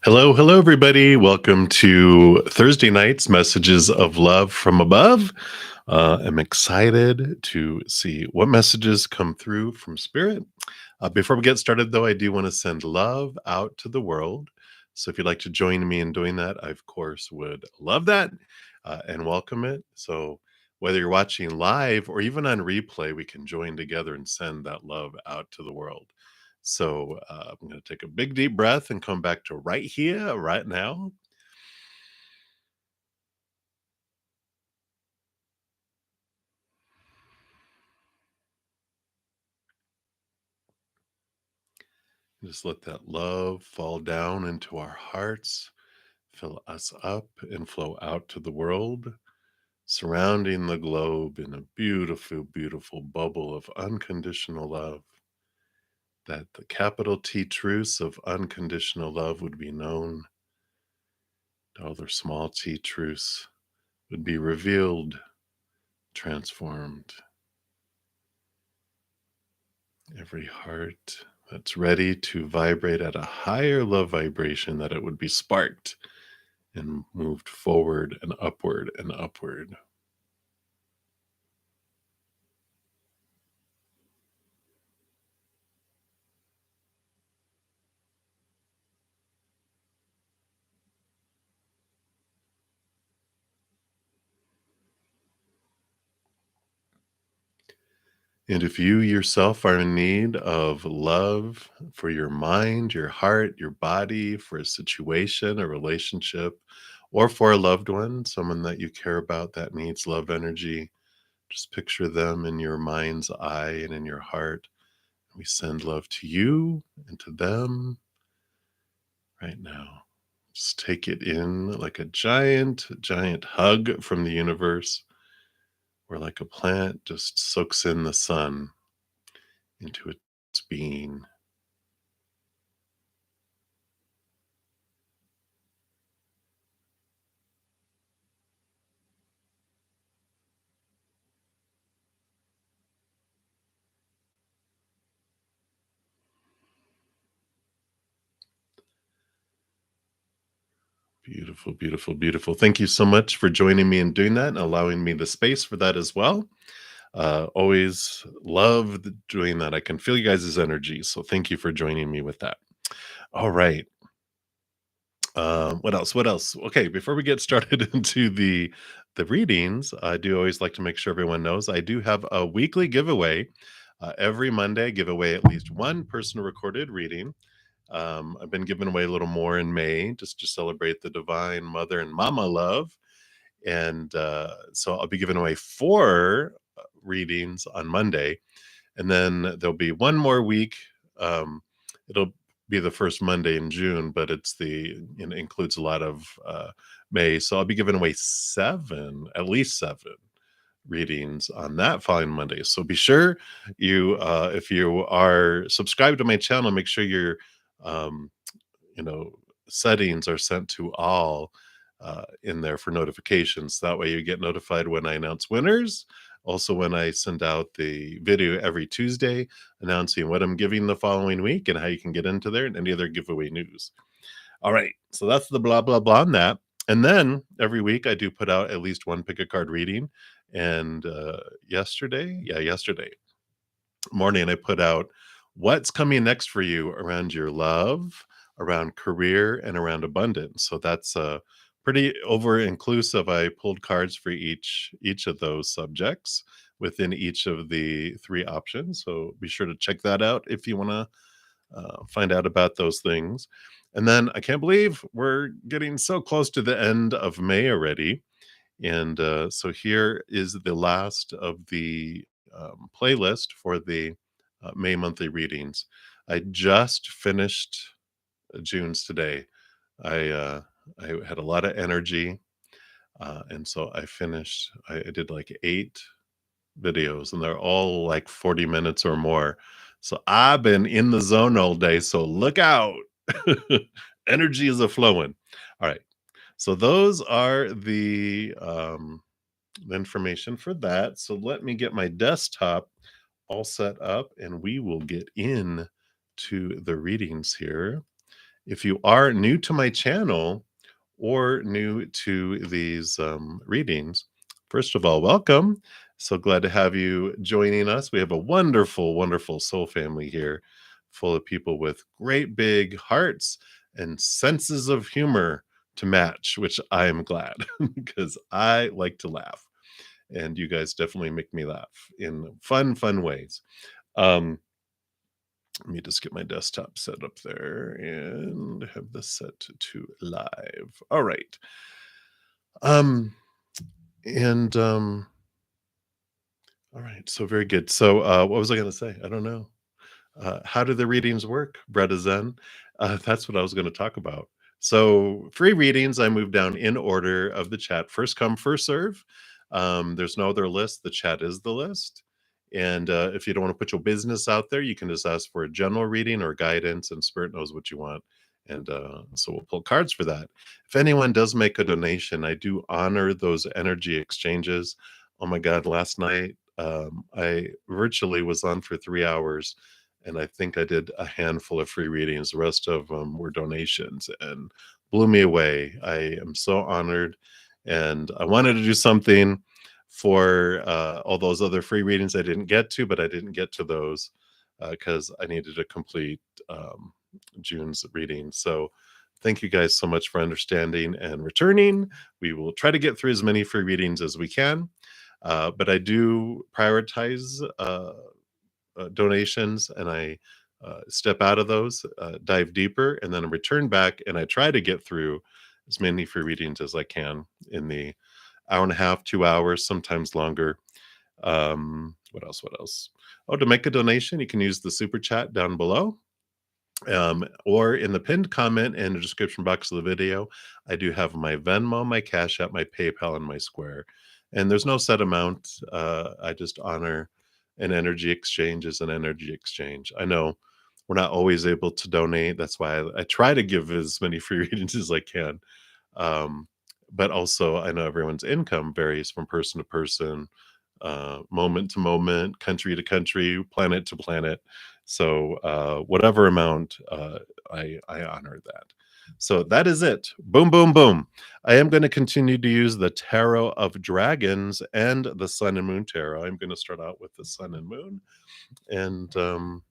Hello, hello, everybody. Welcome to Thursday night's Messages of Love from Above. I'm excited to see what messages come through from Spirit. Before we get started, though, I do want to send love out to the world. So if you'd like to join me in doing that, I, of course, would love that and welcome it. So whether you're watching live or even on replay, we can join together and send that love out to the world. So I'm going to take a big deep breath and come back to right here, right now. Just let that love fall down into our hearts, fill us up, and flow out to the world, surrounding the globe in a beautiful, beautiful bubble of unconditional love. That the capital T truths of unconditional love would be known, all their small t truths would be revealed, transformed. Every heart that's ready to vibrate at a higher love vibration, that it would be sparked and moved forward and upward and upward. And if you yourself are in need of love for your mind, your heart, your body, for a situation, a relationship, or for a loved one, someone that you care about that needs love energy, just picture them in your mind's eye and in your heart. We send love to you and to them right now. Just take it in like a giant, giant hug from the universe, or like a plant just soaks in the sun into its being. Beautiful, beautiful, beautiful. Thank you so much for joining me and doing that and allowing me the space for that as well. Always love doing that. I can feel you guys' energy. So thank you for joining me with that. All right. What else? What else? Okay, before we get started into the readings, I do always like to make sure everyone knows I do have a weekly giveaway. Every Monday, I give away at least one personal recorded reading. I've been giving away a little more in May just to celebrate the divine mother and mama love. And so I'll be giving away four readings on Monday. And then there'll be one more week. It'll be the first Monday in June, but includes a lot of May. So I'll be giving away at least seven readings on that following Monday. So be sure if you are subscribed to my channel, make sure your um, you know settings are sent to all in there for notifications. That way you get notified when I announce winners. Also, when I send out the video every Tuesday announcing what I'm giving the following week and how you can get into there and any other giveaway news. All right. So that's the blah, blah, blah on that. And then every week I do put out at least one pick a card reading. And yesterday morning, I put out what's coming next for you around your love, around career, and around abundance. So that's pretty over inclusive. I pulled cards for each of those subjects within each of the three options. So be sure to check that out if you want to find out about those things. And then I can't believe we're getting so close to the end of May already. And so here is the last of the playlist for the May monthly readings. I just finished June's today. I uh, I had a lot of energy, and so I finished. I did like 8 videos, and they're all like 40 minutes or more. So I've been in the zone all day. So look out! Energy is a flowing. All right. So those are the information for that. So let me get my desktop all set up and we will get in to the readings here. If you are new to my channel or new to these readings, first of all, welcome. So glad to have you joining us. We have a wonderful, wonderful soul family here, full of people with great big hearts and senses of humor to match, which I am glad because I like to laugh. And you guys definitely make me laugh in fun, fun ways. Um, Let me just get my desktop set up there and have this set to live. All right. Um, and all right, so very good. So what was I gonna say? I don't know. How do the readings work, bruddaZEN? That's what I was going to talk about. So, free readings, I move down in order of the chat. First come, first serve. There's no other list. The chat is the list. And if you don't want to put your business out there, you can just ask for a general reading or guidance, and Spirit knows what you want. And so we'll pull cards for that. If anyone does make a donation, I do honor those energy exchanges. Oh my God, last night I virtually was on for 3 hours and I think I did a handful of free readings. The rest of them were donations and blew me away. I am so honored, and I wanted to do something for all those other free readings I didn't get to, but I didn't get to those because I needed to complete um, June's reading. So thank you guys so much for understanding and returning. We will try to get through as many free readings as we can, but I do prioritize donations, and I step out of those, dive deeper, and then I return back and I try to get through as many free readings as I can in the hour and a half, 2 hours, sometimes longer. What else? What else? Oh, to make a donation, you can use the super chat down below. Or in the pinned comment and the description box of the video, I do have my Venmo, my Cash App, my PayPal, and my Square. And there's no set amount. I just honor an energy exchange as an energy exchange. I know we're not always able to donate. That's why I try to give as many free readings as I can. Um, but also, I know everyone's income varies from person to person, moment to moment, country to country, planet to planet. So, whatever amount, I honor that. So that is it. Boom, boom, boom. I am going to continue to use the Tarot of Dragons and the Sun and Moon Tarot. I'm going to start out with the Sun and Moon. And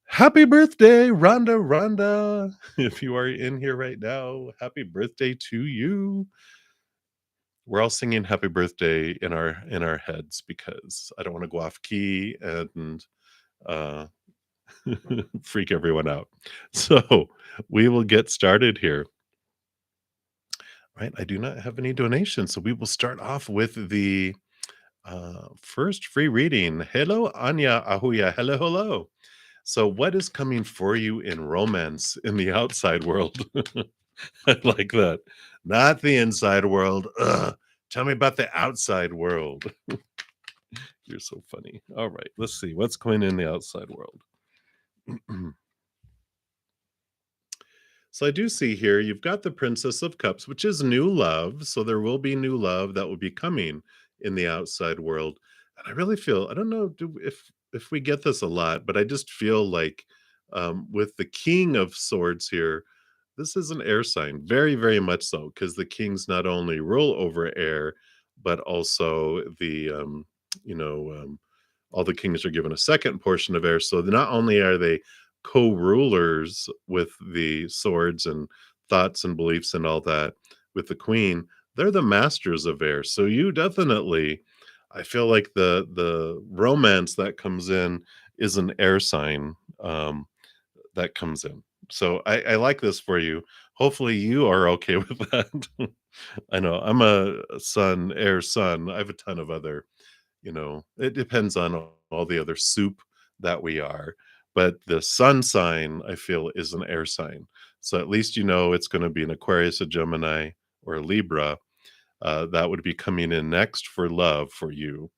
happy birthday, Rhonda, Rhonda. If you are in here right now, happy birthday to you. We're all singing happy birthday in our heads because I don't want to go off key and uh freak everyone out. So we will get started here. Right. I do not have any donations. So we will start off with the first free reading. Hello, Anya Ahuya. Hello, hello. So, what is coming for you in romance in the outside world? I like that. Not the inside world. Ugh. Tell me about the outside world. You're so funny. All right, let's see what's going in the outside world. So I do see here you've got the Princess of Cups, which is new love. So there will be new love that will be coming in the outside world. And I really feel I don't know if we get this a lot, but I just feel like with the King of Swords here, this is an air sign, very very much so, because the kings not only rule over air, but also the you know all the kings are given a second portion of air. So not only are they co-rulers with the swords and thoughts and beliefs and all that with the queen, they're the masters of air. So you definitely, I feel like the romance that comes in is an air sign that comes in. So I like this for you. Hopefully you are okay with that. I know I'm a sun, air sun. I have a ton of other, it depends on all the other soup that we are. But the sun sign, I feel, is an air sign. So at least you know it's going to be an Aquarius, a Gemini, or a Libra. That would be coming in next for love for you.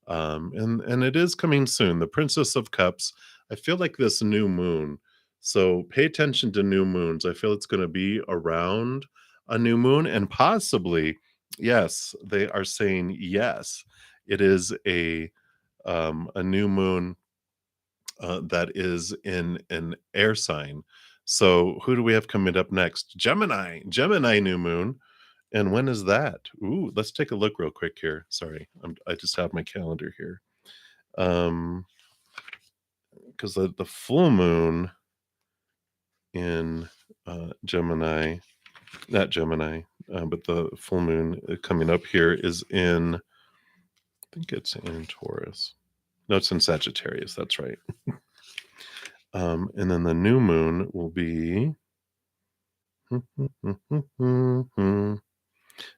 And it is coming soon. The Princess of Cups. I feel like this new moon. So pay attention to new moons. I feel it's going to be around a new moon, and possibly, yes, they are saying yes. It is a new moon that is in an air sign. So who do we have coming up next? Gemini new moon. And when is that? Ooh, let's take a look real quick here. Sorry, I just have my calendar here. Because the full moon in Gemini, not Gemini, but the full moon coming up here is in, I think it's in Taurus. No, it's in Sagittarius. That's right. And then the new moon will be.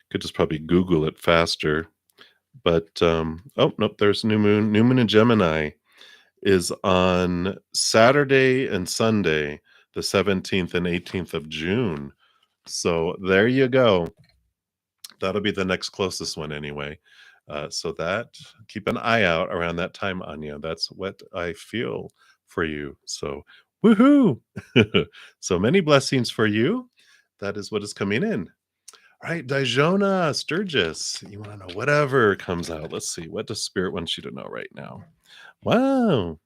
Could just probably Google it faster. But oh nope, there's new moon. New moon in Gemini is on Saturday and Sunday, the 17th and 18th of June. So there you go. That'll be the next closest one anyway. So that keep an eye out around that time, Anya. That's what I feel for you. So woohoo! So many blessings for you. That is what is coming in. All right, Dijona Sturgis. You want to know whatever comes out. Let's see. What does Spirit want you to know right now? Wow.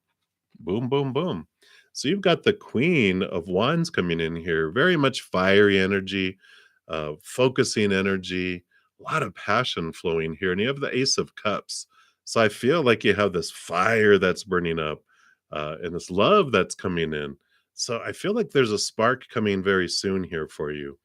Boom, boom, boom. So you've got the Queen of Wands coming in here. Very much fiery energy, focusing energy, a lot of passion flowing here. And you have the Ace of Cups. So I feel like you have this fire that's burning up and this love that's coming in. So I feel like there's a spark coming very soon here for you.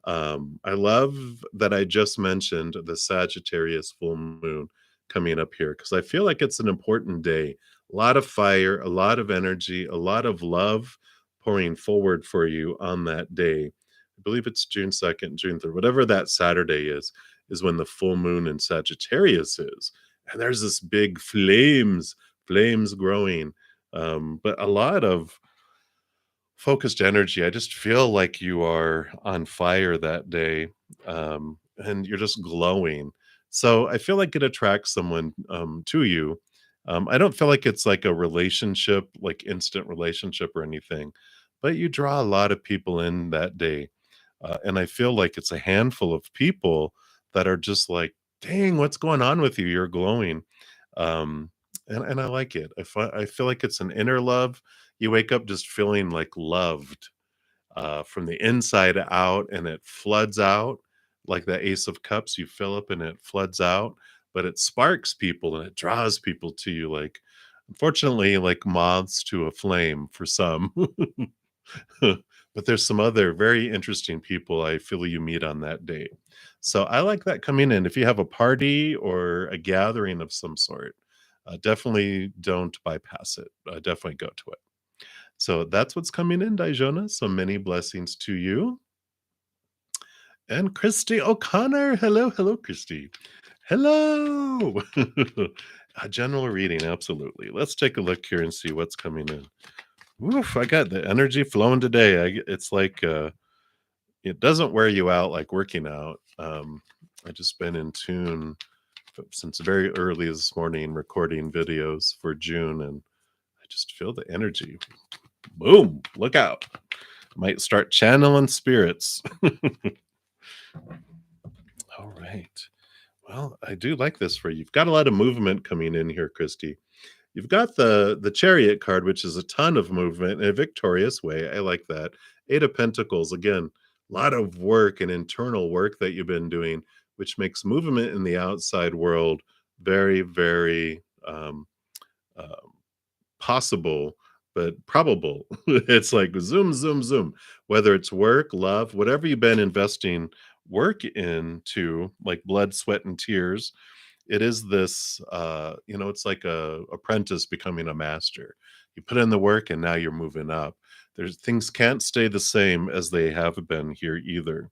I love that I just mentioned the Sagittarius full moon coming up here because I feel like it's an important day. A lot of fire, a lot of energy, a lot of love pouring forward for you on that day. I believe it's June 2nd, June 3rd, whatever that Saturday is when the full moon in Sagittarius is. And there's this big flames growing. But a lot of focused energy. I just feel like you are on fire that day, and you're just glowing. So I feel like it attracts someone to you. I don't feel like it's like a relationship, like instant relationship or anything, but you draw a lot of people in that day. And I feel like it's a handful of people that are just like, dang, what's going on with you? You're glowing. Um, and I like it. I feel like it's an inner love. You wake up just feeling like loved from the inside out, and it floods out like the Ace of Cups. You fill up and it floods out, but it sparks people and it draws people to you. Like, unfortunately, like moths to a flame for some. But there's some other very interesting people I feel you meet on that day. So I like that coming in. If you have a party or a gathering of some sort, definitely don't bypass it. Definitely go to it. So that's what's coming in, Dijona. So many blessings to you. And Christy O'Connor. Hello, hello, Christy. Hello. A general reading, absolutely. Let's take a look here and see what's coming in. Woof, I got the energy flowing today. It's like it doesn't wear you out like working out. I just been in tune since very early this morning recording videos for June, and I just feel the energy. Boom, look out. Might start channeling spirits. All right. Well, I do like this for you. You've got a lot of movement coming in here, Christy. You've got the Chariot card, which is a ton of movement in a victorious way. I like that. Eight of Pentacles, again, a lot of work and internal work that you've been doing, which makes movement in the outside world very, very uh, possible, but probable. It's like zoom, zoom, zoom. Whether it's work, love, whatever you've been investing work into, like blood, sweat, and tears, it is this it's like a apprentice becoming a master. You put in the work and now you're moving up. There's things can't stay the same as they have been here either.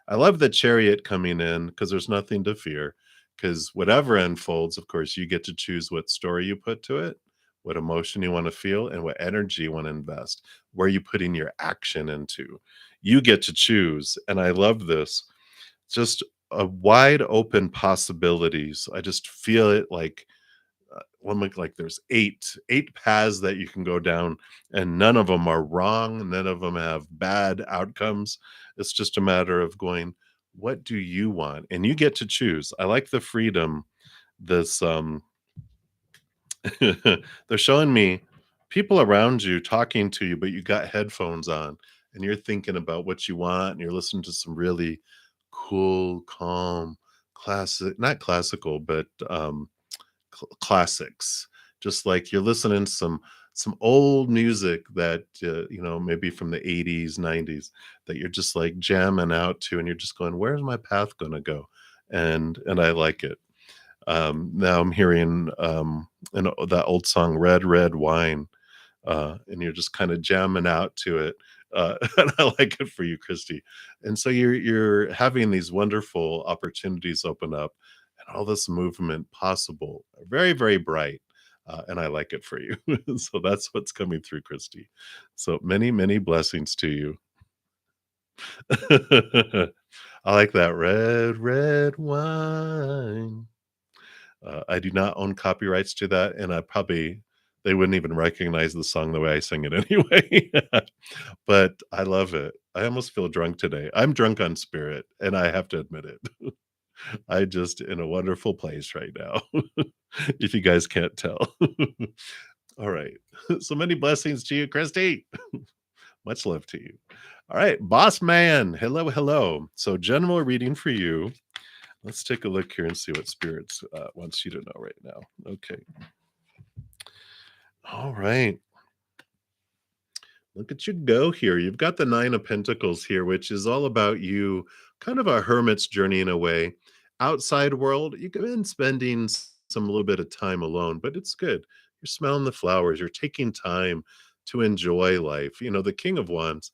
I love the Chariot coming in because there's nothing to fear, because whatever unfolds, of course, you get to choose what story you put to it, what emotion you want to feel, and what energy you want to invest, where you put in your action into. You get to choose, and I love this. Just a wide open possibilities. I just feel it like like there's eight paths that you can go down, and none of them are wrong. None of them have bad outcomes. It's just a matter of going, what do you want? And you get to choose. I like the freedom. This they're showing me people around you talking to you, but you got headphones on, and you're thinking about what you want and you're listening to some really cool, calm, classic, not classical, but classics. Just like you're listening to some old music that maybe from the 80s, 90s that you're just like jamming out to, and you're just going, "Where's my path gonna go?" And I like it. Now I'm hearing that old song "Red Red Wine," and you're just kind of jamming out to it. And I like it for you, Christy. And so you're having these wonderful opportunities open up, and all this movement possible. Very very bright, and I like it for you. So that's what's coming through, Christy. So many many blessings to you. I like that red red wine. I do not own copyrights to that, and I probably they wouldn't even recognize the song the way I sing it anyway. But I love it. I almost feel drunk today. I'm drunk on spirit, and I have to admit it. I just in a wonderful place right now, if you guys can't tell. All right. So many blessings to you, Christy. Much love to you. All right, boss man. Hello, hello. So general reading for you. Let's take a look here and see what spirits wants you to know right now. Okay. All right. Look at you go here. You've got the Nine of Pentacles here, which is all about you, kind of a hermit's journey in a way. Outside world, you've been spending some little bit of time alone, but it's good. You're smelling the flowers. You're taking time to enjoy life. You know, the King of Wands,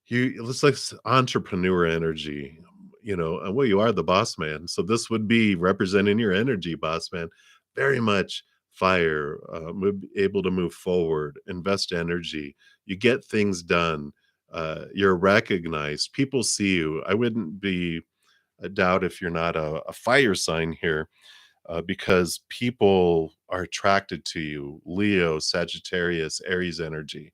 it's like entrepreneur energy, and well, you are the boss man. So this would be representing your energy, boss man. Very much fire, able to move forward, invest energy. You get things done. You're recognized. People see you. I wouldn't be a doubt if you're not a fire sign here, because people are attracted to you. Leo, Sagittarius, Aries energy.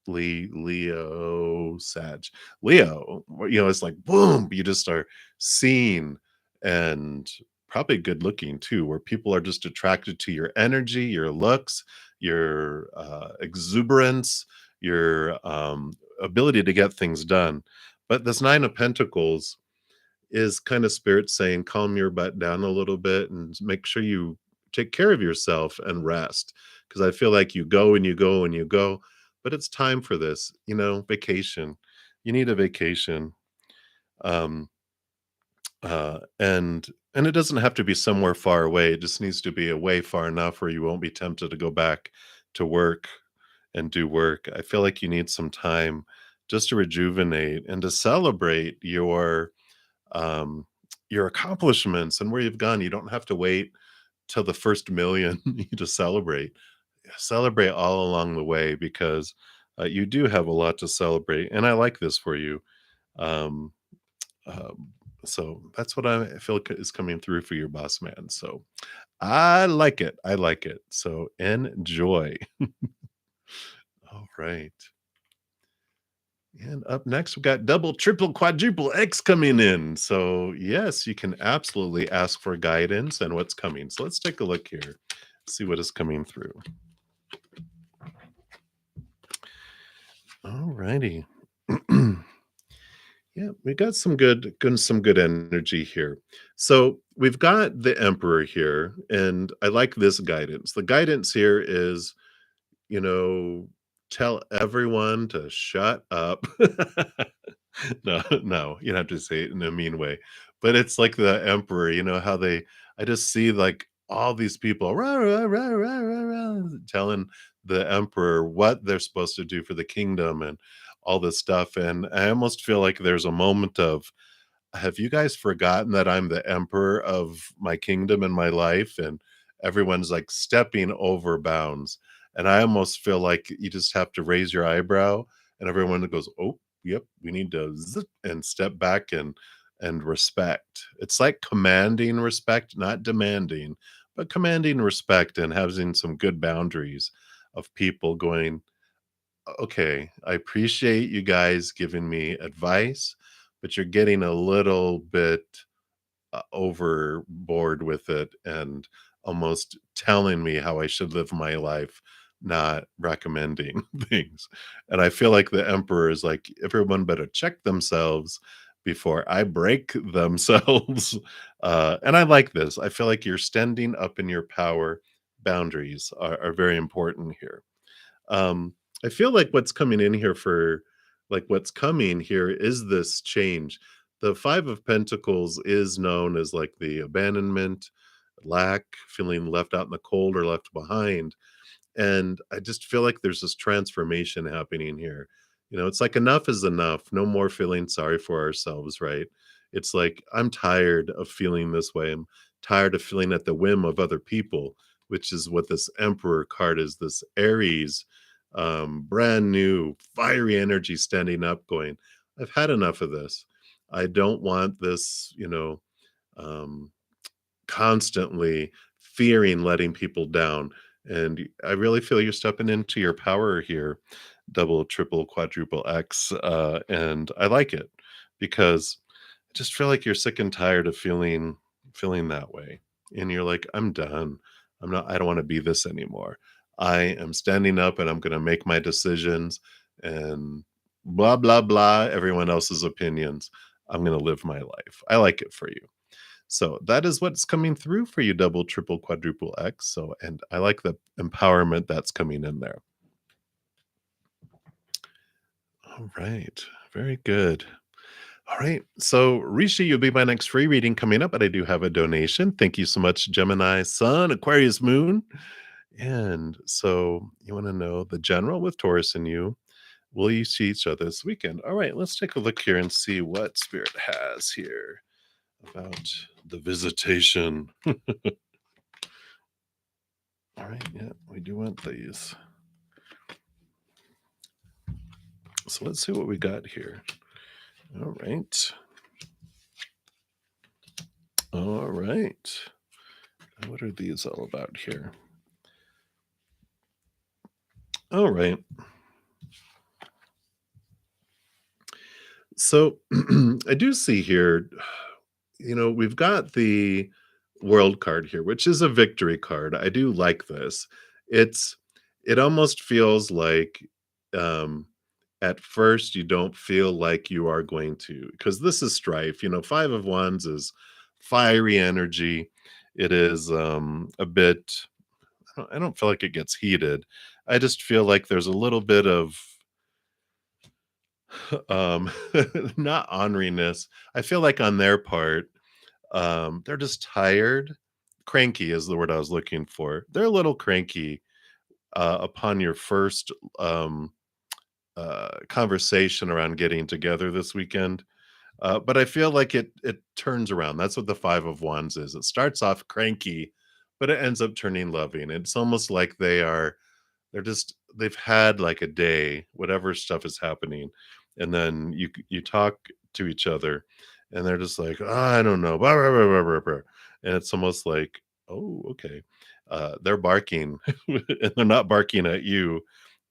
Leo, Sag. Leo, it's like boom, you just are seen, and probably good looking too, where people are just attracted to your energy, your looks, your exuberance, your ability to get things done. But this Nine of Pentacles is kind of spirit saying, calm your butt down a little bit and make sure you take care of yourself and rest. Because I feel like you go and you go and you go, but it's time for this, vacation. You need a vacation. Um, and it doesn't have to be somewhere far away. It just needs to be away far enough where you won't be tempted to go back to work and do work. I feel like you need some time just to rejuvenate and to celebrate um, your accomplishments and where you've gone. You don't have to wait till the first million to celebrate. Celebrate all along the way, because you do have a lot to celebrate. And I like this for you. Um, so that's what I feel is coming through for your boss man. So I like it. I like it. So enjoy. All right. And up next, we've got double, triple, quadruple X coming in. So, yes, you can absolutely ask for guidance and what's coming. So, let's take a look here, see what is coming through. All righty. Yeah, we got some good energy here. So, we've got the Emperor here, and I like this guidance. The guidance here is, you know, tell everyone to shut up. No, no, you don't have to say it in a mean way. But it's like the emperor, how I just see like all these people rah, rah, rah, rah, rah, rah, telling the emperor what they're supposed to do for the kingdom and all this stuff. And I almost feel like there's a moment of, have you guys forgotten that I'm the emperor of my kingdom and my life? And everyone's like stepping over bounds. And I almost feel like you just have to raise your eyebrow, and everyone goes, "Oh, yep, we need to zip and step back and respect." It's like commanding respect, not demanding, but commanding respect and having some good boundaries of people going, okay, I appreciate you guys giving me advice, but you're getting a little bit overboard with it and almost telling me how I should live my life not recommending things. And I feel like the emperor is like, everyone better check themselves before I break themselves. And I like this. I feel like you're standing up in your power. Boundaries are very important here. um, I feel like what's coming in here for like what's coming here is this change. The 5 of Pentacles is known as like the abandonment, lack, feeling left out in the cold or left behind. And I just feel like there's this transformation happening here. It's like enough is enough. No more feeling sorry for ourselves, right? It's like I'm tired of feeling this way. I'm tired of feeling at the whim of other people, which is what this Emperor card is, this Aries, brand new, fiery energy standing up, going, I've had enough of this. I don't want this, um, constantly fearing letting people down. And I really feel you're stepping into your power here, double, triple, quadruple X. And I like it because I just feel like you're sick and tired of feeling that way. And you're like, I'm done. I don't want to be this anymore. I am standing up and I'm gonna make my decisions and blah blah blah everyone else's opinions. I'm gonna live my life. I like it for you. So that is what's coming through for you, double, triple, quadruple X. So, and I like the empowerment that's coming in there. All right. Very good. All right. So, Rishi, you'll be my next free reading coming up, but I do have a donation. Thank you so much, Gemini, Sun, Aquarius, Moon. And so, you want to know the general with Taurus and you. Will you see each other this weekend? All right. Let's take a look here and see what Spirit has here about the visitation. All right, yeah, we do want these. So let's see what we got here. All right. All right. What are these all about here? All right. So I do see here, we've got the world card here, which is a victory card. I do like this. It's it almost feels like um at first you don't feel like you are going to, because this is strife. 5 of wands is fiery energy. It is a bit, I don't feel like it gets heated. I just feel like there's a little bit of um not honoriness. I feel like on their part, they're just tired. Cranky is the word I was looking for. They're a little cranky upon your first conversation around getting together this weekend. But I feel like it turns around. That's what the 5 of wands is. It starts off cranky, but it ends up turning loving. It's almost like they've had like a day, whatever stuff is happening, and then you talk to each other, and they're just like, "Oh, I don't know," blah, blah, blah, blah, blah, blah. And it's almost like, oh, okay. They're barking, and they're not barking at you.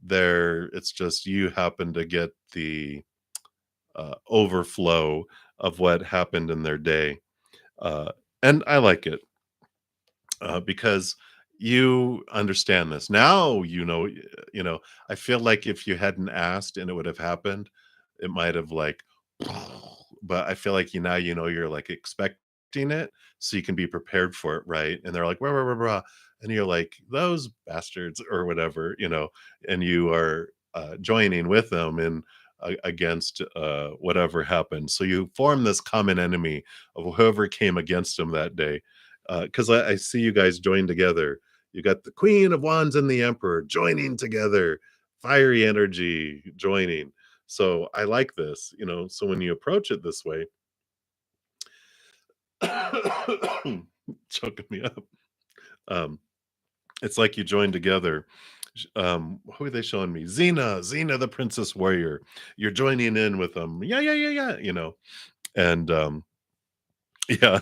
It's just you happen to get the overflow of what happened in their day, uh, and I like it because you understand this now. I feel like if you hadn't asked and it would have happened, it might have like but I feel like you're like expecting it, so you can be prepared for it, right? And they're like rah, rah, rah, rah, and you're like those bastards or whatever, and you are joining with them in against whatever happened. So you form this common enemy of whoever came against them that day, because I see you guys join together. You got the Queen of Wands and the Emperor joining together, fiery energy joining. So I like this, So when you approach it this way, choking me up. Um, it's like you join together. Who are they showing me? Xena, the Princess Warrior. You're joining in with them. Yeah, yeah, yeah, yeah. And yeah.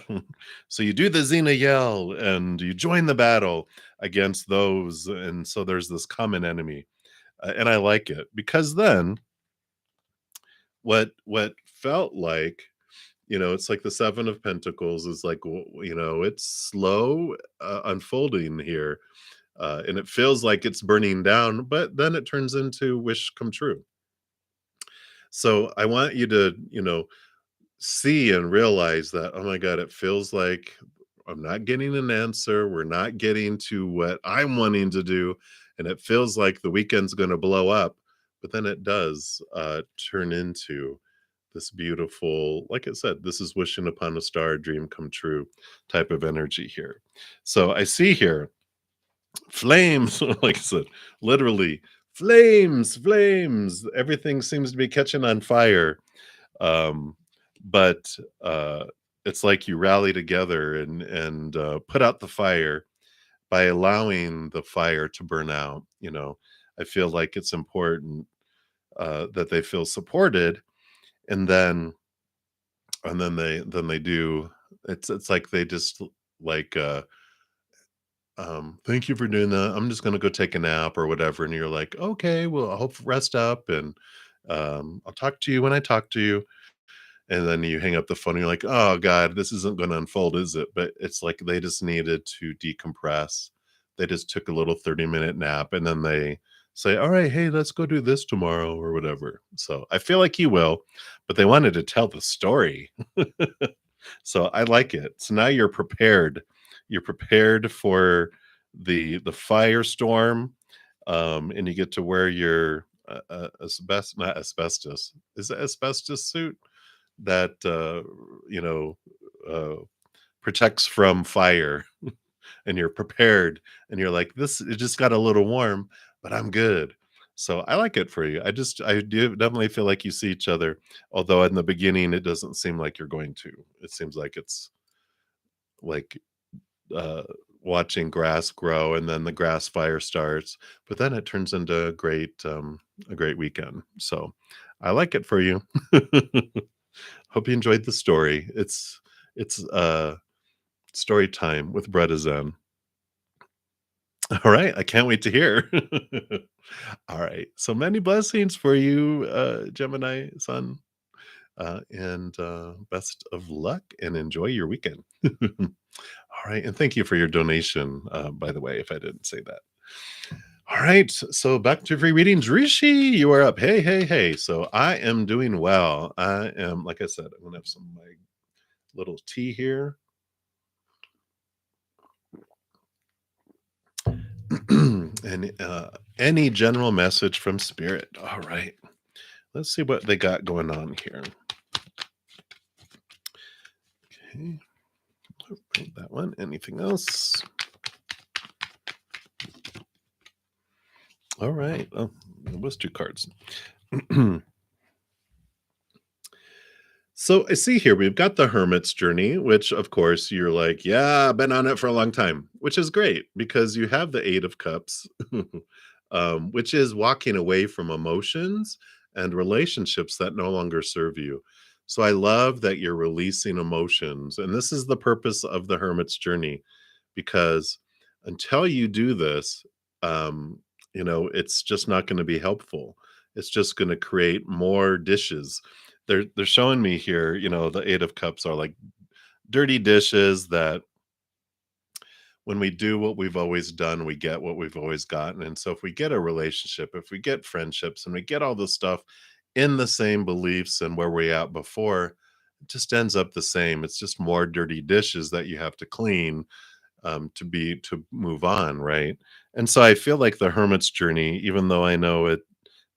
So you do the Xena yell and you join the battle against those. And so there's this common enemy. And I like it because then what felt like, it's like the 7 of Pentacles is like, it's slow unfolding here. and it feels like it's burning down, but then it turns into wish come true. So I want you to, see and realize that, oh my God, it feels like I'm not getting an answer. We're not getting to what I'm wanting to do. And it feels like the weekend's going to blow up. But then it does turn into this beautiful, like I said, this is wishing upon a star, dream come true type of energy here. So I see here flames, like I said, literally flames, flames. Everything seems to be catching on fire, um, but it's like you rally together and put out the fire by allowing the fire to burn out. I feel like it's important that they feel supported, and then they do. It's like they just like thank you for doing that. I'm just gonna go take a nap or whatever. And you're like, okay, well, I hope rest up and I'll talk to you when I talk to you. And then you hang up the phone and you're like, "Oh god, this isn't gonna unfold, is it?" But it's like they just needed to decompress. They just took a little 30-minute nap, and then they say, "Alright, hey, let's go do this tomorrow," or whatever. So, I feel like you will, but they wanted to tell the story. So, I like it. So now you're prepared. You're prepared for the firestorm, and you get to wear your, not asbestos. Is it asbestos suit? That you know uh, protects from fire, and you're prepared, and you're like, this, it just got a little warm, but I'm good. So I like it for you. I do definitely feel like you see each other, although in the beginning it doesn't seem like you're going to. It seems like it's like uh watching grass grow, and then the grass fire starts, but then it turns into a great weekend. So I like it for you. Hope you enjoyed the story. It's story time with bruddaZEN. All right, I can't wait to hear. All right, so many blessings for you, Gemini Sun, and best of luck and enjoy your weekend. All right, and thank you for your donation, by the way, if I didn't say that. All right, so back to free readings. Rishi, you are up. Hey, hey, hey. So I am doing well. I am, like I said, I'm gonna have some of my little tea here. And any general message from spirit. All right, let's see what they got going on here. Okay, read that one. Anything else? All right. Oh, it was two cards. So I see here we've got the hermit's journey, which of course you're like, yeah, I've been on it for a long time, which is great because you have the Eight of Cups, which is walking away from emotions and relationships that no longer serve you. So I love that you're releasing emotions. And this is the purpose of the hermit's journey, because until you do this, um, it's just not going to be helpful. It's just going to create more dishes. They're showing me here, the Eight of Cups are like dirty dishes that when we do what we've always done, we get what we've always gotten. And so if we get a relationship, if we get friendships, and we get all this stuff in the same beliefs and where we at before, it just ends up the same. It's just more dirty dishes that you have to clean, to move on, right? And so I feel like the hermit's journey, even though I know it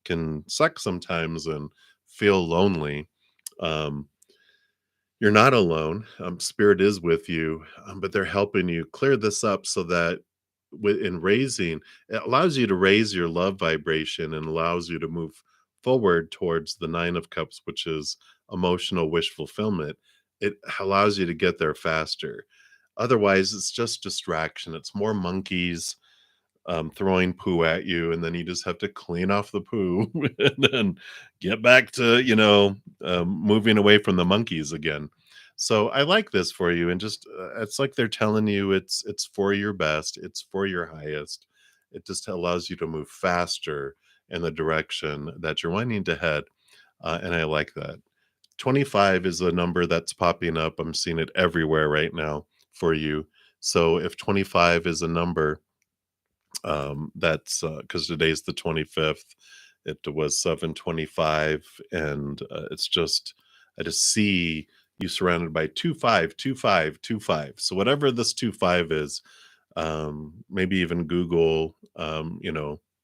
can suck sometimes and feel lonely, um, you're not alone. Spirit is with you, but they're helping you clear this up so that in raising, it allows you to raise your love vibration and allows you to move forward towards the Nine of Cups, which is emotional wish fulfillment. It allows you to get there faster. Otherwise, it's just distraction. It's more monkeys throwing poo at you, and then you just have to clean off the poo and then get back to moving away from the monkeys again. So I like this for you, and just it's like they're telling you it's for your best, it's for your highest. It just allows you to move faster in the direction that you're wanting to head, and I like that. 25 is a number that's popping up. I'm seeing it everywhere right now for you. So if 25 is a number, That's because today's the 25th. It was 7:25, and it's just I just see you surrounded by 252525. So whatever this 25 is, maybe even Google,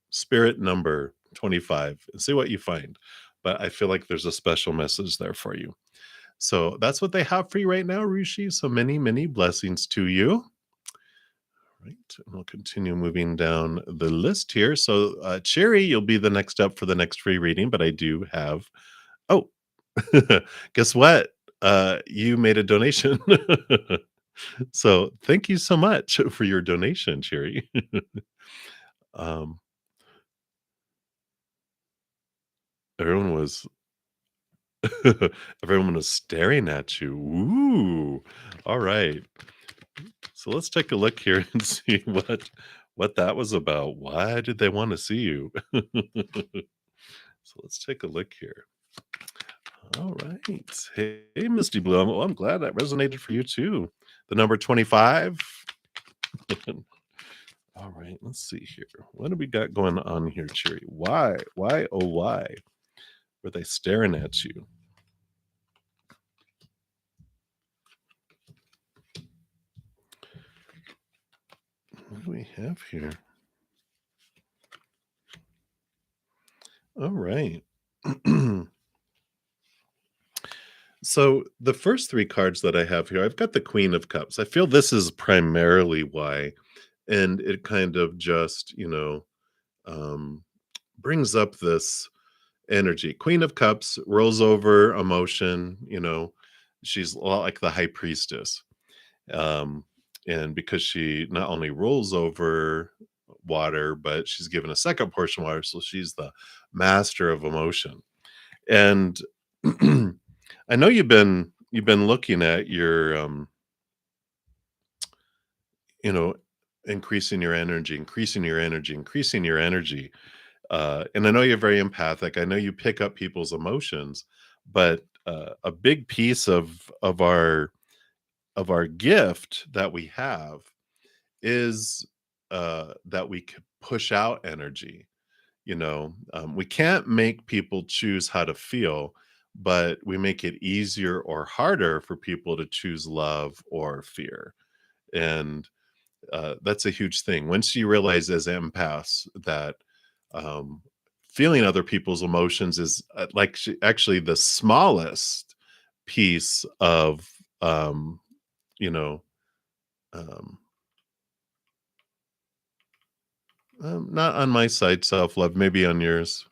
spirit number 25 and see what you find. But I feel like there's a special message there for you. So that's what they have for you right now, Rishi. So many, many blessings to you. Right. And we'll continue moving down the list here. So, Cherry, you'll be the next up for the next free reading, but I do have. Oh, guess what? You made a donation. So, thank you so much for your donation, Cherry. um, everyone was everyone was staring at you. Ooh. All right. So let's take a look here and see what that was about. Why did they want to see you? So let's take a look here. All right. Hey, Misty Blue. I'm glad that resonated for you too. The number 25. All right, let's see here. What do we got going on here, Cherry? Why? Why? Oh, why were they staring at you? What do we have here? All right. So the first three cards that I have here, I've got the Queen of Cups. I feel this is primarily why, and it kind of just, um, brings up this energy. Queen of Cups rolls over emotion, she's a lot like the High Priestess. Um, and because she not only rolls over water, but she's given a second portion of water, so she's the master of emotion. And I know you've been looking at your you know increasing your energy, increasing your energy, increasing your energy. And I know you're very empathic. I know you pick up people's emotions, but a big piece of our gift that we have is that we can push out energy. We can't make people choose how to feel, but we make it easier or harder for people to choose love or fear. And that's a huge thing. Once you realize as empaths that um, feeling other people's emotions is actually the smallest piece of you know um, not on my side self-love, maybe on yours.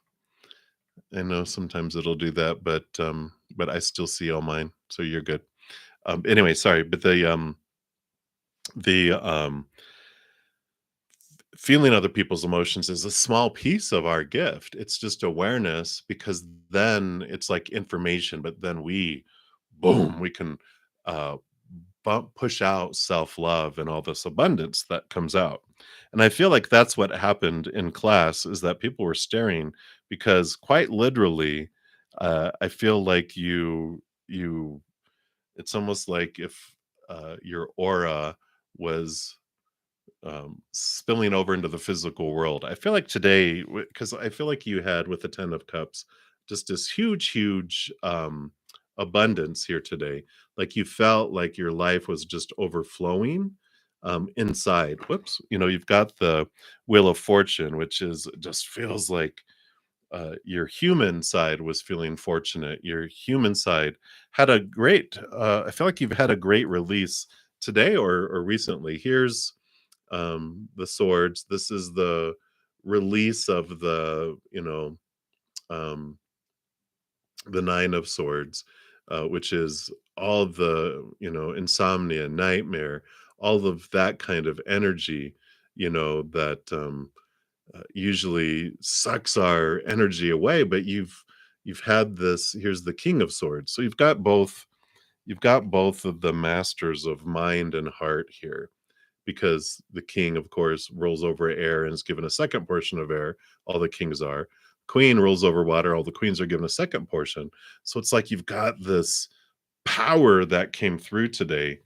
I know sometimes it'll do that, but I still see all mine, so you're good. Anyway, sorry, but the feeling other people's emotions is a small piece of our gift. It's just awareness, because then it's like information, but then boom, we can uh, push out self love and all this abundance that comes out. And I feel like that's what happened in class, is that people were staring because quite literally, I feel like it's almost like if your aura was spilling over into the physical world. I feel like today, because I feel like you had with the Ten of Cups, just this huge, huge abundance here today. Like you felt like your life was just overflowing inside. Whoops. You've got the Wheel of Fortune, which is just feels like your human side was feeling fortunate. Your human side had a great, I feel like you've had a great release today or recently. Here's the swords. This is the release of um the Nine of Swords, which is all the insomnia, nightmare, all of that kind of energy, that usually sucks our energy away. But you've had this. Here's the King of Swords, so you've got both of the masters of mind and heart here, because the king, of course, rolls over air and is given a second portion of air. All the kings are. Queen rolls over water. All the queens are given a second portion. So it's like you've got this power that came through today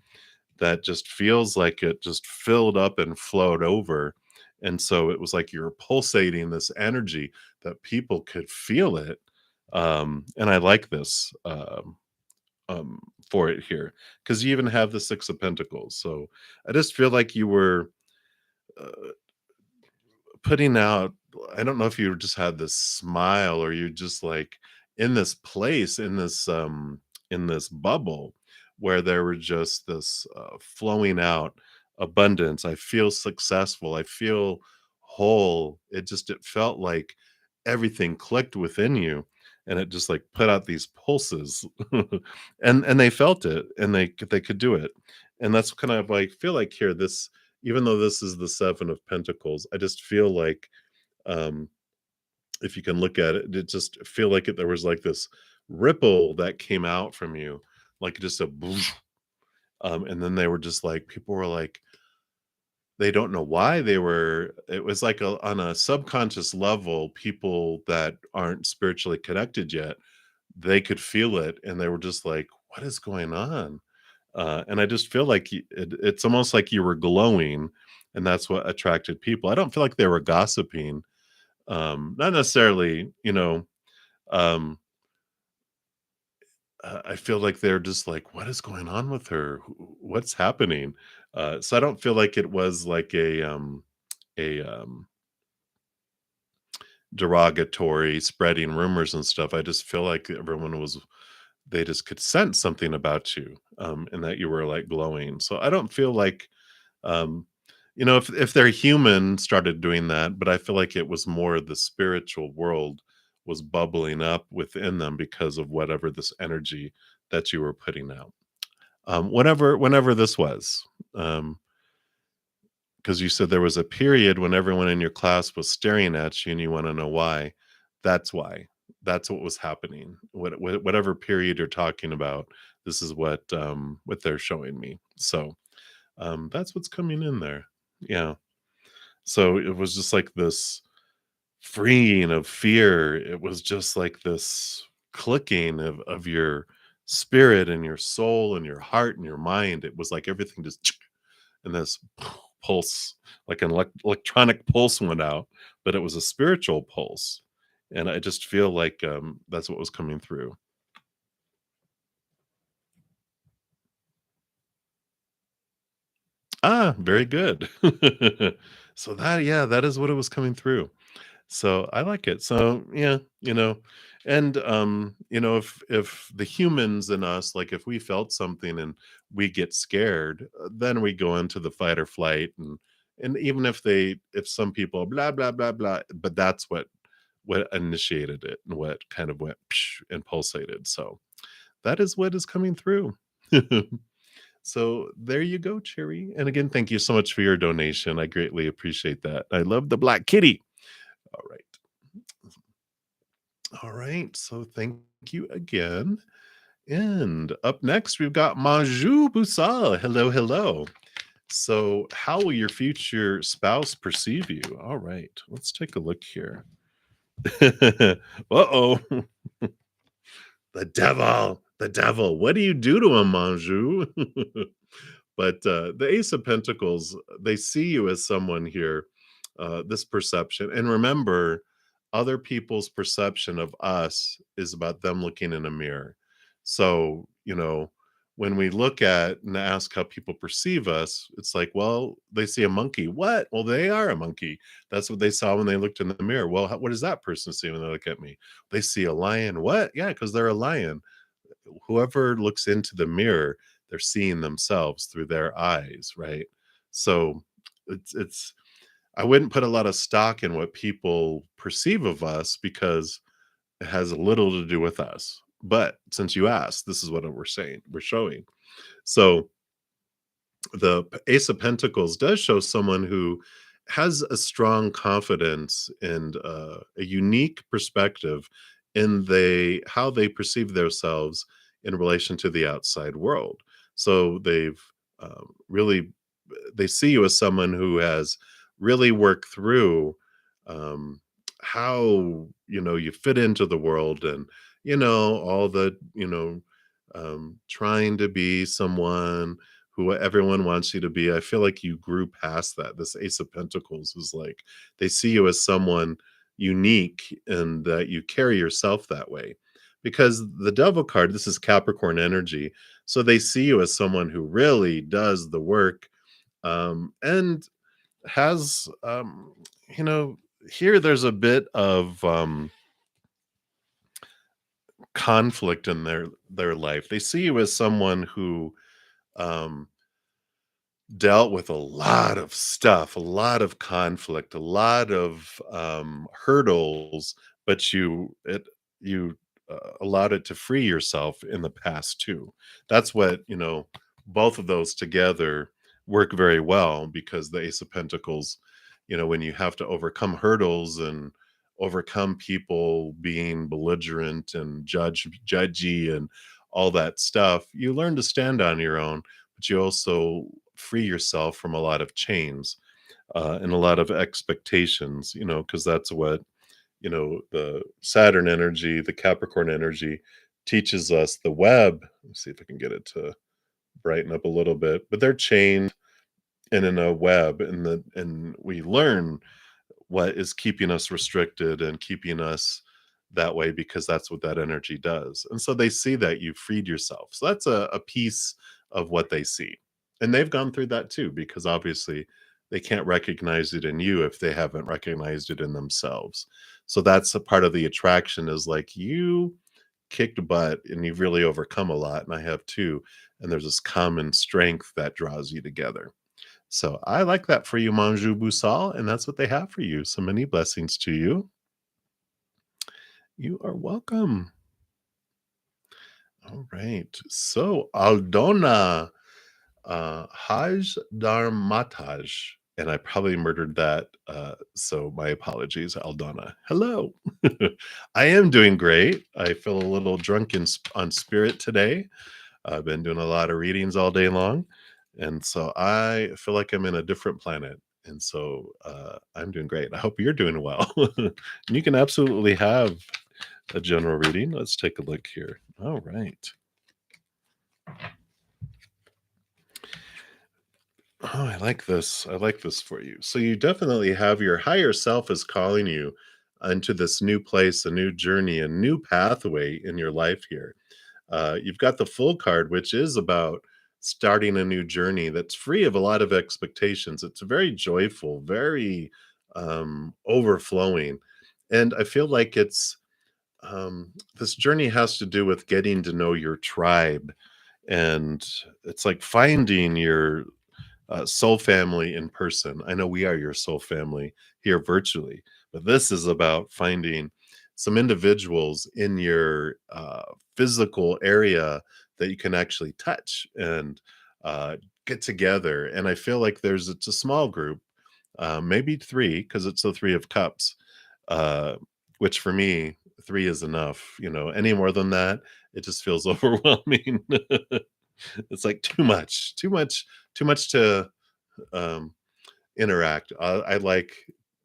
that just feels like it just filled up and flowed over. And so it was like you're pulsating this energy that people could feel it. And I like this for it here because you even have the Six of Pentacles. So I just feel like you were uh, putting out, I don't know if you just had this smile or you just like in this place, in this bubble where there were just this flowing out abundance. I feel successful. I feel whole. It felt like everything clicked within you and it just like put out these pulses and they felt it and they could do it. And that's kind of like feel like here this, even though this is the Seven of Pentacles, I just feel like, um, if you can look at it, it just feel like there was like this ripple that came out from you, like just a boom. And then they were just like, people were like, they don't know why they were. It was like on a subconscious level, people that aren't spiritually connected yet, they could feel it, and they were just like, "What is going on?" And I just feel like it's almost like you were glowing, and that's what attracted people. I don't feel like they were gossiping, not necessarily, um, I feel like they're just like, "What is going on with her? What's happening?" So I don't feel like it was like a derogatory spreading rumors and stuff. I just feel like everyone was, they just could sense something about you, and that you were like glowing. So I don't feel like, um, if they're human started doing that, but I feel like it was more the spiritual world was bubbling up within them because of whatever this energy that you were putting out. Whenever this was, because you said there was a period when everyone in your class was staring at you, and you want to know why. That's why. That's what was happening. Whatever period you're talking about, this is what they're showing me. So that's what's coming in there. Yeah. So it was just like this freeing of fear. It was just like this clicking of your spirit and your soul and your heart and your mind. It was like everything just and this pulse, like an electronic pulse went out, but it was a spiritual pulse. And I just feel like that's what was coming through. Ah, very good. So that, yeah, that is what it was coming through. So I like it. So yeah, and if the humans in us, like if we felt something and we get scared, then we go into the fight or flight, and even if some people blah blah blah blah, but that's what initiated it and what kind of went psh and pulsated. So that is what is coming through. So there you go, Cherry. And again, thank you so much for your donation. I greatly appreciate that. I love the black kitty. All right. All right. So thank you again. And up next, we've got Maju Busal. Hello, hello. So, how will your future spouse perceive you? All right. Let's take a look here. Uh oh. The devil. The devil. What do you do to him, Manju? But the Ace of Pentacles, they see you as someone here, this perception. And remember, other people's perception of us is about them looking in a mirror. So, when we look at and ask how people perceive us, it's like, well, they see a monkey. What? Well, they are a monkey. That's what they saw when they looked in the mirror. Well, what does that person see when they look at me? They see a lion. What? Yeah, because they're a lion. Whoever looks into the mirror, they're seeing themselves through their eyes, right? So it's I wouldn't put a lot of stock in what people perceive of us because it has little to do with us. But since you asked, this is what we're showing. So the Ace of Pentacles does show someone who has a strong confidence and a unique perspective in how they perceive themselves in relation to the outside world. So really they see you as someone who has really worked through um, how you fit into the world and all the trying to be someone who everyone wants you to be. I feel like you grew past that. This Ace of Pentacles is like they see you as someone unique and that you carry yourself that way. Because the Devil card, this is Capricorn energy. So they see you as someone who really does the work, and has, you know, here there's a bit of conflict in their life. They see you as someone who um, dealt with a lot of stuff, a lot of conflict, a lot of hurdles, but you allowed it to free yourself in the past too. That's what both of those together work very well because the Ace of Pentacles, when you have to overcome hurdles and overcome people being belligerent and judgy and all that stuff, you learn to stand on your own, but you also free yourself from a lot of chains and a lot of expectations, because that's what, the Saturn energy, the Capricorn energy teaches us. The web, let's see if I can get it to brighten up a little bit, but they're chained in a web, and we learn what is keeping us restricted and keeping us that way because that's what that energy does. And so they see that you freed yourself. So that's a piece of what they see. And they've gone through that too, because obviously they can't recognize it in you if they haven't recognized it in themselves. So that's a part of the attraction is like you kicked butt and you've really overcome a lot. And I have too. And there's this common strength that draws you together. So I like that for you, Manju Busal, and that's what they have for you. So many blessings to you. You are welcome. All right. So Aldona, Haj Darmataj, and I probably murdered that. So my apologies, Aldona. Hello. I am doing great. I feel a little drunk on spirit today. I've been doing a lot of readings all day long. And so I feel like I'm in a different planet. And so I'm doing great. I hope you're doing well. And you can absolutely have a general reading. Let's take a look here. All right. Oh, I like this. I like this for you. So you definitely have your higher self is calling you into this new place, a new journey, a new pathway in your life here. You've got the full card, which is about starting a new journey that's free of a lot of expectations. It's very joyful, very overflowing. And I feel like this journey has to do with getting to know your tribe. And it's like finding your soul family in person. I know we are your soul family here virtually, but this is about finding some individuals in your physical area that you can actually touch and uh, get together. And I feel like it's a small group, maybe three, because it's the Three of Cups, uh, which for me, three is enough. Any more than that, it just feels overwhelming. It's like too much to um, interact. I like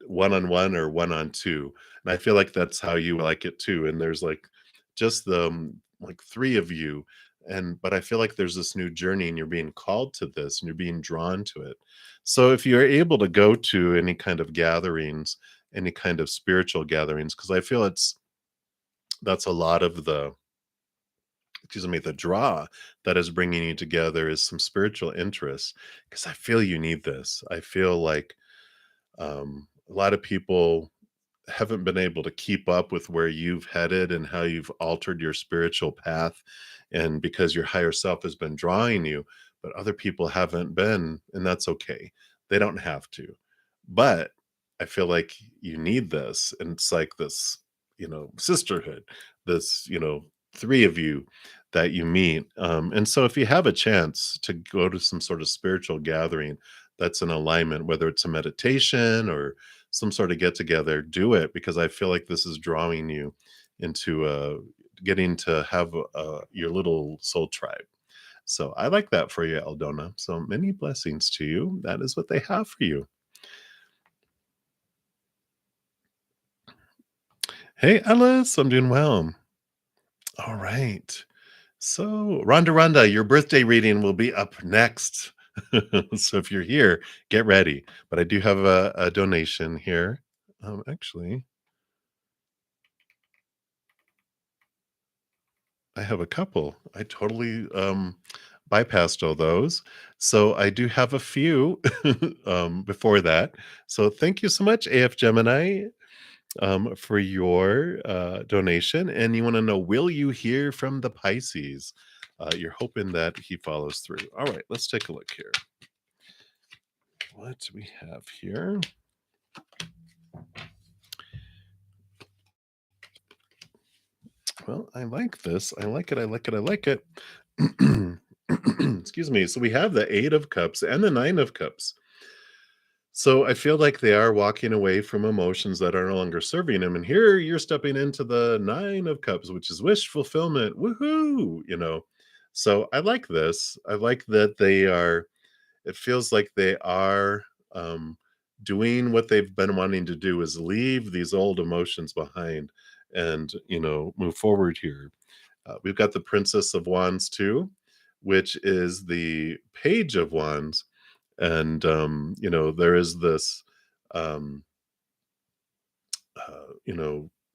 one-on-one or one-on-two, and I feel like that's how you like it too. And there's like just like three of you, but I feel like there's this new journey, and you're being called to this, and you're being drawn to it. So if you're able to go to any kind of gatherings, any kind of spiritual gatherings, because I feel that's a lot of the draw that is bringing you together is some spiritual interest, because I feel you need this. I feel like a lot of people haven't been able to keep up with where you've headed and how you've altered your spiritual path. And because your higher self has been drawing you, but other people haven't been, and that's okay. They don't have to. But I feel like you need this. And it's like this, sisterhood, this, three of you that you meet. And so if you have a chance to go to some sort of spiritual gathering that's in alignment, whether it's a meditation or some sort of get together, do it, because I feel like this is drawing you into getting to have your little soul tribe. So I like that for you, Eldona. So many blessings to you. That is what they have for you. Hey, Alice, I'm doing well. All right. So, Rhonda, your birthday reading will be up next. So, if you're here, get ready. But I do have a donation here. Actually, I have a couple. I totally bypassed all those. So, I do have a few before that. So, thank you so much, AF Gemini, for your donation. And you want to know, will you hear from the Pisces? You're hoping that he follows through. All right, let's take a look here. What do we have here? Well, I like this. I like it. I like it. I like it. Excuse me. So we have the Eight of Cups and the Nine of Cups. So I feel like they are walking away from emotions that are no longer serving them. And here you're stepping into the Nine of Cups, which is wish fulfillment. Woohoo! So I like this. I like that they are, it feels like they are um, doing what they've been wanting to do, is leave these old emotions behind and, move forward here. We've got the Princess of Wands too, which is the Page of Wands. And, there is this, um,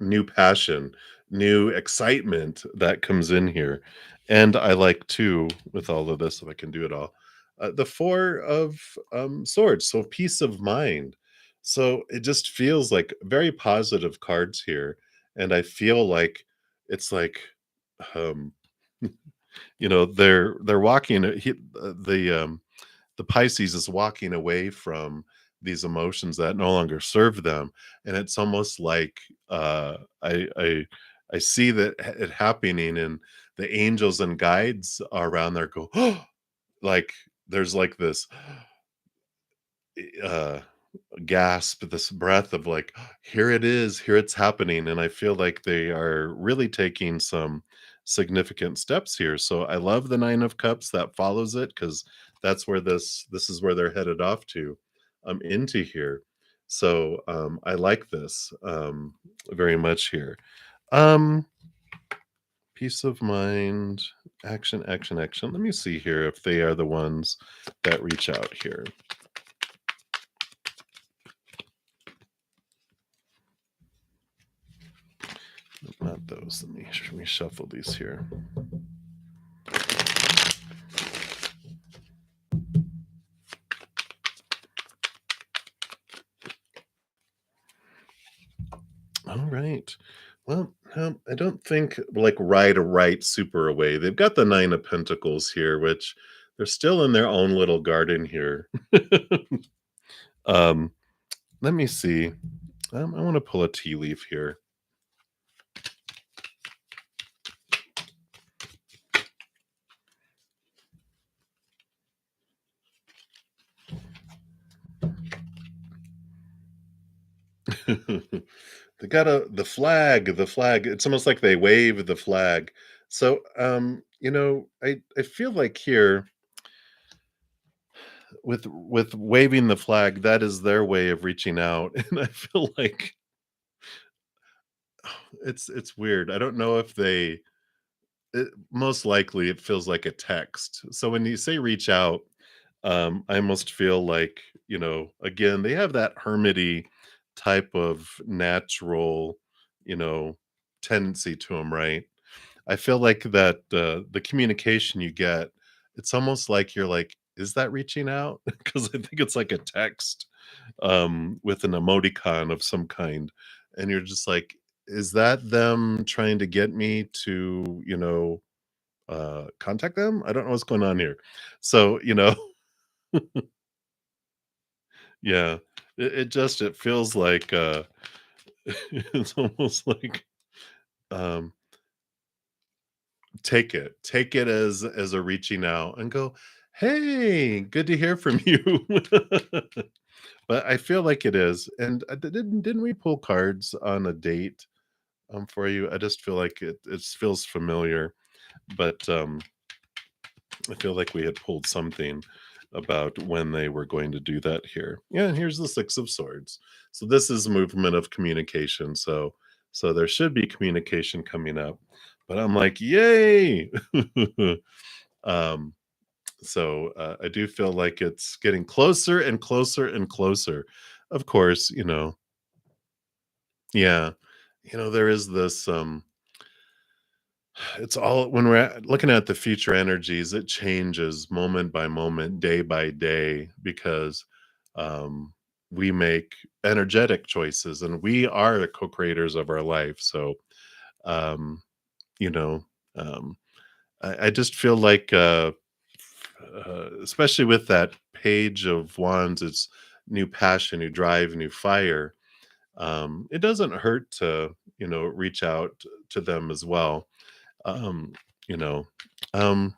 new passion, new excitement that comes in here. And I like too, with all of this, if I can do it all, the Four of Swords. So peace of mind. So it just feels like very positive cards here. And I feel like it's like, um, they're walking, the Pisces is walking away from these emotions that no longer serve them, and it's almost like I see that it happening, and the angels and guides are around there go, oh, like there's like this uh gasp, this breath of like, here it is, here it's happening. And I feel like they are really taking some significant steps here. So I love the Nine of Cups that follows it, because that's where this is where they're headed off to, into here. So I like this very much here. Um Peace of mind, action, action, action. Let me see here if they are the ones that reach out here. Not those. Let me shuffle these here. All right. Well, I don't think like right super away. They've got the Nine of Pentacles here, which they're still in their own little garden here. um, Let me see. I want to pull a tea leaf here. They got the flag. It's almost like they wave the flag. So I feel like here with waving the flag, that is their way of reaching out. And I feel like it's weird. I don't know if most likely it feels like a text. So when you say reach out, I almost feel like, again, they have that hermity type of natural, you know, tendency to them, right? I feel like that the communication you get, it's almost like you're like, is that reaching out? Because I think it's like a text with an emoticon of some kind. And you're just like, is that them trying to get me to, contact them? I don't know what's going on here. So, yeah, it feels like it's almost like um take it as a reaching out and go, hey, good to hear from you. But I feel like it is. And didn't we pull cards on a date for you? I just feel like it feels familiar, but I feel like we had pulled something about when they were going to do that here. Yeah, and here's the Six of Swords. So this is movement of communication. So there should be communication coming up. but I'm like, yay. um, I do feel like it's getting closer and closer and closer. Of course, yeah, there is this it's all when we're looking at the future energies, it changes moment by moment, day by day, because um, we make energetic choices and we are the co-creators of our life. So, um, you know, um, I just feel like, especially with that page of wands, it's new passion, new drive, new fire. It doesn't hurt to, reach out to them as well. Um, you know, um,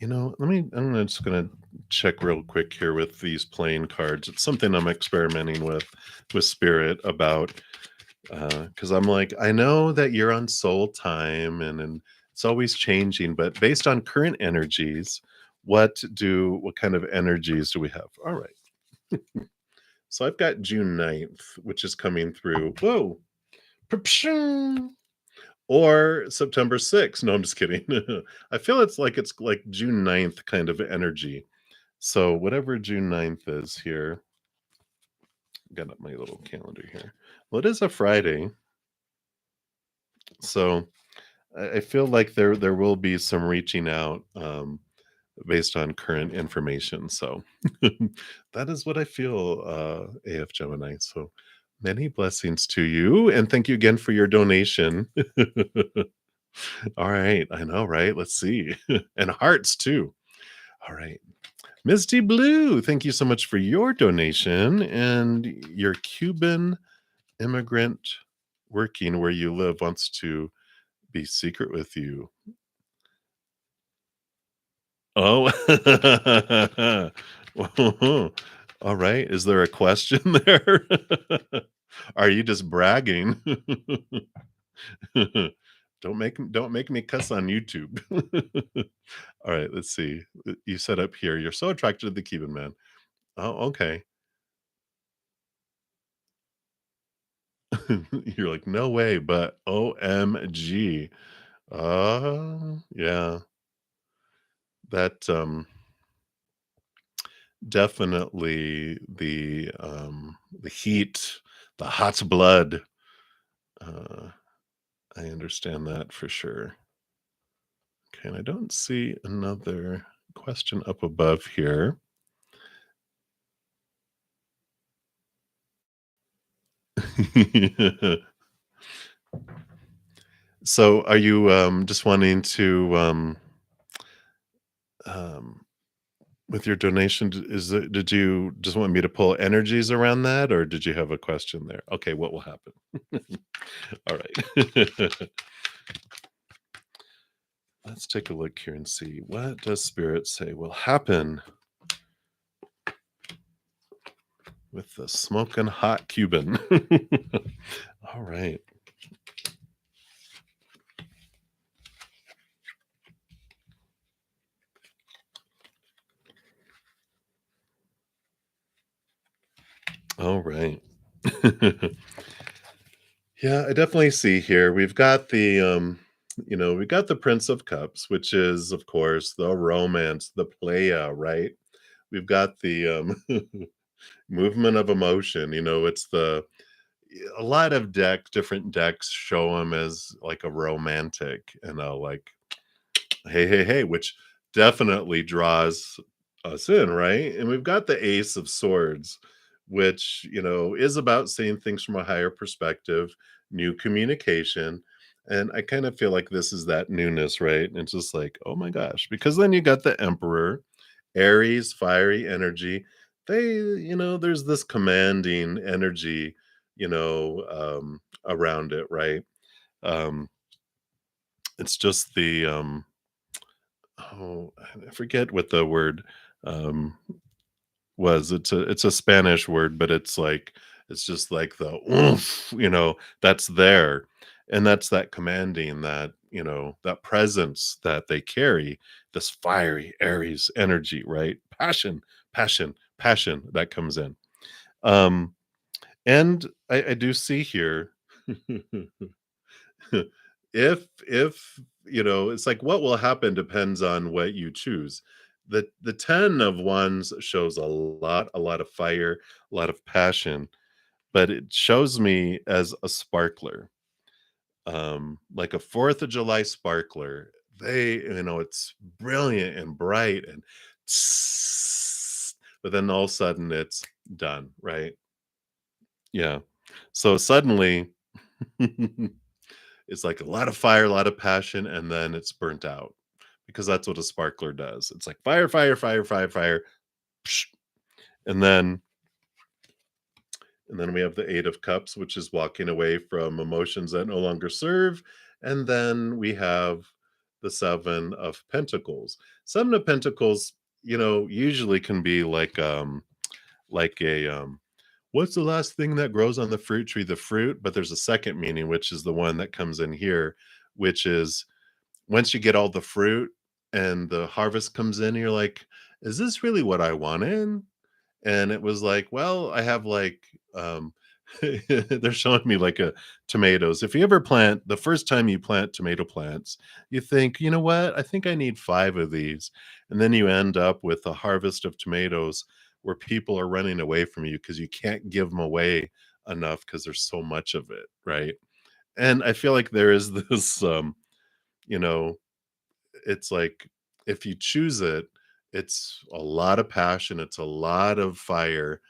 I'm just gonna check real quick here with these playing cards. It's something I'm experimenting with spirit about, because I'm like, I know that you're on soul time and it's always changing, but based on current energies, what kind of energies do we have? All right. So I've got June 9th, which is coming through. Whoa. Or September 6th. No, I'm just kidding. I feel it's like June 9th kind of energy. So whatever June 9th is here, got up my little calendar here. Well, it is a Friday, so I feel like there will be some reaching out based on current information. So that is what I feel, AF Gemini. So many blessings to you, and thank you again for your donation. All right, I know, right? Let's see. And hearts too. All right. Misty Blue, thank you so much for your donation and your Cuban immigrant working where you live wants to be secret with you. Oh. All right. Is there a question there? Are you just bragging? Don't make me cuss on YouTube. All right, let's see. You said up here, you're so attracted to the Cuban man. Oh, okay. You're like, no way, but OMG. Yeah, that definitely the heat, the hot blood. Uh, I understand that for sure. Okay, and I don't see another question up above here. So, are you just wanting to um, with your donation? Did you just want me to pull energies around that, or did you have a question there? Okay, what will happen? All right. Let's take a look here and see what does spirit say will happen with the smoking hot Cuban. All right. All right. Yeah, I definitely see here. We got the Prince of Cups, which is, of course, the romance, the playa, right? We've got the movement of emotion. It's a lot of different decks show him as like a romantic, like hey, hey, hey, which definitely draws us in, right? And we've got the Ace of Swords, which, is about seeing things from a higher perspective, new communication. And I kind of feel like this is that newness, right? And it's just like, oh my gosh, because then you got the Emperor, Aries, fiery energy. There's this commanding energy, around it, right? Um, it's just oh, I forget what the word, um, was. It's a Spanish word, but it's just like the oomph, that's there, and that's that commanding, that presence that they carry, this fiery Aries energy, right? Passion, passion, passion that comes in. Um, and I do see here if it's like what will happen depends on what you choose. The 10 of wands shows a lot of fire, a lot of passion, but it shows me as a sparkler, like a 4th of July sparkler. It's brilliant and bright and but then all of a sudden it's done, right? Yeah. So suddenly it's like a lot of fire, a lot of passion, and then it's burnt out because that's what a sparkler does. It's like fire, fire, fire, fire, fire, psh, and then we have the 8 of cups, which is walking away from emotions that no longer serve, and then we have the 7 of pentacles. 7 of pentacles, usually can be like a what's the last thing that grows on the fruit tree? The fruit, but there's a second meaning, which is the one that comes in here, which is once you get all the fruit and the harvest comes in, you're like, is this really what I wanted? And it was like, well, I have like, they're showing me like a tomatoes. If you ever plant, the first time you plant tomato plants, you think, you know what? I think I need 5 of these. And then you end up with a harvest of tomatoes where people are running away from you because you can't give them away enough because there's so much of it. Right. And I feel like there is this, you know, it's like if you choose it, it's a lot of passion, it's a lot of fire,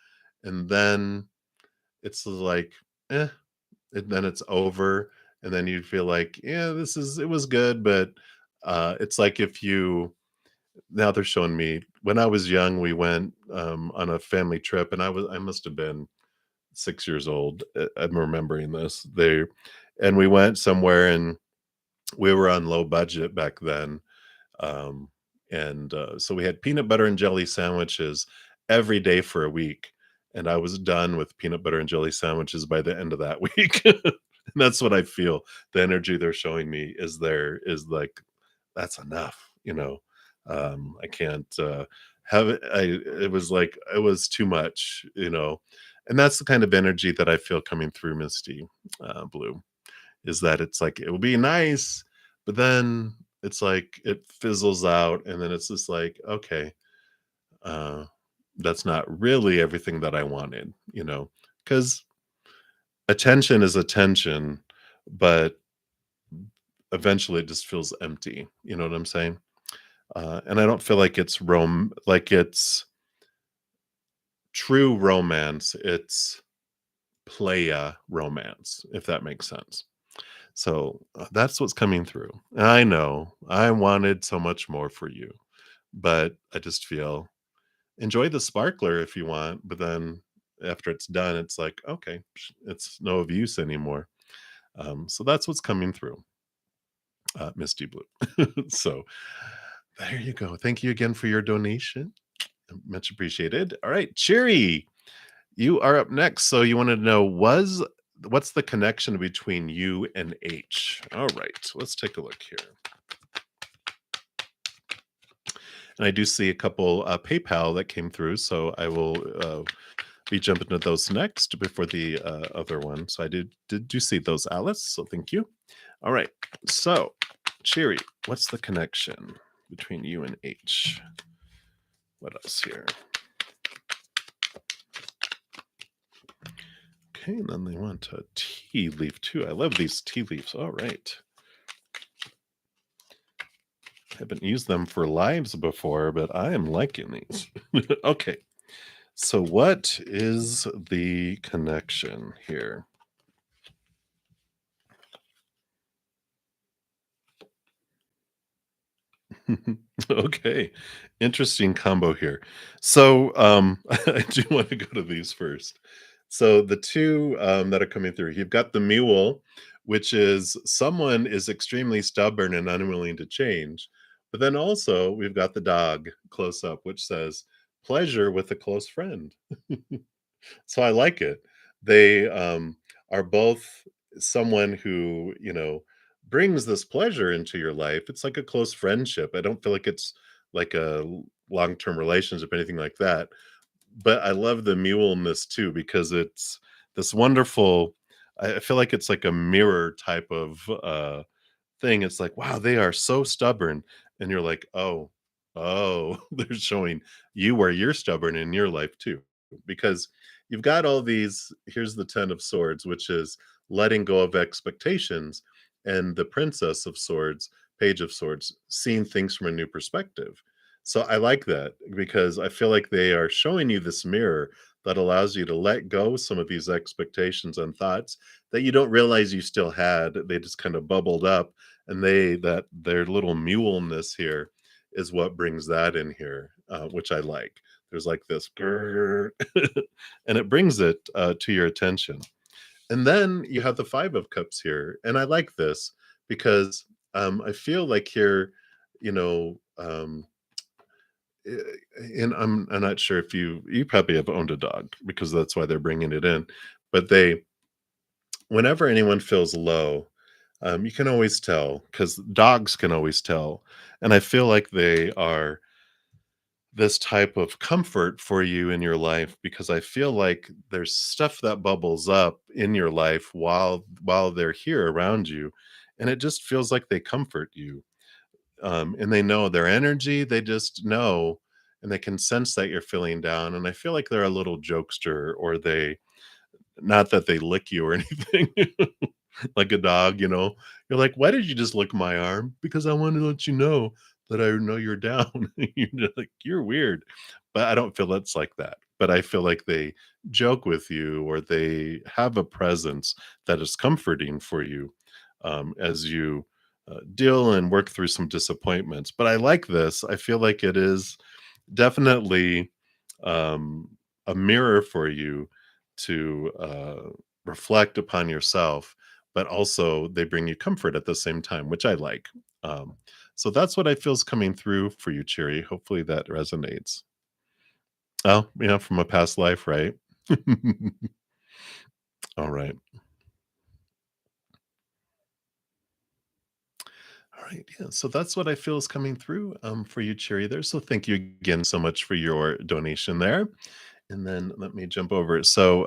and then it's like, eh, and then it's over, and then you feel like, yeah, it was good, but it's like if you now they're showing me when I was young, we went on a family trip, and I must have been 6 years old. I'm remembering this. And we went somewhere, and we were on low budget back then, um, and so we had peanut butter and jelly sandwiches every day for a week, and I was done with peanut butter and jelly sandwiches by the end of that week. And that's what I feel. The energy they're showing me is like that's enough. I can't have it. It was like it was too much. And that's the kind of energy that I feel coming through Misty Blue is that it's like it will be nice, but then it's like it fizzles out, and then it's just like, okay, uh, that's not really everything that I wanted, because attention is attention, but eventually it just feels empty. You know what I'm saying? And I don't feel like it's true romance. It's playa romance, if that makes sense. So, that's what's coming through. I know I wanted so much more for you, but I just feel enjoy the sparkler if you want, but then after it's done, it's like, okay, it's no of use anymore. So that's what's coming through, Misty Blue. So there you go. Thank you again for your donation. Much appreciated. All right, Cheery, you are up next. So you wanted to know what's the connection between you and H? All right, let's take a look here. And I do see a couple PayPal that came through, so I will be jumping to those next before the other one. So I did do see those, Alice. So thank you. All right. So, Cheery, what's the connection between you and H? What else here? Okay, and then they want a tea leaf too. I love these tea leaves. All right. Haven't used them for lives before, but I am liking these. Okay. So what is the connection here? Okay. Interesting combo here. So I do want to go to these first. So the two that are coming through, you've got the mule, which is someone is extremely stubborn and unwilling to change. But then also we've got the dog close up, which says pleasure with a close friend. So I like it. They are both someone who, brings this pleasure into your life. It's like a close friendship. I don't feel like it's like a long-term relationship, anything like that. But I love the muleness too, because it's this wonderful, I feel like it's like a mirror type of thing, it's like, wow, they are so stubborn. And you're like, oh, they're showing you where you're stubborn in your life too. Because you've got all these, here's the 10 of swords, which is letting go of expectations, and the princess of swords, page of swords, seeing things from a new perspective. So I like that because I feel like they are showing you this mirror that allows you to let go some of these expectations and thoughts that you don't realize you still had. They just kind of bubbled up, and that their little muleness here is what brings that in here, which I like. There's like this, grrr, and it brings it to your attention. And then you have the 5 of cups here, and I like this because, I feel like here, you know, eh, and I'm not sure if you probably have owned a dog because that's why they're bringing it in, but they whenever anyone feels low, you can always tell because dogs can always tell, and I feel like they are this type of comfort for you in your life because I feel like there's stuff that bubbles up in your life while they're here around you, and it just feels like they comfort you. And they know their energy, they just know, and they can sense that you're feeling down. And I feel like they're a little jokester, or they not that they lick you or anything, like a dog, you know? You're like, "Why did you just lick my arm?" "Because I wanted to let you know that I know you're down." You're just like, "You're weird." But I don't feel it's like that. But I feel like they joke with you, or they have a presence that is comforting for you, as you, deal and work through some disappointments. But I like this. I feel like it is definitely, um, a mirror for you to, reflect upon yourself, but also they bring you comfort at the same time, which I like. Um, so that's what I feel is coming through for you, Cheery. Hopefully that resonates. Oh, from a past life, right? All right. All right. Yeah. So that's what I feel is coming through for you, Cherry, there. So thank you again so much for your donation there. And then let me jump over. So,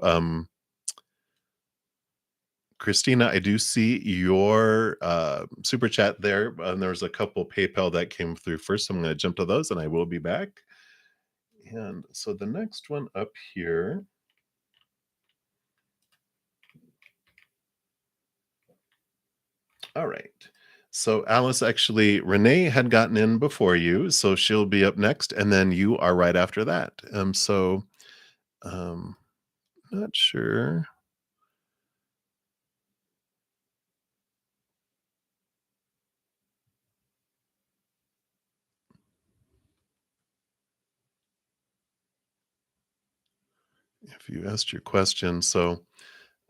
Christina, I do see your super chat there. And there was a couple PayPal that came through first. So I'm going to jump to those and I will be back. And so the next one up here. All right. So Alice, actually, Renee had gotten in before you. So she'll be up next. And then you are right after that. Um, not sure if you asked your question. So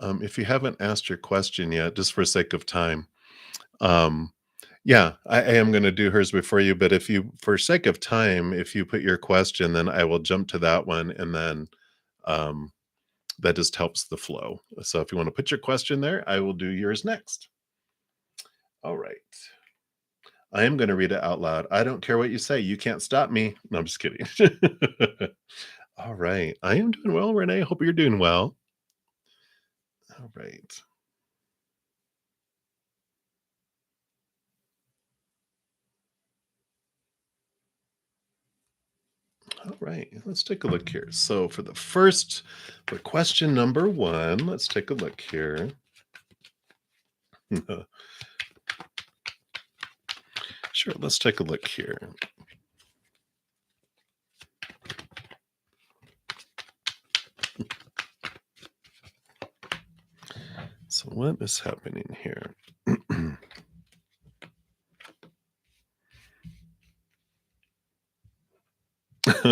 if you haven't asked your question yet, just for sake of time, um, yeah, I am going to do hers before you. But if you, for sake of time, if you put your question, then I will jump to that one, and then um, that just helps the flow. So if you want to put your question there, I will do yours next. All right. I am going to read it out loud. I don't care what you say. You can't stop me. No, I'm just kidding. All right. I am doing well, Renee. Hope you're doing well. All right. All right, let's take a look here. So for question number one, let's take a look here. Sure, let's take a look here. So what is happening here?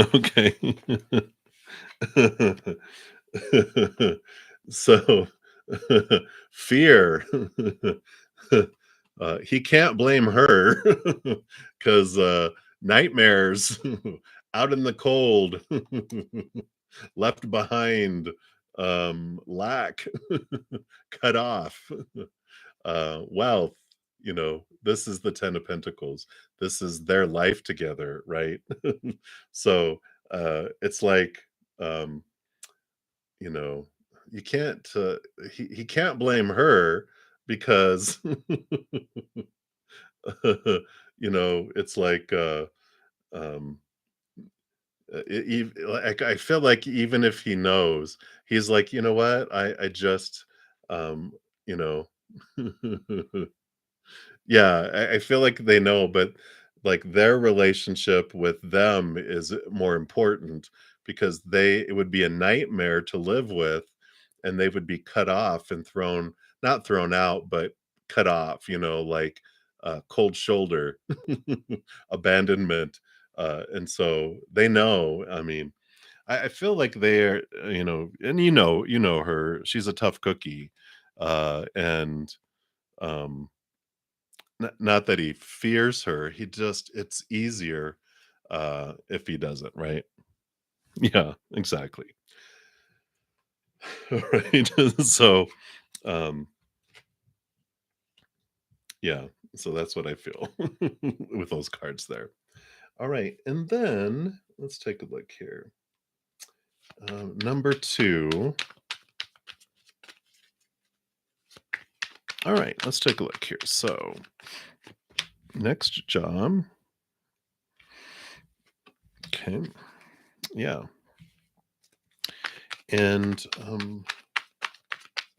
Okay. So fear. He can't blame her because nightmares out in the cold, left behind, lack, cut off, wealth. This is the 10 of Pentacles. This is their life together, right? So it's like, um, you know, you can't, he can't blame her because It's like um like I feel like even if he knows, he's like, you know what? I just um you know Yeah, I feel like they know, but like their relationship with them is more important because it would be a nightmare to live with, and they would be cut off and not thrown out, but cut off, like cold shoulder, abandonment. And so they know. I mean, I feel like they're, and her, she's a tough cookie. And um not that he fears her, it's easier, if he doesn't, right? Yeah, exactly. Right? So, um, yeah, so that's what I feel with those cards there. Alright, and then let's take a look here. Number 2. Alright, let's take a look here. So, next job. Okay, yeah, and,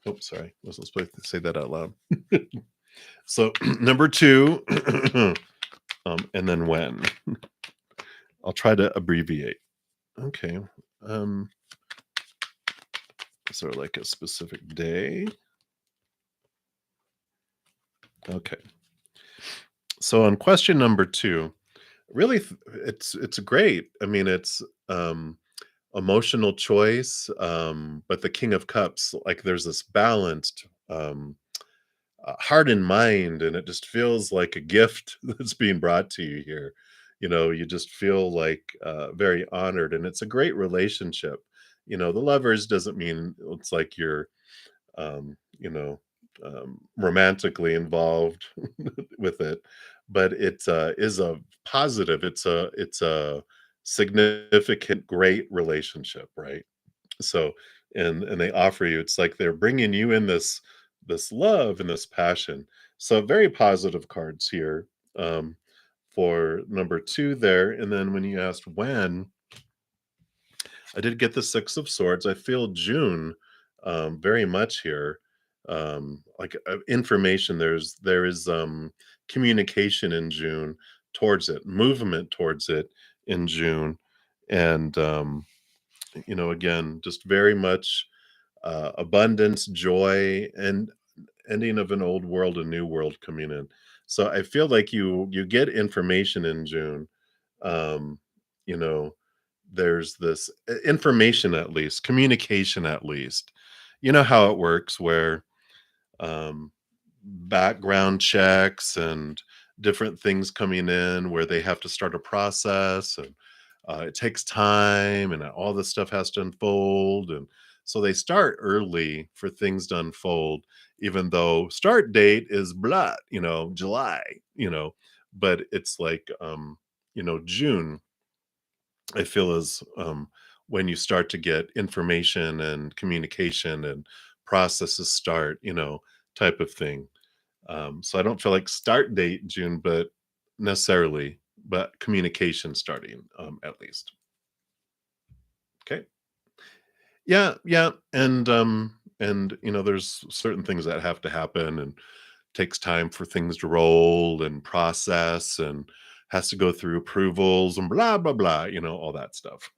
oops, sorry, wasn't supposed to say that out loud. So, number 2, and then when. I'll try to abbreviate. Okay. Um, is there like a specific day? Okay. So on question number 2, really it's great. I mean, it's emotional choice, but the King of Cups, like there's this balanced heart and mind, and it just feels like a gift that's being brought to you here. You just feel like very honored, and it's a great relationship. The lovers doesn't mean it's like you're um, you know romantically involved with it, but it is a positive. It's a significant, great relationship, right? So, and they offer you, it's like they're bringing you in this love and this passion. So very positive cards here, um for number 2 there. And then when you asked when, I did get the 6 of Swords. I feel June very much here. Like information, there is communication in June towards it, movement towards it in June. And again, just very much abundance, joy, and ending of an old world, a new world coming in. So I feel like you get information in June. Um, you know, there's this information, at least communication, at least. You know how it works, where um, background checks and different things coming in, where they have to start a process, and it takes time, and all this stuff has to unfold. And so they start early for things to unfold, even though start date is blah, July, but it's like, June, I feel, is when you start to get information and communication and processes start, type of thing. So I don't feel like start date June, but necessarily, but communication starting, at least. Okay. Yeah, yeah. And there's certain things that have to happen, and takes time for things to roll and process, and has to go through approvals and blah blah blah, all that stuff.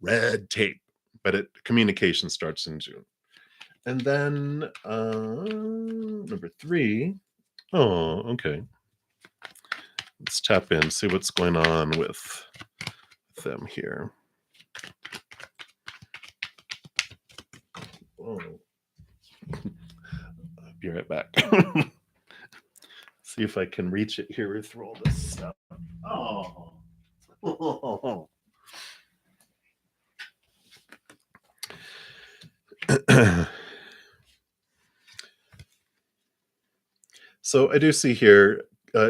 Red tape. But communication starts in June. And then number 3. Oh, okay. Let's tap in, see what's going on with them here. Oh, I'll be right back. See if I can reach it here through all this stuff. Oh. So I do see here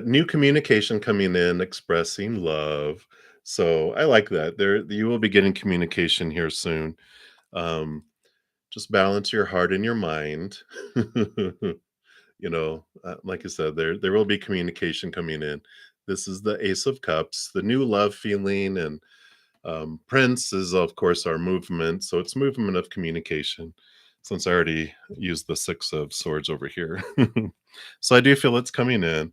new communication coming in, expressing love. So I like that. You will be getting communication here soon. Um, just balance your heart and your mind. Like I said, there will be communication coming in. This is the Ace of Cups, the new love feeling, and Prince is, of course, our movement. So it's movement of communication. Since I already used the Six of Swords over here, so I do feel it's coming in.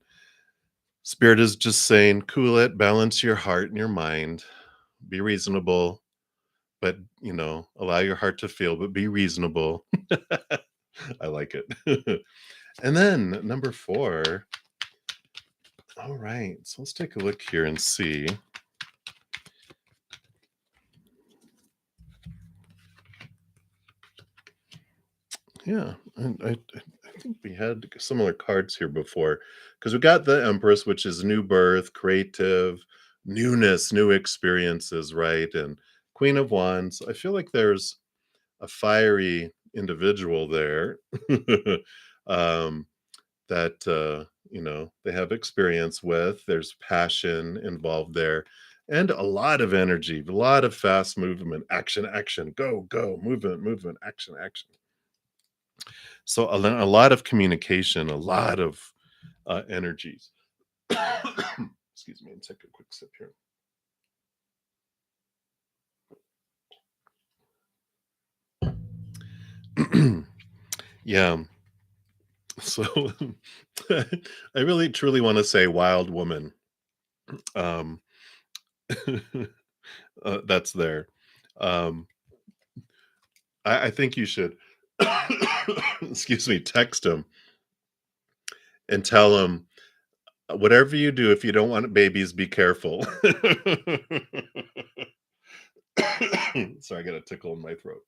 Spirit is just saying, cool it, balance your heart and your mind, be reasonable, but allow your heart to feel, but be reasonable. I like it. And then number four. All right, so let's take a look here and see. Yeah, I think we had similar cards here before because we got the Empress, which is new birth, creative, newness, new experiences, right? And Queen of Wands. I feel like there's a fiery individual there um, that they have experience with. There's passion involved there, and a lot of energy, a lot of fast movement, action, action, go, go, movement, movement, action, action. So a lot of communication, a lot of energies. Excuse me, and take a quick sip here. Yeah. So I really truly want to say wild woman. Um, that's there. Um, I think you should, excuse me, text him and tell him whatever you do, if you don't want babies, be careful. Sorry, I got a tickle in my throat.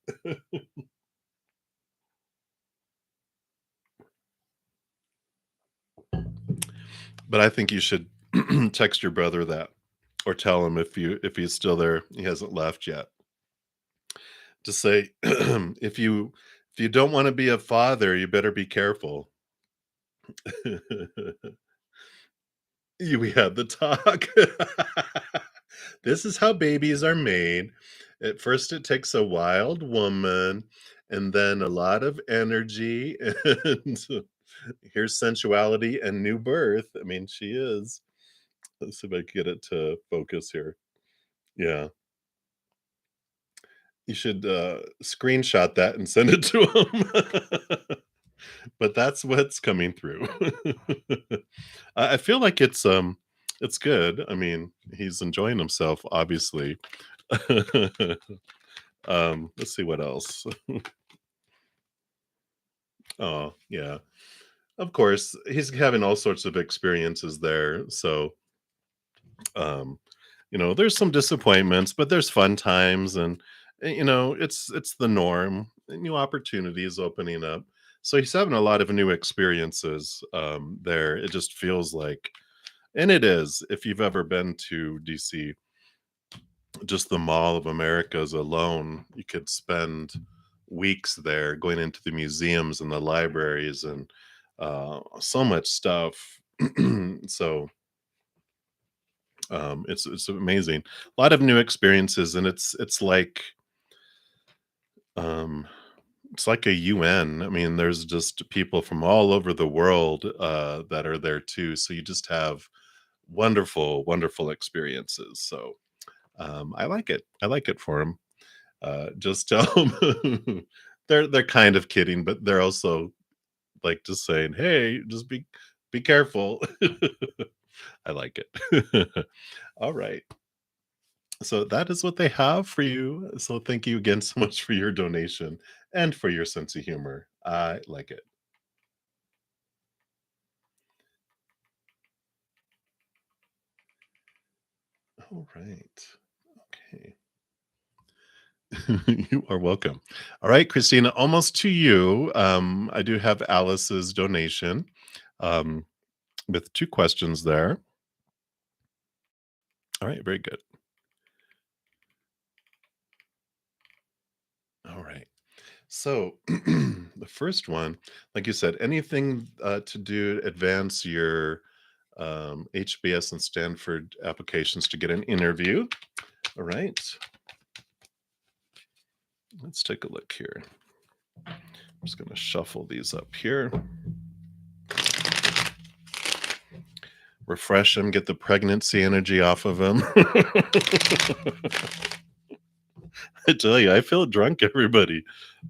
But I think you should text your brother that, or tell him if he's still there, he hasn't left yet. To say, if you don't want to be a father, you better be careful. We had the talk. This is how babies are made. At first, it takes a wild woman, and then a lot of energy, and here's sensuality and new birth. I mean, she is. Let's see if I can get it to focus here. Yeah. You should, screenshot that and send it to him. But that's what's coming through. I feel like it's good. I mean, he's enjoying himself, obviously. Let's see what else. Oh, yeah. Of course, he's having all sorts of experiences there, so, um, there's some disappointments, but there's fun times, and it's the norm. New opportunities opening up. So he's having a lot of new experiences there. It just feels like, and it is. If you've ever been to DC, just the Mall of Americas alone, you could spend weeks there going into the museums and the libraries and so much stuff. So it's amazing. A lot of new experiences, and um, it's like a UN. I mean, there's just people from all over the world that are there too. So you just have wonderful, wonderful experiences. So I like it. I like it for them. Just tell them they're kind of kidding, but they're also like just saying, "Hey, just be careful." I like it. All right. So that is what they have for you. So thank you again so much for your donation and for your sense of humor. I like it. All right. Okay. You are welcome. All right, Christina, almost to you. I do have Alice's donation um, with two questions there. All right, very good. All right. So the first one, like you said, anything to do advance your HBS and Stanford applications to get an interview. All right. Let's take a look here. I'm just going to shuffle these up here. refresh him, get the pregnancy energy off of him. I tell you, I feel drunk, everybody.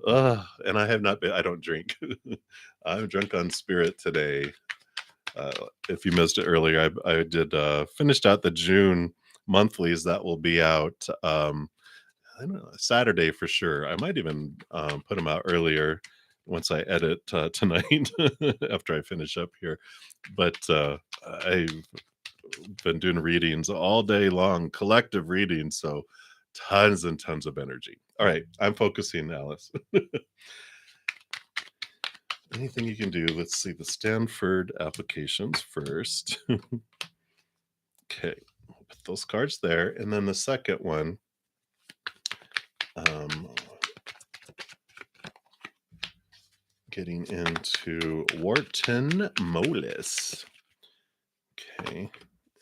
And I have not been, I don't drink. I'm drunk on spirit today. Uh, if you missed it earlier, I did finished out the June monthlies that will be out. I don't know, Saturday for sure. I might even put them out earlier once I edit tonight after I finish up here. But I've been doing readings all day long, collective readings. So tons and tons of energy. All right, I'm focusing, Alice. Anything you can do. Let's see the Stanford applications first. Okay, we'll put those cards there. And then the second one, getting into Wharton Molis. Okay,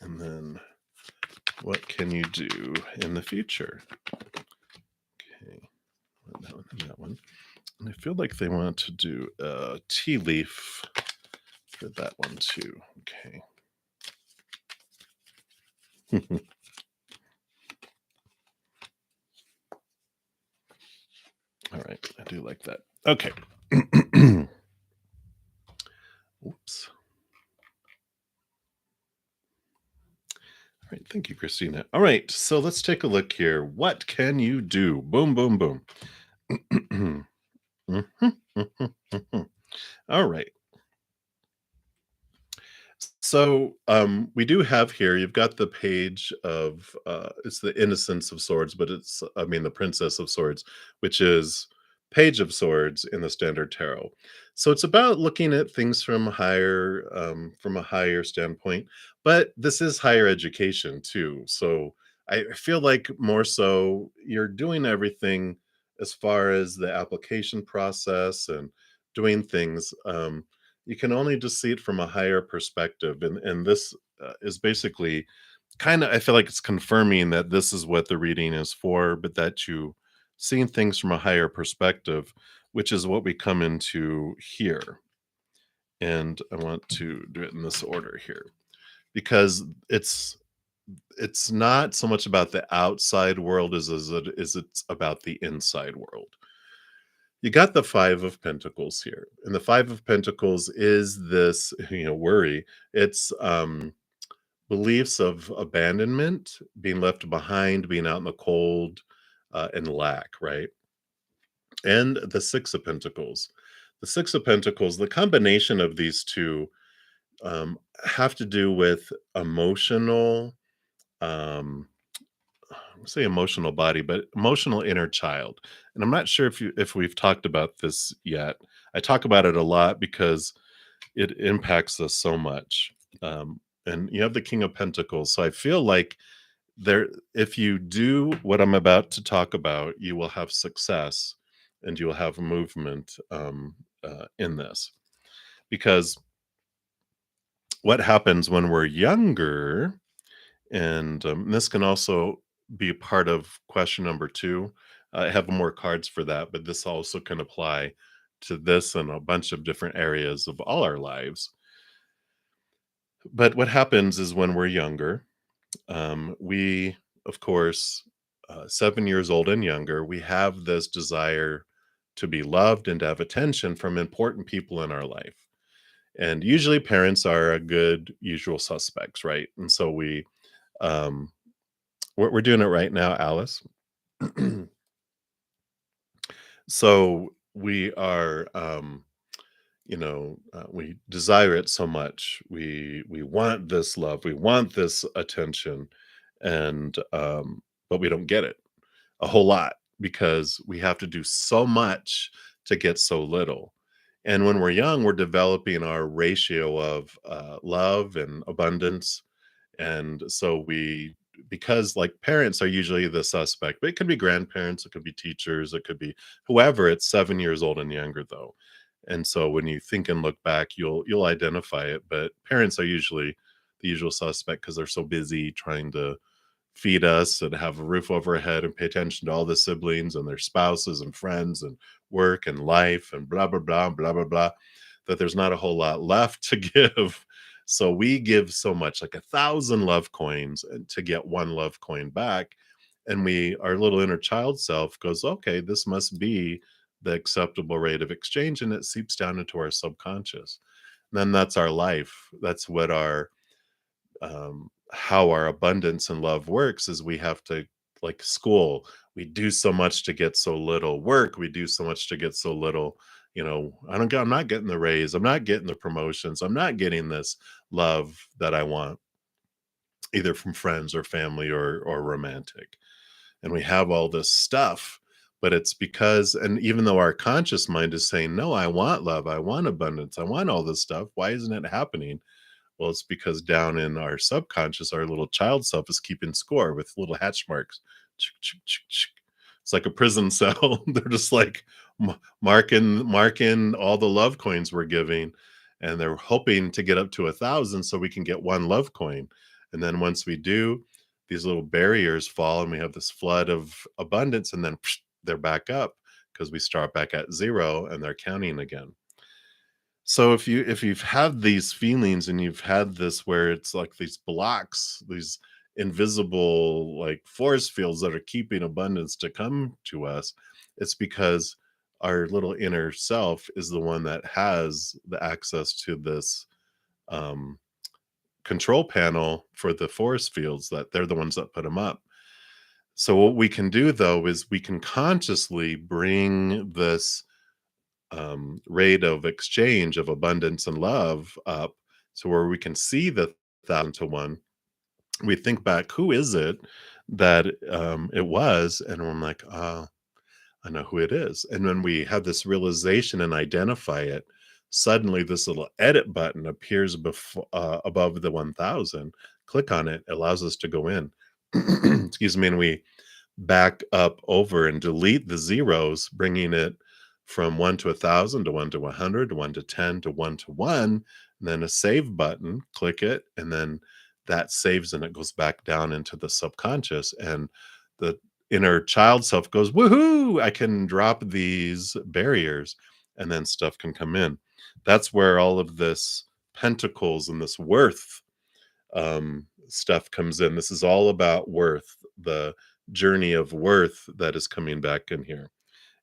and then what can you do in the future? Okay, that one and that one. And I feel like they want to do a tea leaf for that one too. Okay. All right, I do like that. Okay. Oops. All right, thank you, Christina. All right, so let's take a look here. What can you do? Boom, boom, boom. All right. So we do have here, you've got the page of it's the Innocence of Swords, but it's I mean the Princess of Swords, which is Page of Swords in the Standard Tarot. So it's about looking at things from a higher standpoint, but this is higher education too. So I feel like more so you're doing everything as far as the application process and doing things. You can only just see it from a higher perspective, and this is basically kind of, I feel like it's confirming that this is what the reading is for, but that you seeing things from a higher perspective, which is what we come into here. And I want to do it in this order here because it's not so much about the outside world as it's about the inside world. You got the 5 of Pentacles here, and the 5 of Pentacles is this, worry. It's, beliefs of abandonment, being left behind, being out in the cold, and lack, right? And the 6 of Pentacles. The 6 of Pentacles, the combination of these 2, have to do with emotional, um say emotional body, but emotional inner child. And I'm not sure if we've talked about this yet. I talk about it a lot because it impacts us so much. And you have the King of Pentacles. So I feel like there if you do what I'm about to talk about, you will have success and you will have movement in this. Because what happens when we're younger, and this can also be part of question number 2. I have more cards for that, but this also can apply to this and a bunch of different areas of all our lives. But what happens is when we're younger, we, of course, 7 years old and younger, we have this desire to be loved and to have attention from important people in our life. And usually parents are a good usual suspects, right? And so um, we're doing it right now, Alice. So we are, we desire it so much. We want this love, we want this attention, and but we don't get it a whole lot because we have to do so much to get so little. And when we're young, we're developing our ratio of love and abundance. And so because like parents are usually the suspect, but it could be grandparents, it could be teachers, it could be whoever. It's 7 years old and younger though. And so when you think and look back, you'll identify it. But parents are usually the usual suspect because they're so busy trying to feed us and have a roof over our head and pay attention to all the siblings and their spouses and friends and work and life and blah blah blah blah blah blah, that there's not a whole lot left to give. So we give so much, like 1,000 love coins to get one love coin back. And our little inner child self goes, okay, this must be the acceptable rate of exchange. And it seeps down into our subconscious. And then that's our life. That's what how our abundance and love works is we have to, like school, we do so much to get so little. Work, we do so much to get so little. I'm not getting the raise, I'm not getting the promotions, I'm not getting this love that I want, either from friends or family or romantic. And we have all this stuff, but it's because, and even though our conscious mind is saying, no, I want love, I want abundance, I want all this stuff, why isn't it happening? Well, it's because down in our subconscious, our little child self is keeping score with little hatch marks. Chick, chick, chick, chick. It's like a prison cell. They're just like marking all the love coins we're giving, and they're hoping to get up to 1,000 so we can get one love coin. And then once we do, these little barriers fall, and we have this flood of abundance, and then they're back up because we start back at zero, and they're counting again. So if you've had these feelings and you've had this where it's like these blocks, these invisible like force fields that are keeping abundance to come to us, it's because our little inner self is the one that has the access to this um, control panel for the force fields, that they're the ones that put them up. So what we can do though is we can consciously bring this rate of exchange of abundance and love up, so where we can see the 1,000 to 1. We think back, who is it that it was? And I'm like, I know who it is. And when we have this realization and identify it, suddenly this little edit button appears above the 1,000. Click on it, allows us to go in. Excuse me. And we back up over and delete the zeros, bringing it from 1 to 1,000 to 1 to 100 to 1 to 10 to 1 to 1, and then a save button, click it, and then that saves and it goes back down into the subconscious. And the inner child self goes, woohoo, I can drop these barriers and then stuff can come in. That's where all of this pentacles and this worth stuff comes in. This is all about worth, the journey of worth that is coming back in here.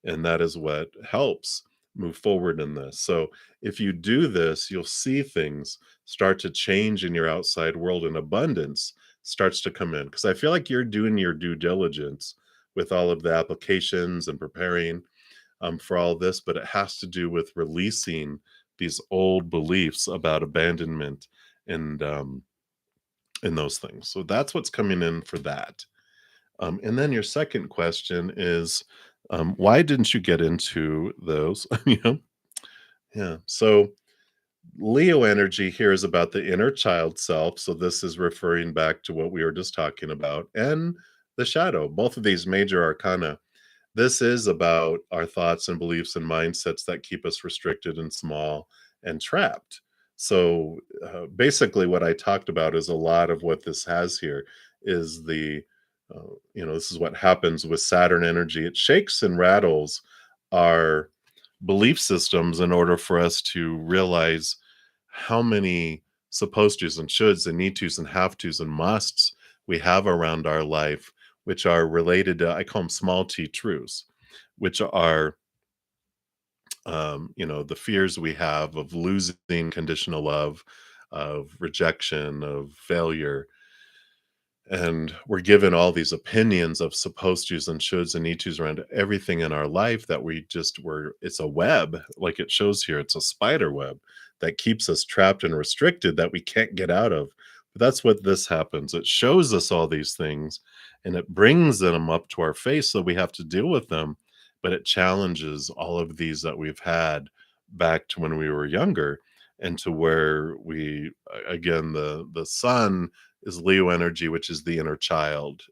And that is what helps move forward in this. So if you do this, you'll see things start to change in your outside world, and abundance starts to come in. Because I feel like you're doing your due diligence with all of the applications and preparing for all this, but it has to do with releasing these old beliefs about abandonment and those things. So that's what's coming in for that. And then your second question is, why didn't you get into those? Yeah. So Leo energy here is about the inner child self. So this is referring back to what we were just talking about, and the shadow. Both of these major arcana, this is about our thoughts and beliefs and mindsets that keep us restricted and small and trapped. So basically, what I talked about is a lot of what this has here is this is what happens with Saturn energy. It shakes and rattles our belief systems in order for us to realize how many supposed tos and shoulds and need tos and have tos and musts we have around our life, which are related to, I call them small t truths, which are, the fears we have of losing conditional love, of rejection, of failure. And we're given all these opinions of supposed tos and shoulds and need tos around everything in our life that it's a web, like it shows here. It's a spider web that keeps us trapped and restricted that we can't get out of. But that's what this happens. It shows us all these things and it brings them up to our face, so we have to deal with them. But it challenges all of these that we've had back to when we were younger, and to where again, the sun is Leo energy, which is the inner child,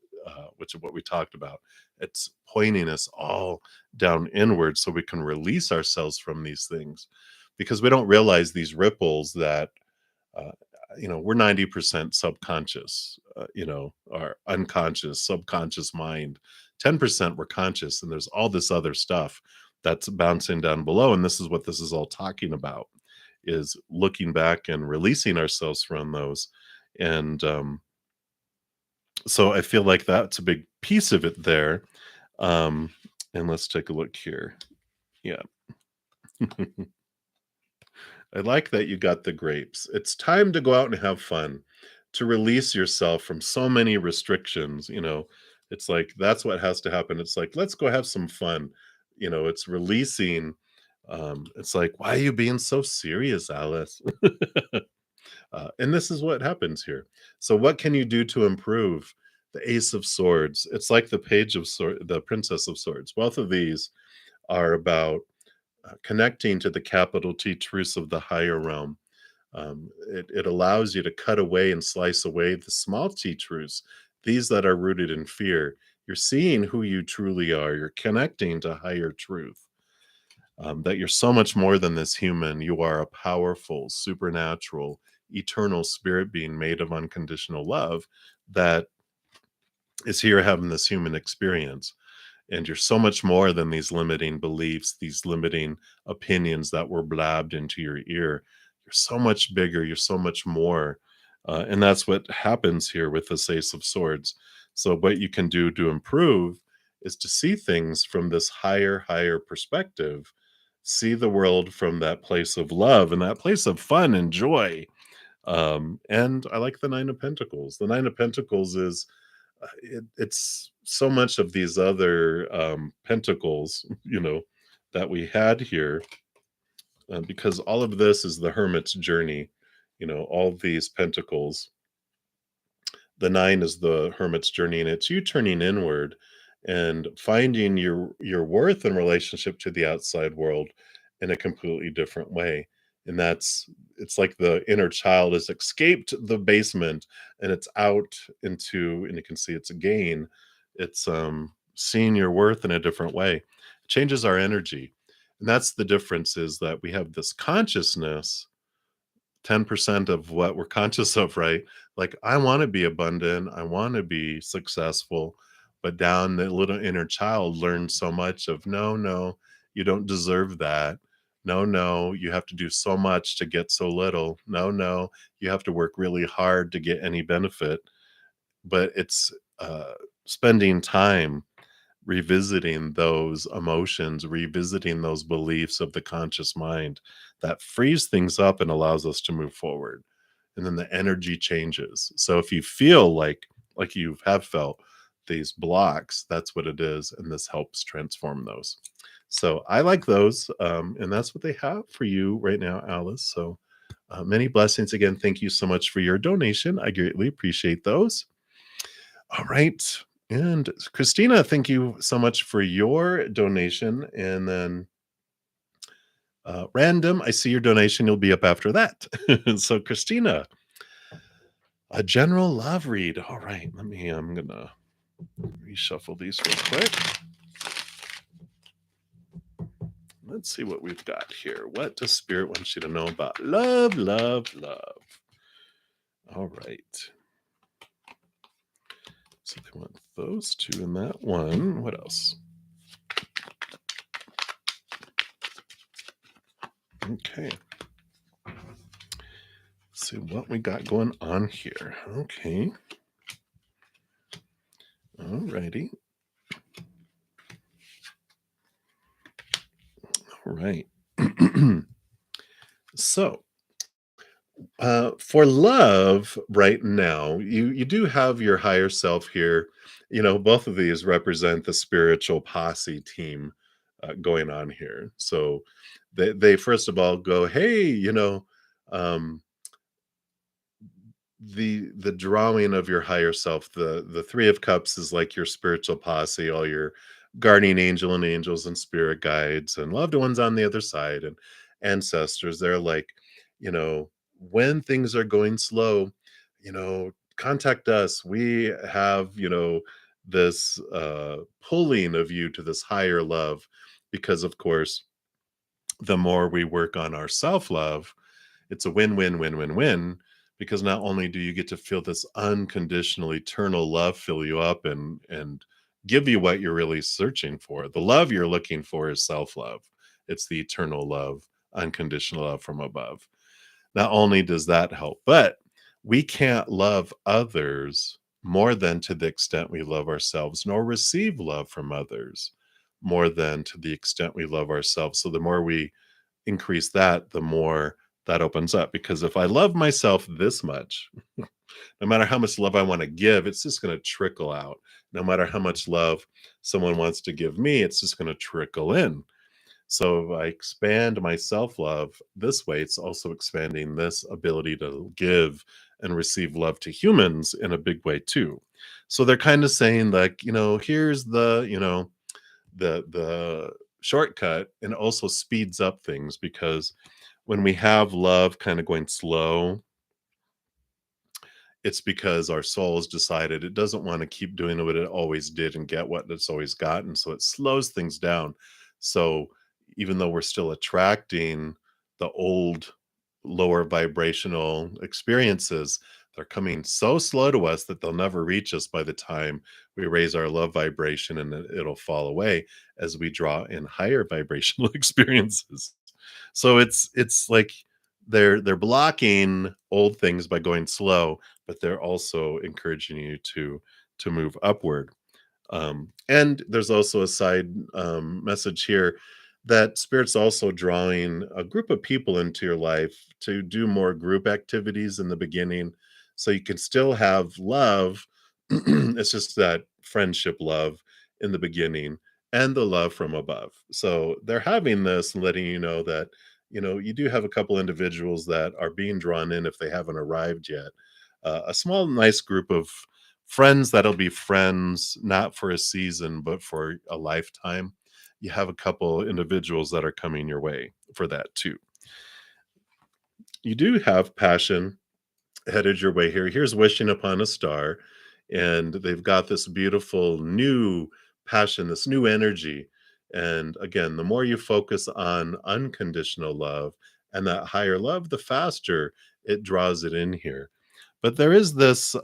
which is what we talked about. It's pointing us all down inward so we can release ourselves from these things, because we don't realize these ripples that, uh, we're 90% subconscious, our unconscious, subconscious mind. 10% we're conscious, and there's all this other stuff that's bouncing down below. And this is what this is all talking about, is looking back and releasing ourselves from those. And so I feel like that's a big piece of it there. Um, and let's take a look here. Yeah. I like that you got the grapes. It's time to go out and have fun, to release yourself from so many restrictions. It's like that's what has to happen. It's like, let's go have some fun. It's releasing. It's like, why are you being so serious, Alice? And this is what happens here. So, what can you do to improve? The Ace of Swords. It's like the Page of Swords, the Princess of Swords. Both of these are about connecting to the capital T truths of the higher realm. It allows you to cut away and slice away the small t truths, these that are rooted in fear. You're seeing who you truly are. You're connecting to higher truth. That you're so much more than this human. You are a powerful, supernatural, eternal spirit being made of unconditional love that is here having this human experience. And you're so much more than these limiting beliefs, these limiting opinions that were blabbed into your ear. You're so much bigger, you're so much more. And that's what happens here with this Ace of Swords. So, what you can do to improve is to see things from this higher perspective, see the world from that place of love and that place of fun and joy. And I like the Nine of Pentacles. The Nine of Pentacles is it's so much of these other pentacles, that we had here, because all of this is the hermit's journey. All these pentacles, the nine is the hermit's journey, and it's you turning inward and finding your worth in relationship to the outside world in a completely different way. And it's like the inner child has escaped the basement and it's out into, and you can see it's a gain. It's seeing your worth in a different way. It changes our energy. And that's the difference, is that we have this consciousness, 10% of what we're conscious of, right? Like, I want to be abundant, I want to be successful, but down the little inner child learns so much of, no, no, you don't deserve that. No, no, you have to do so much to get so little. No, no, you have to work really hard to get any benefit. But it's spending time revisiting those emotions, revisiting those beliefs of the conscious mind, that frees things up and allows us to move forward. And then the energy changes. So if you feel like you have felt these blocks, that's what it is, and this helps transform those. So I like those, and that's what they have for you right now, Alice. So many blessings again. Thank you so much for your donation. I greatly appreciate those. All right. And Christina, thank you so much for your donation. And then random, I see your donation. You'll be up after that. So Christina, a general love read. All right. I'm going to reshuffle these real quick. Let's see what we've got here. What does Spirit want you to know about love, love, love? All right. So they want those two in that one. What else? Okay. Let's see what we got going on here. Okay. All righty. All right. So, for love right now, you do have your higher self here. Both of these represent the spiritual posse team going on here. So they first of all go, hey, um, the drawing of your higher self, the Three of Cups is like your spiritual posse, all your guardian angel and angels and spirit guides and loved ones on the other side and ancestors. They're like, when things are going slow, contact us. We have, this pulling of you to this higher love, because of course, the more we work on our self-love, it's a win-win-win-win-win, because not only do you get to feel this unconditional eternal love fill you up and give you what you're really searching for. The love you're looking for is self-love. It's the eternal love, unconditional love from above. not only does that help, but we can't love others more than to the extent we love ourselves, nor receive love from others more than to the extent we love ourselves. So the more we increase that, the more that opens up. Because if I love myself this much, no matter how much love I want to give, it's just going to trickle out. No matter how much love someone wants to give me, it's just going to trickle in. So if I expand my self love this way, it's also expanding this ability to give and receive love to humans in a big way too. So they're kind of saying like, here's the shortcut, and also speeds up things because when we have love kind of going slow, it's because our soul has decided it doesn't want to keep doing what it always did and get what it's always gotten. So it slows things down. So even though we're still attracting the old, lower vibrational experiences, they're coming so slow to us that they'll never reach us by the time we raise our love vibration, and then it'll fall away as we draw in higher vibrational experiences. So it's like they're blocking old things by going slow, but they're also encouraging you to move upward. And there's also a side message here that spirit's also drawing a group of people into your life to do more group activities in the beginning, so you can still have love. It's just that friendship love in the beginning, and the love from above. So they're having this and letting you know that you do have a couple individuals that are being drawn in if they haven't arrived yet. A small nice group of friends that'll be friends not for a season but for a lifetime. You have a couple individuals that are coming your way for that too. You do have passion headed your way here. Here's wishing upon a star, and they've got this beautiful new passion, this new energy. And again, the more you focus on unconditional love and that higher love, the faster it draws it in here. But there is this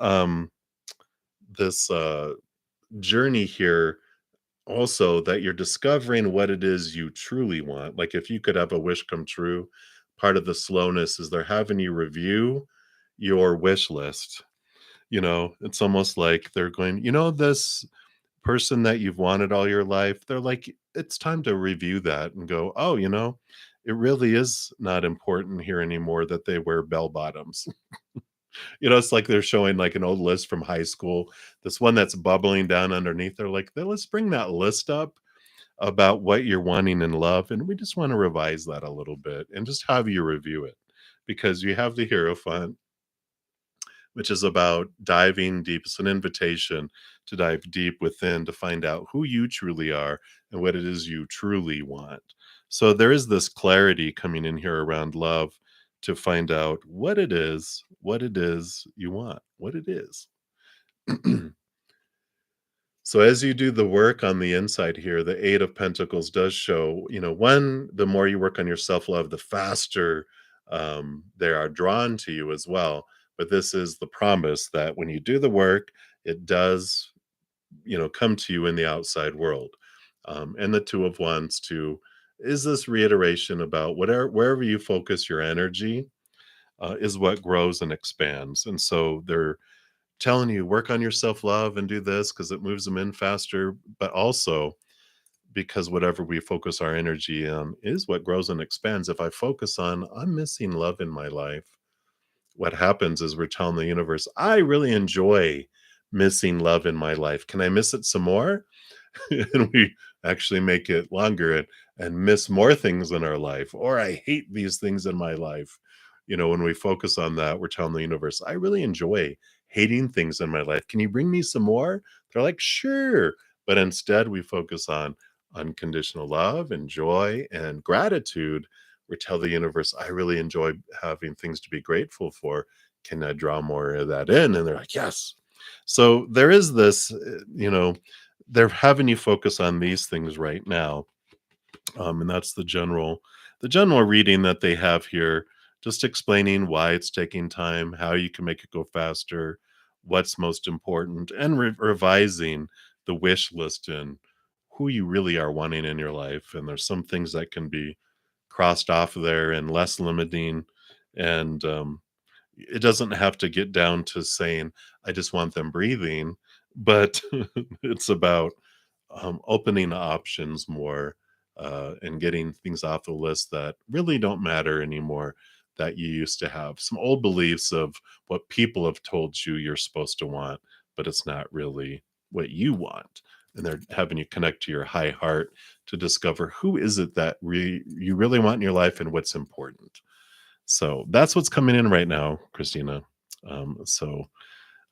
journey here also, that you're discovering what it is you truly want. Like if you could have a wish come true, part of the slowness is they're having you review your wish list. It's almost like they're going, this person that you've wanted all your life, they're like, it's time to review that and go, oh, it really is not important here anymore that they wear bell bottoms. It's like they're showing like an old list from high school, this one that's bubbling down underneath. They're like, let's bring that list up about what you're wanting in love. And we just want to revise that a little bit and just have you review it, because you have the Hero Fund, which is about diving deep. It's an invitation to dive deep within to find out who you truly are and what it is you truly want. So there is this clarity coming in here around love to find out what it is you want, what it is. So as you do the work on the inside here, the Eight of Pentacles does show, one, the more you work on your self-love, the faster they are drawn to you as well. But this is the promise that when you do the work, it does, come to you in the outside world. And the Two of Wands too is this reiteration about wherever you focus your energy is what grows and expands. And so they're telling you work on your self-love and do this because it moves them in faster, but also because whatever we focus our energy on is what grows and expands. If I focus on I'm missing love in my life, what happens is we're telling the universe, I really enjoy missing love in my life, can I miss it some more? And we actually make it longer and miss more things in our life. Or I hate these things in my life. When we focus on that, we're telling the universe, I really enjoy hating things in my life, can you bring me some more? They're like, sure. But instead we focus on unconditional love and joy and gratitude. We tell the universe, I really enjoy having things to be grateful for, can I draw more of that in? And they're like, yes. So there is this, they're having you focus on these things right now. And that's the general reading that they have here, just explaining why it's taking time, how you can make it go faster, what's most important, and revising the wish list and who you really are wanting in your life. And there's some things that can be crossed off of there and less limiting, And it doesn't have to get down to saying, I just want them breathing, but it's about opening options more and getting things off the list that really don't matter anymore that you used to have. Some old beliefs of what people have told you you're supposed to want, but it's not really what you want. And they're having you connect to your high heart to discover who is it that you really want in your life and what's important. So that's what's coming in right now, Christina. So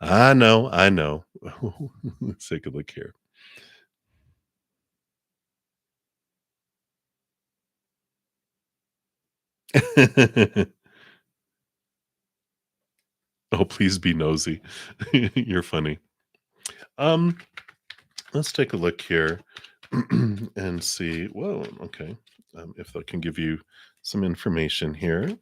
I know. Let's take a look here. Oh, please be nosy. You're funny. Um, let's take a look here and see. Whoa, okay. If I can give you some information here.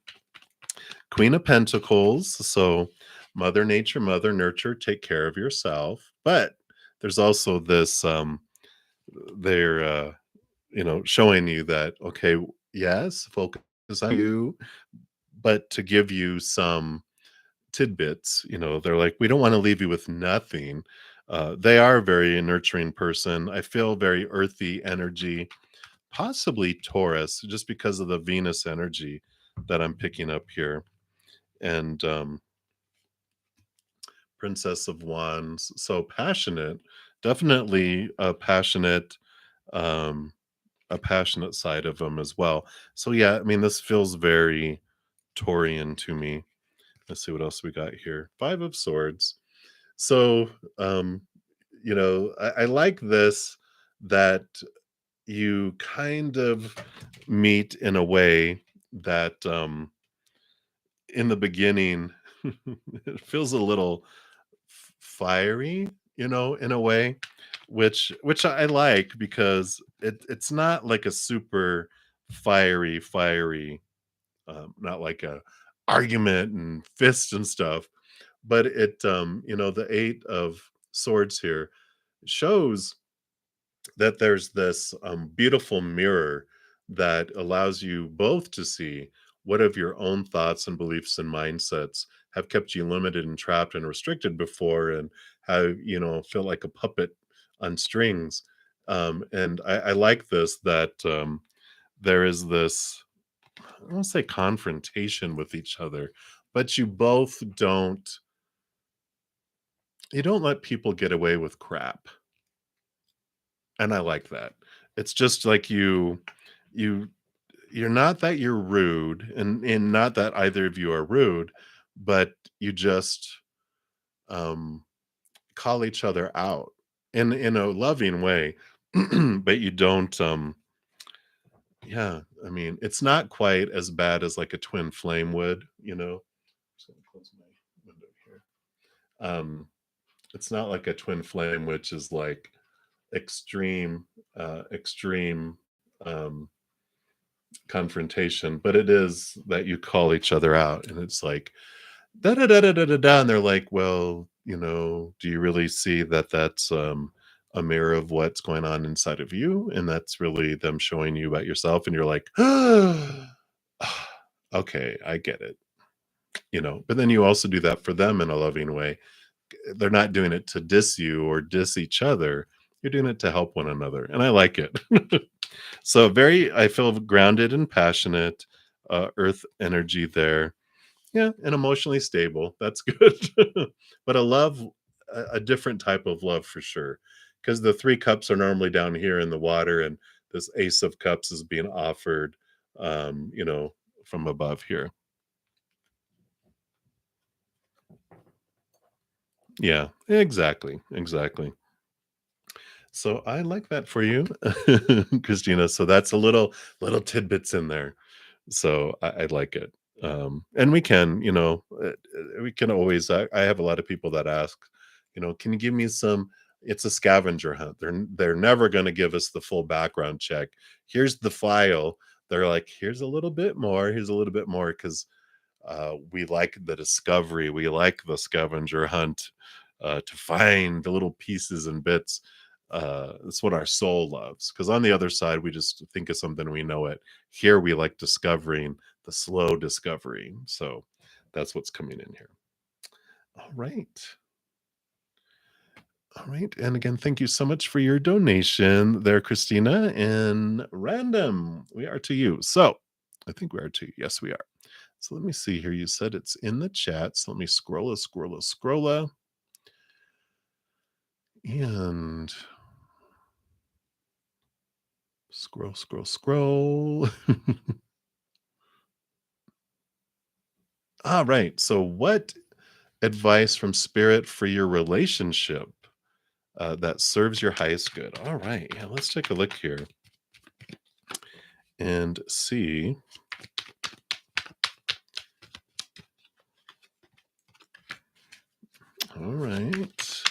Queen of Pentacles. So, Mother Nature, Mother Nurture, take care of yourself. But there's also this. They're showing you that okay, yes, focus on you, but to give you some tidbits. They're like, we don't want to leave you with nothing. They are a very nurturing person. I feel very earthy energy, possibly Taurus, just because of the Venus energy that I'm picking up here. And Princess of Wands, so passionate, definitely um, a passionate side of them as well. So yeah, I mean, this feels very Taurian to me. Let's see what else we got here. Five of Swords. So, I like this that you kind of meet in a way that in the beginning it feels a little fiery, in a way, which I like because it's not like a super fiery, not like a argument and fists and stuff, but the 8 of Swords here shows that there's this beautiful mirror that allows you both to see what of your own thoughts and beliefs and mindsets have kept you limited and trapped and restricted before, and how feel like a puppet on strings. And I like this that there is this, I don't want to say confrontation with each other, but you don't let people get away with crap. And I like that. It's just like you you're not that you're rude, and not that either of you are rude, but you just um call each other out in a loving way. But you don't yeah, I mean, it's not quite as bad as like a twin flame would. Just gonna close my window here. It's not like a twin flame, which is like extreme um confrontation, but it is that you call each other out, and it's like da da da da da da da, and they're like, well, do you really see that that's a mirror of what's going on inside of you, and that's really them showing you about yourself, and you're like, okay, I get it. But then you also do that for them in a loving way. They're not doing it to diss you or diss each other. You're doing it to help one another, and I like it. So very, I feel grounded and passionate, earth energy there. Yeah, and emotionally stable. That's good. But a love, a different type of love for sure. Because the 3 cups are normally down here in the water, and this Ace of Cups is being offered, from above here. Yeah, exactly, exactly. So I like that for you, Christina. So that's a little tidbits in there. So I like it. And we can always. I have a lot of people that ask, can you give me some? It's a scavenger hunt. They're never going to give us the full background check. Here's the file. They're like, here's a little bit more. Here's a little bit more because we like the discovery. We like the scavenger hunt to find the little pieces and bits. That's what our soul loves. Because on the other side, we just think of something, we know it. Here, we like discovering the slow discovery. So that's what's coming in here. All right. All right. And again, thank you so much for your donation there, Christina. And random, we are to you. So I think we are to you. Yes, we are. So let me see here. You said it's in the chat. So let me scroll. And scroll. All right. So what advice from spirit for your relationship that serves your highest good? All right. Yeah, let's take a look here and see. All right.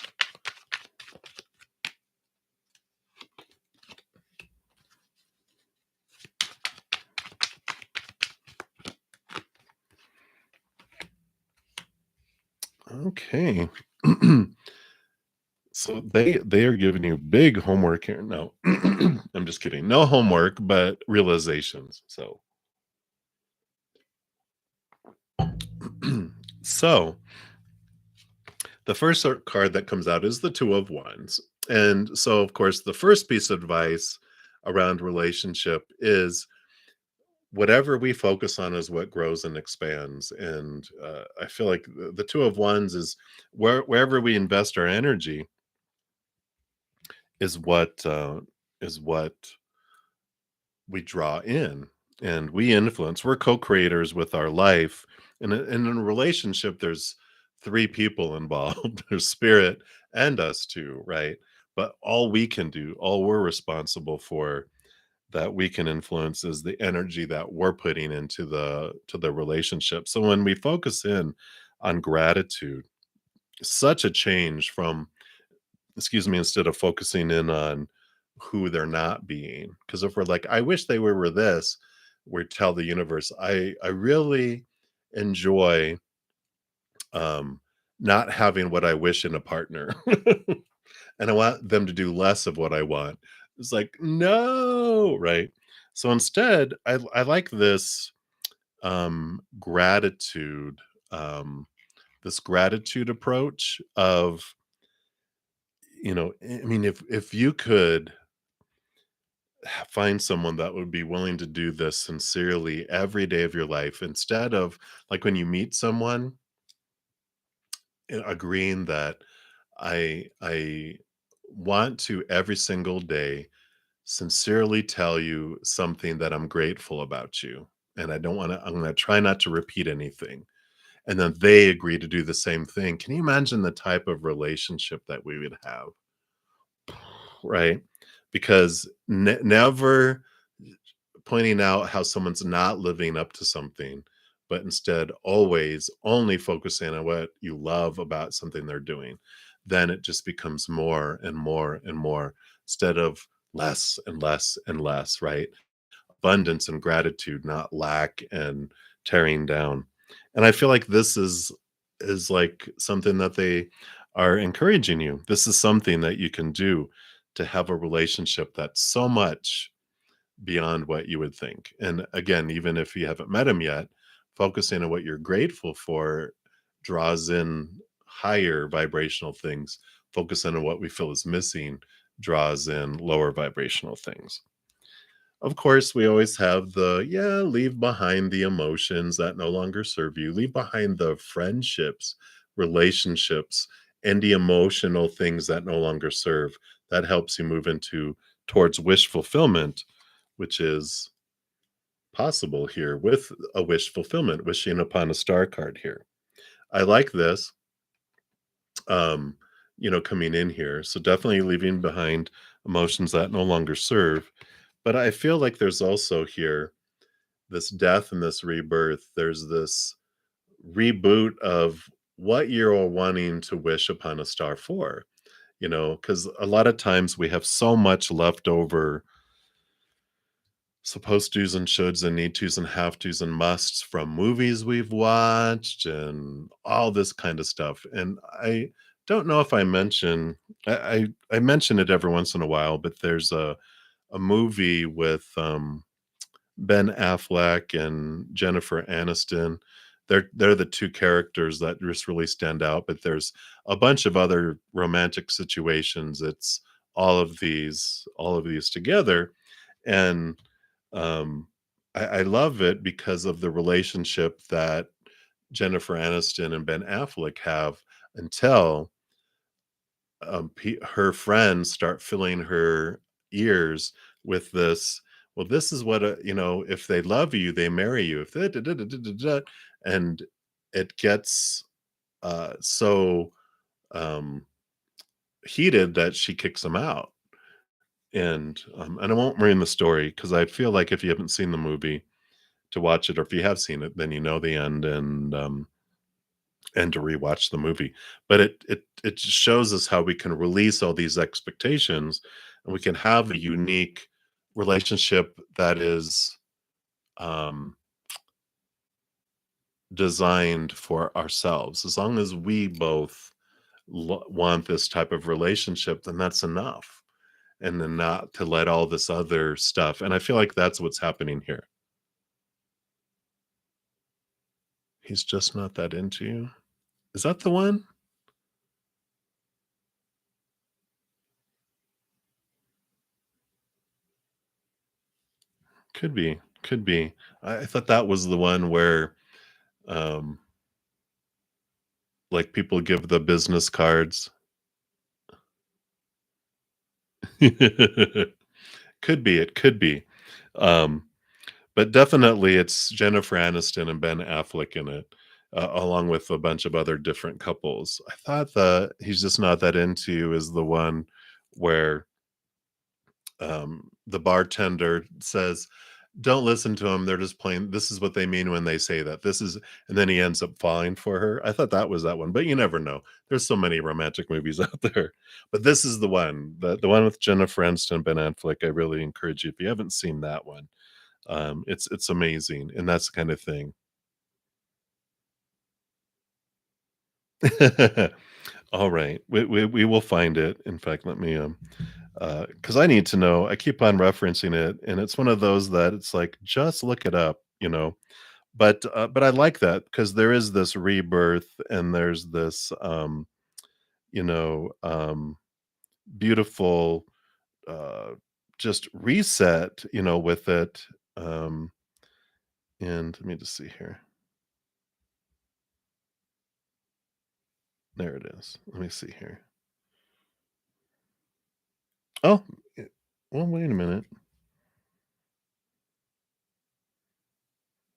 Okay. So they are giving you big homework here. No, I'm just kidding. No homework, but realizations. So, so the first card that comes out is the Two of Wands, and so of course the first piece of advice around relationship is whatever we focus on is what grows and expands. And I feel like the Two of Wands is wherever we invest our energy is what we draw in and we influence. We're co-creators with our life. And in a relationship, there's three people involved. There's spirit and us too, right? But all we can do, all we're responsible for that we can influence is the energy that we're putting into the relationship. So when we focus in on gratitude, such a change from, excuse me, instead of focusing in on who they're not being. Because if we're like, I wish they were this, we tell the universe, I really enjoy um not having what I wish in a partner. And I want them to do less of what I want. It's like, no, right? So instead, I like gratitude, this gratitude approach of, I mean, if you could find someone that would be willing to do this sincerely every day of your life, instead of like when you meet someone, agreeing that I want to every single day sincerely tell you something that I'm grateful about you. And I'm going to try not to repeat anything. And then they agree to do the same thing. Can you imagine the type of relationship that we would have? Right? Because never pointing out how someone's not living up to something, but instead always only focusing on what you love about something they're doing, then it just becomes more and more and more instead of less and less and less, right? Abundance and gratitude, not lack and tearing down. And I feel like this is like something that they are encouraging you. This is something that you can do to have a relationship that's so much beyond what you would think. And again, even if you haven't met him yet, focusing on what you're grateful for draws in higher vibrational things. Focusing on what we feel is missing draws in lower vibrational things. Of course, we always have leave behind the emotions that no longer serve you, leave behind the friendships, relationships, and the emotional things that no longer serve. That helps you move into towards wish fulfillment, which is possible here with a wish fulfillment, wishing upon a star card here. I like this, um, coming in here. So definitely leaving behind emotions that no longer serve. But I feel like there's also here this death and this rebirth. There's this reboot of what you're wanting to wish upon a star for, because a lot of times we have so much left over supposed tos and shoulds and need tos and have tos and musts from movies we've watched and all this kind of stuff. And I don't know if I mention it every once in a while, but there's a movie with Ben Affleck and Jennifer Aniston. They're the 2 characters that just really stand out, but there's a bunch of other romantic situations. It's all of these together, and, um, I love it because of the relationship that Jennifer Aniston and Ben Affleck have until her friends start filling her ears with this. Well, this is what if they love you, they marry you. If they, and it gets so um, heated that she kicks them out. And I won't ruin the story because I feel like if you haven't seen the movie to watch it, or if you have seen it, then you know the end, and to rewatch the movie. But it just shows us how we can release all these expectations, and we can have a unique relationship that is um, designed for ourselves. As long as we both want this type of relationship, then that's enough. And then not to let all this other stuff. And I feel like that's what's happening here. He's just not that into you. Is that the one? Could be. Could be. I thought that was the one where um like, people give the business cards. Could be, it could be. Um, but definitely it's Jennifer Aniston and Ben Affleck in it, along with a bunch of other different couples. I thought the He's Just Not That Into You is the one where the bartender says, "Don't listen to them. They're just playing. This is what they mean when they say that. This is," and then he ends up falling for her. I thought that was that one, but you never know. There's so many romantic movies out there, but this is the one, the one with Jennifer Aniston, Ben Affleck. I really encourage you if you haven't seen that one. It's amazing, and that's the kind of thing. All right, we will find it. In fact, let me because I need to know. I keep on referencing it, and it's one of those that it's like, just look it up, but I like that because there is this rebirth and there's this, you know, beautiful, uh, just reset, with it. Um, and let me just see here. There it is. Let me see here. Oh, well, wait a minute.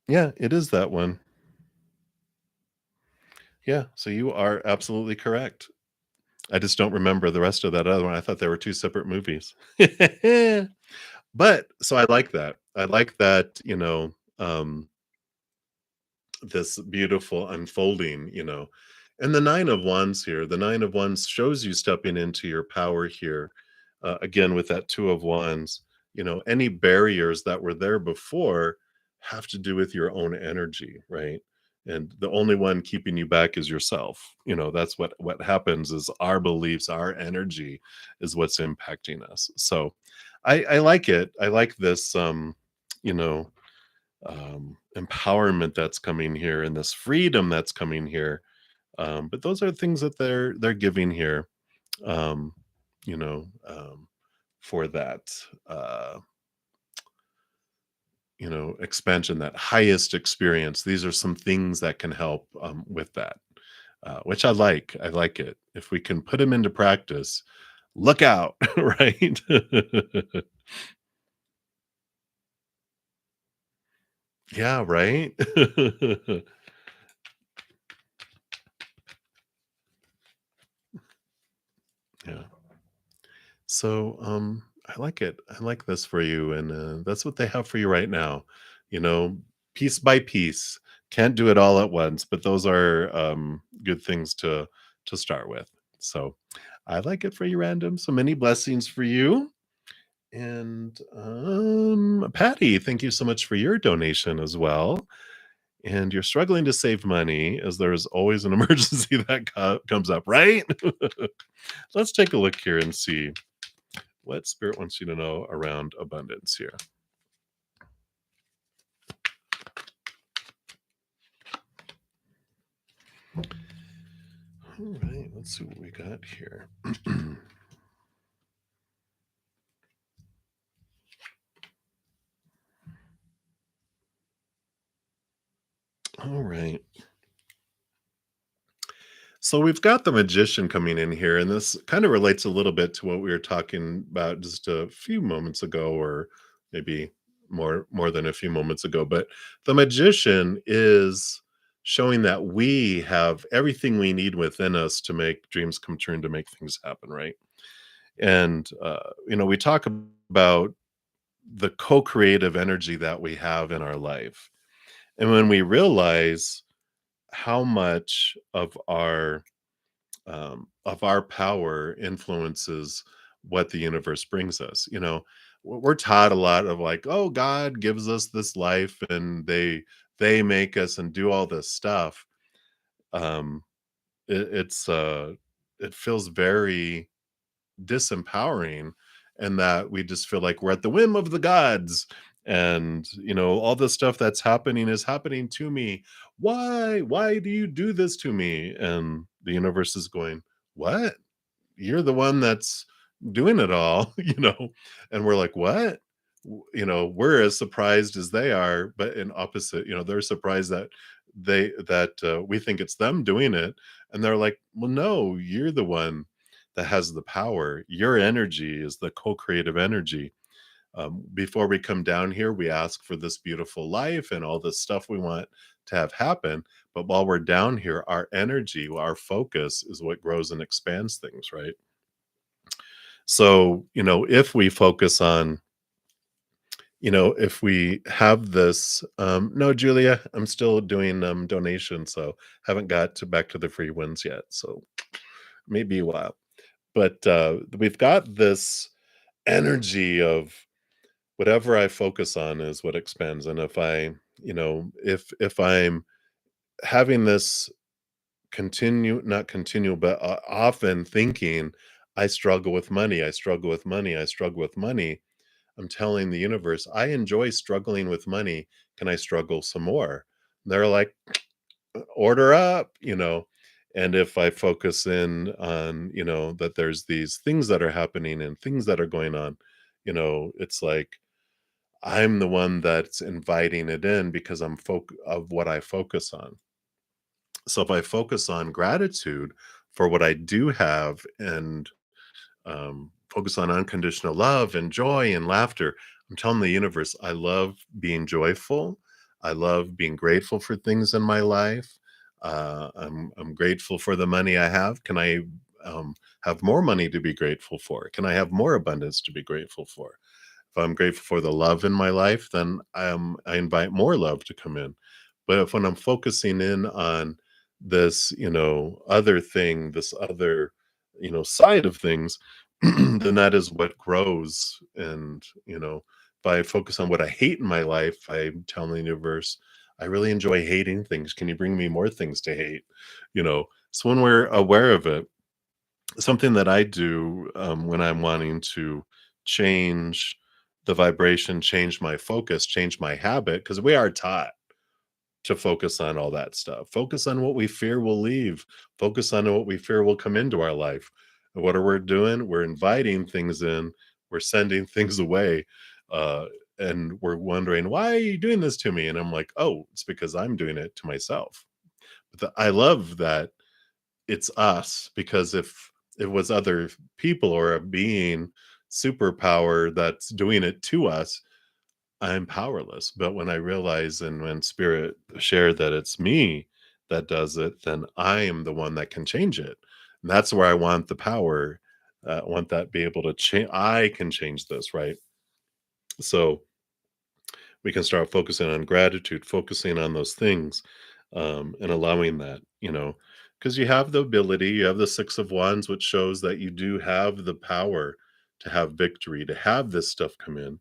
Yeah, it is that one. Yeah, so you are absolutely correct. I just don't remember the rest of that other one. I thought they were 2 separate movies. But so I like that. I like that, this beautiful unfolding, and the 9 of Wands here, the 9 of Wands shows you stepping into your power here. Again, with that 2 of Wands, any barriers that were there before have to do with your own energy, right? And the only one keeping you back is yourself. That's what happens is our beliefs, our energy is what's impacting us. So I like it. I like this you know, empowerment that's coming here and this freedom that's coming here. But those are things that they're giving here, um, you know, um, for that expansion, that highest experience. These are some things that can help with that, which I like. I like it. If we can put them into practice, look out, right? Yeah, right. Yeah. So, I like it. I like this for you, and that's what they have for you right now. You know, piece by piece. Can't do it all at once, but those are good things to start with. So, I like it for you, random. So many blessings for you. And Patty, thank you so much for your donation as well. And you're struggling to save money, as there's always an emergency that comes up, right? Let's take a look here and see what spirit wants you to know around abundance here. All right, let's see what we got here. All right. So we've got the magician coming in here, and this kind of relates a little bit to what we were talking about just a few moments ago, or maybe more than a few moments ago. But the magician is showing that we have everything we need within us to make dreams come true and to make things happen, right? And we talk about the co-creative energy that we have in our life. And when we realize how much of our power influences what the universe brings us. We're taught a lot of like, oh, God gives us this life, and they make us and do all this stuff. Um, it's it feels very disempowering, and that we just feel like we're at the whim of the gods, and all the stuff that's happening is happening to me. Why do you do this to me? And the universe is going, what? You're the one that's doing it all, and we're like, what? We're as surprised as they are, but in opposite. They're surprised that we think it's them doing it, and they're like, well, no, you're the one that has the power. Your energy is the co-creative energy. Before we come down here, we ask for this beautiful life and all this stuff we want to have happen. But while we're down here, our energy, our focus is what grows and expands things, right? So, if we focus on, if we have this, no, Julia, I'm still doing donations, so haven't got to back to the free ones yet. So maybe a while. But we've got this energy of whatever I focus on is what expands. And if I, if I'm having this not continue, but often thinking, I struggle with money, I struggle with money, I struggle with money. I'm telling the universe, I enjoy struggling with money. Can I struggle some more? They're like, order up, And if I focus in on, that there's these things that are happening and things that are going on, it's like I'm the one that's inviting it in because of what I focus on. So if I focus on gratitude for what I do have, and focus on unconditional love and joy and laughter, I'm telling the universe, I love being joyful. I love being grateful for things in my life. I'm grateful for the money I have. Can I have more money to be grateful for? Can I have more abundance to be grateful for? If I'm grateful for the love in my life, then I invite more love to come in. But if when I'm focusing in on this, other thing, this other, side of things, then that is what grows. And, if I focus on what I hate in my life, I'm telling the universe, I really enjoy hating things. Can you bring me more things to hate? So when we're aware of it, something that I do when I'm wanting to change the vibration, change my focus, change my habit, because we are taught to focus on all that stuff. Focus on what we fear will leave. Focus on what we fear will come into our life. And what are we doing? We're inviting things in. We're sending things away. Uh, and we're wondering, why are you doing this to me? And I'm like, oh, it's because I'm doing it to myself. I love that it's us, because if it was other people or a being, superpower that's doing it to us, I'm powerless. But when I realize and when spirit shared that it's me that does it, then I am the one that can change it. And that's where I want the power. I want that be able to change. I can change this, right? So we can start focusing on gratitude, focusing on those things, and allowing that, because you have the ability, you have the Six of Wands, which shows that you do have the power to have victory, to have this stuff come in.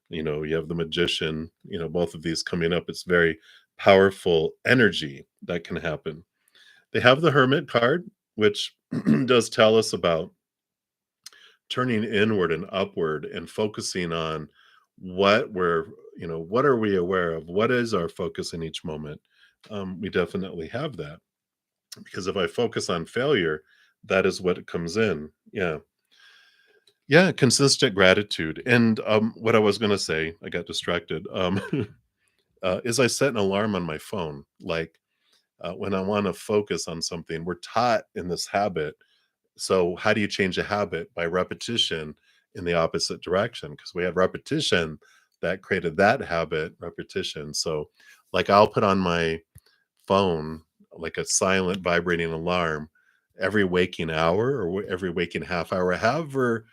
You have the Magician, both of these coming up. It's very powerful energy that can happen. They have the Hermit card, which does tell us about turning inward and upward and focusing on what we're what are we aware of, what is our focus in each moment. We definitely have that. because if I focus on failure, that is what comes in. Yeah. Yeah, consistent gratitude. And what I was gonna say, I got distracted. Is I set an alarm on my phone. Like when I want to focus on something, we're taught in this habit. So how do you change a habit? By repetition in the opposite direction, because we had repetition that created that habit, repetition. So like I'll put on my phone like a silent vibrating alarm every waking hour or every waking half hour, however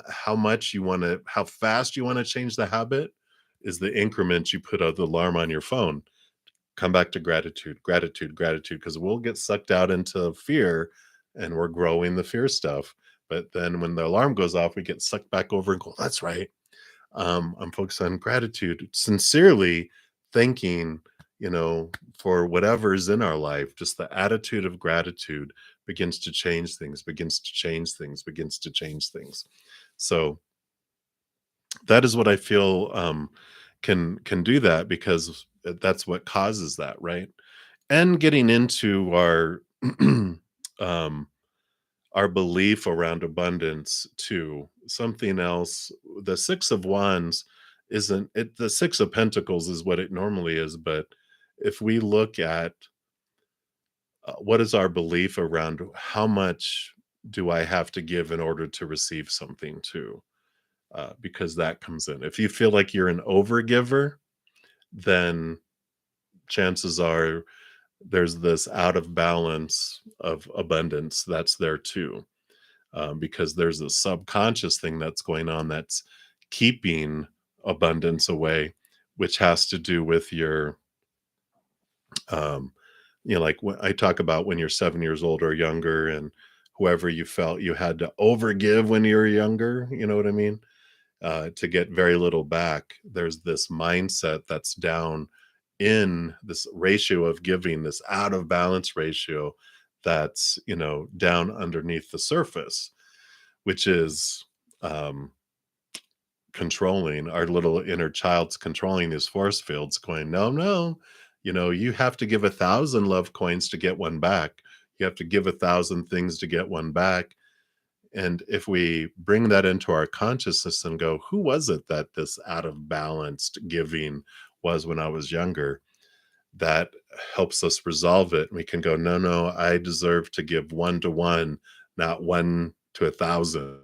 how much you want to, how fast you want to change the habit is the increment you put of the alarm on your phone. Come back to gratitude, gratitude, gratitude, because we'll get sucked out into fear and we're growing the fear stuff. But then when the alarm goes off, we get sucked back over and go, that's right. I'm focused on gratitude, sincerely thanking, for whatever's in our life. Just the attitude of gratitude begins to change things, begins to change things, begins to change things. So that is what I feel can do that, because that's what causes that, right? And getting into um, our belief around abundance too. Something else, the 6 of Wands isn't it, the 6 of Pentacles is what it normally is, but if we look at what is our belief around how much do I have to give in order to receive something too? Because that comes in. If you feel like you're an overgiver, then chances are there's this out of balance of abundance that's there too, because there's a subconscious thing that's going on that's keeping abundance away, which has to do with your, um, like when I talk about when you're 7 years old or younger, and whoever you felt you had to overgive when you were younger, you know what I mean? To get very little back. There's this mindset that's down in this ratio of giving, this out of balance ratio that's, down underneath the surface, which is um, controlling our little inner child's controlling these force fields, going, no, no, you have to give 1,000 love coins to get one back. You have to give 1,000 things to get one back. And if we bring that into our consciousness and go, who was it that this out of balanced giving was when I was younger? That helps us resolve it. We can go, no, no, I deserve to give 1 to 1, not 1 to 1,000.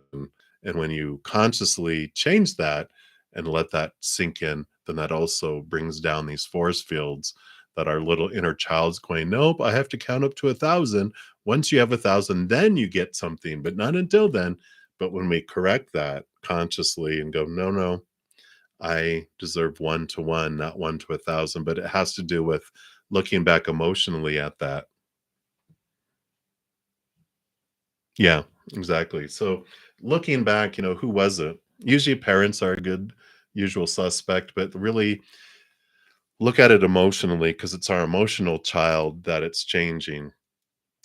And when you consciously change that and let that sink in, then that also brings down these force fields that our little inner child's going, nope, I have to count up to 1,000. Once you have 1,000, then you get something, but not until then. But when we correct that consciously and go, no, no, I deserve 1 to 1, not 1 to 1,000. But it has to do with looking back emotionally at that. Yeah, exactly. So looking back, who was it? Usually parents are a good usual suspect, but really look at it emotionally, because it's our emotional child that it's changing.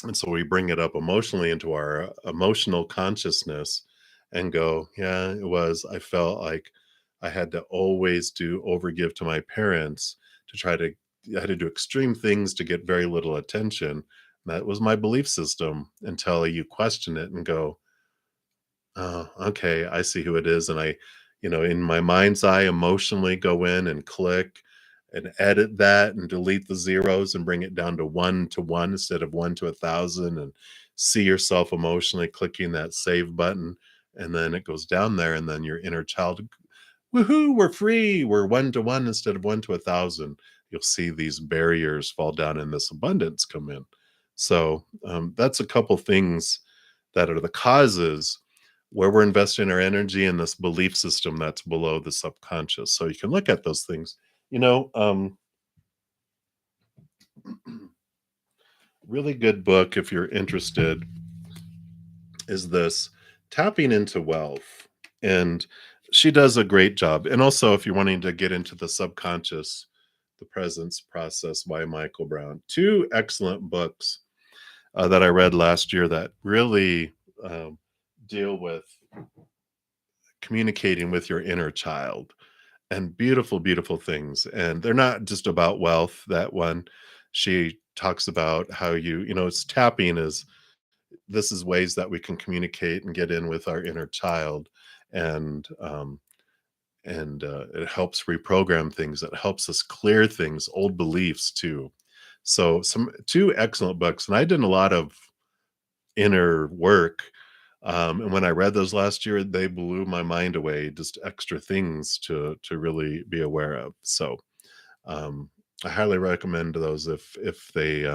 And so we bring it up emotionally into our emotional consciousness and go, yeah, it was. I felt like I had to always do overgive to my parents to try to, I had to do extreme things to get very little attention. That was my belief system until you question it and go, oh, okay, I see who it is. And I, in my mind's eye, emotionally go in and click and edit that and delete the zeros and bring it down to 1 to 1 instead of 1 to 1,000, and see yourself emotionally clicking that save button. And then it goes down there, and then your inner child, woohoo, we're free. We're 1 to 1 instead of 1 to 1,000. You'll see these barriers fall down and this abundance come in. So that's a couple things that are the causes where we're investing our energy in this belief system that's below the subconscious. So you can look at those things. You know, um, really good book if you're interested is this Tapping into Wealth. And she does a great job. And also, if you're wanting to get into the subconscious, The Presence Process by Michael Brown. Two excellent books that I read last year that really deal with communicating with your inner child, and beautiful, beautiful things. And they're not just about wealth. That one, she talks about how it's tapping is this is ways that we can communicate and get in with our inner child, and it helps reprogram things. It helps us clear things, old beliefs too. So some two excellent books, and I did a lot of inner work. And when I read those last year, they blew my mind away. Just extra things to really be aware of. So um, I highly recommend those if they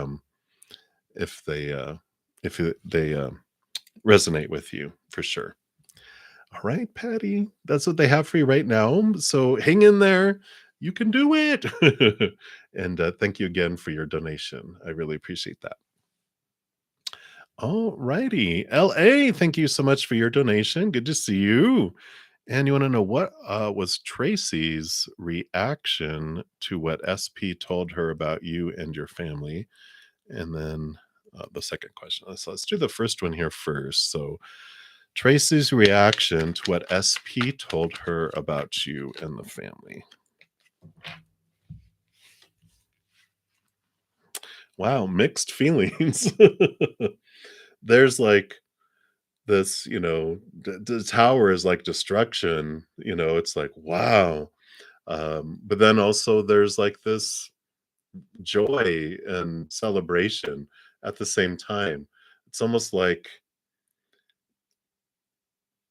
if they resonate with you for sure. All right, Patty, that's what they have for you right now. So hang in there. You can do it. And thank you again for your donation. I really appreciate that. All righty. LA, thank you so much for your donation. Good to see you. And you want to know what was Tracy's reaction to what SP told her about you and your family? And then the second question. Let's do the first one here first. So, Tracy's reaction to what SP told her about you and the family. Wow, mixed feelings. There's like this, the tower is like destruction, it's like, wow. But then also there's like this joy and celebration at the same time. It's almost like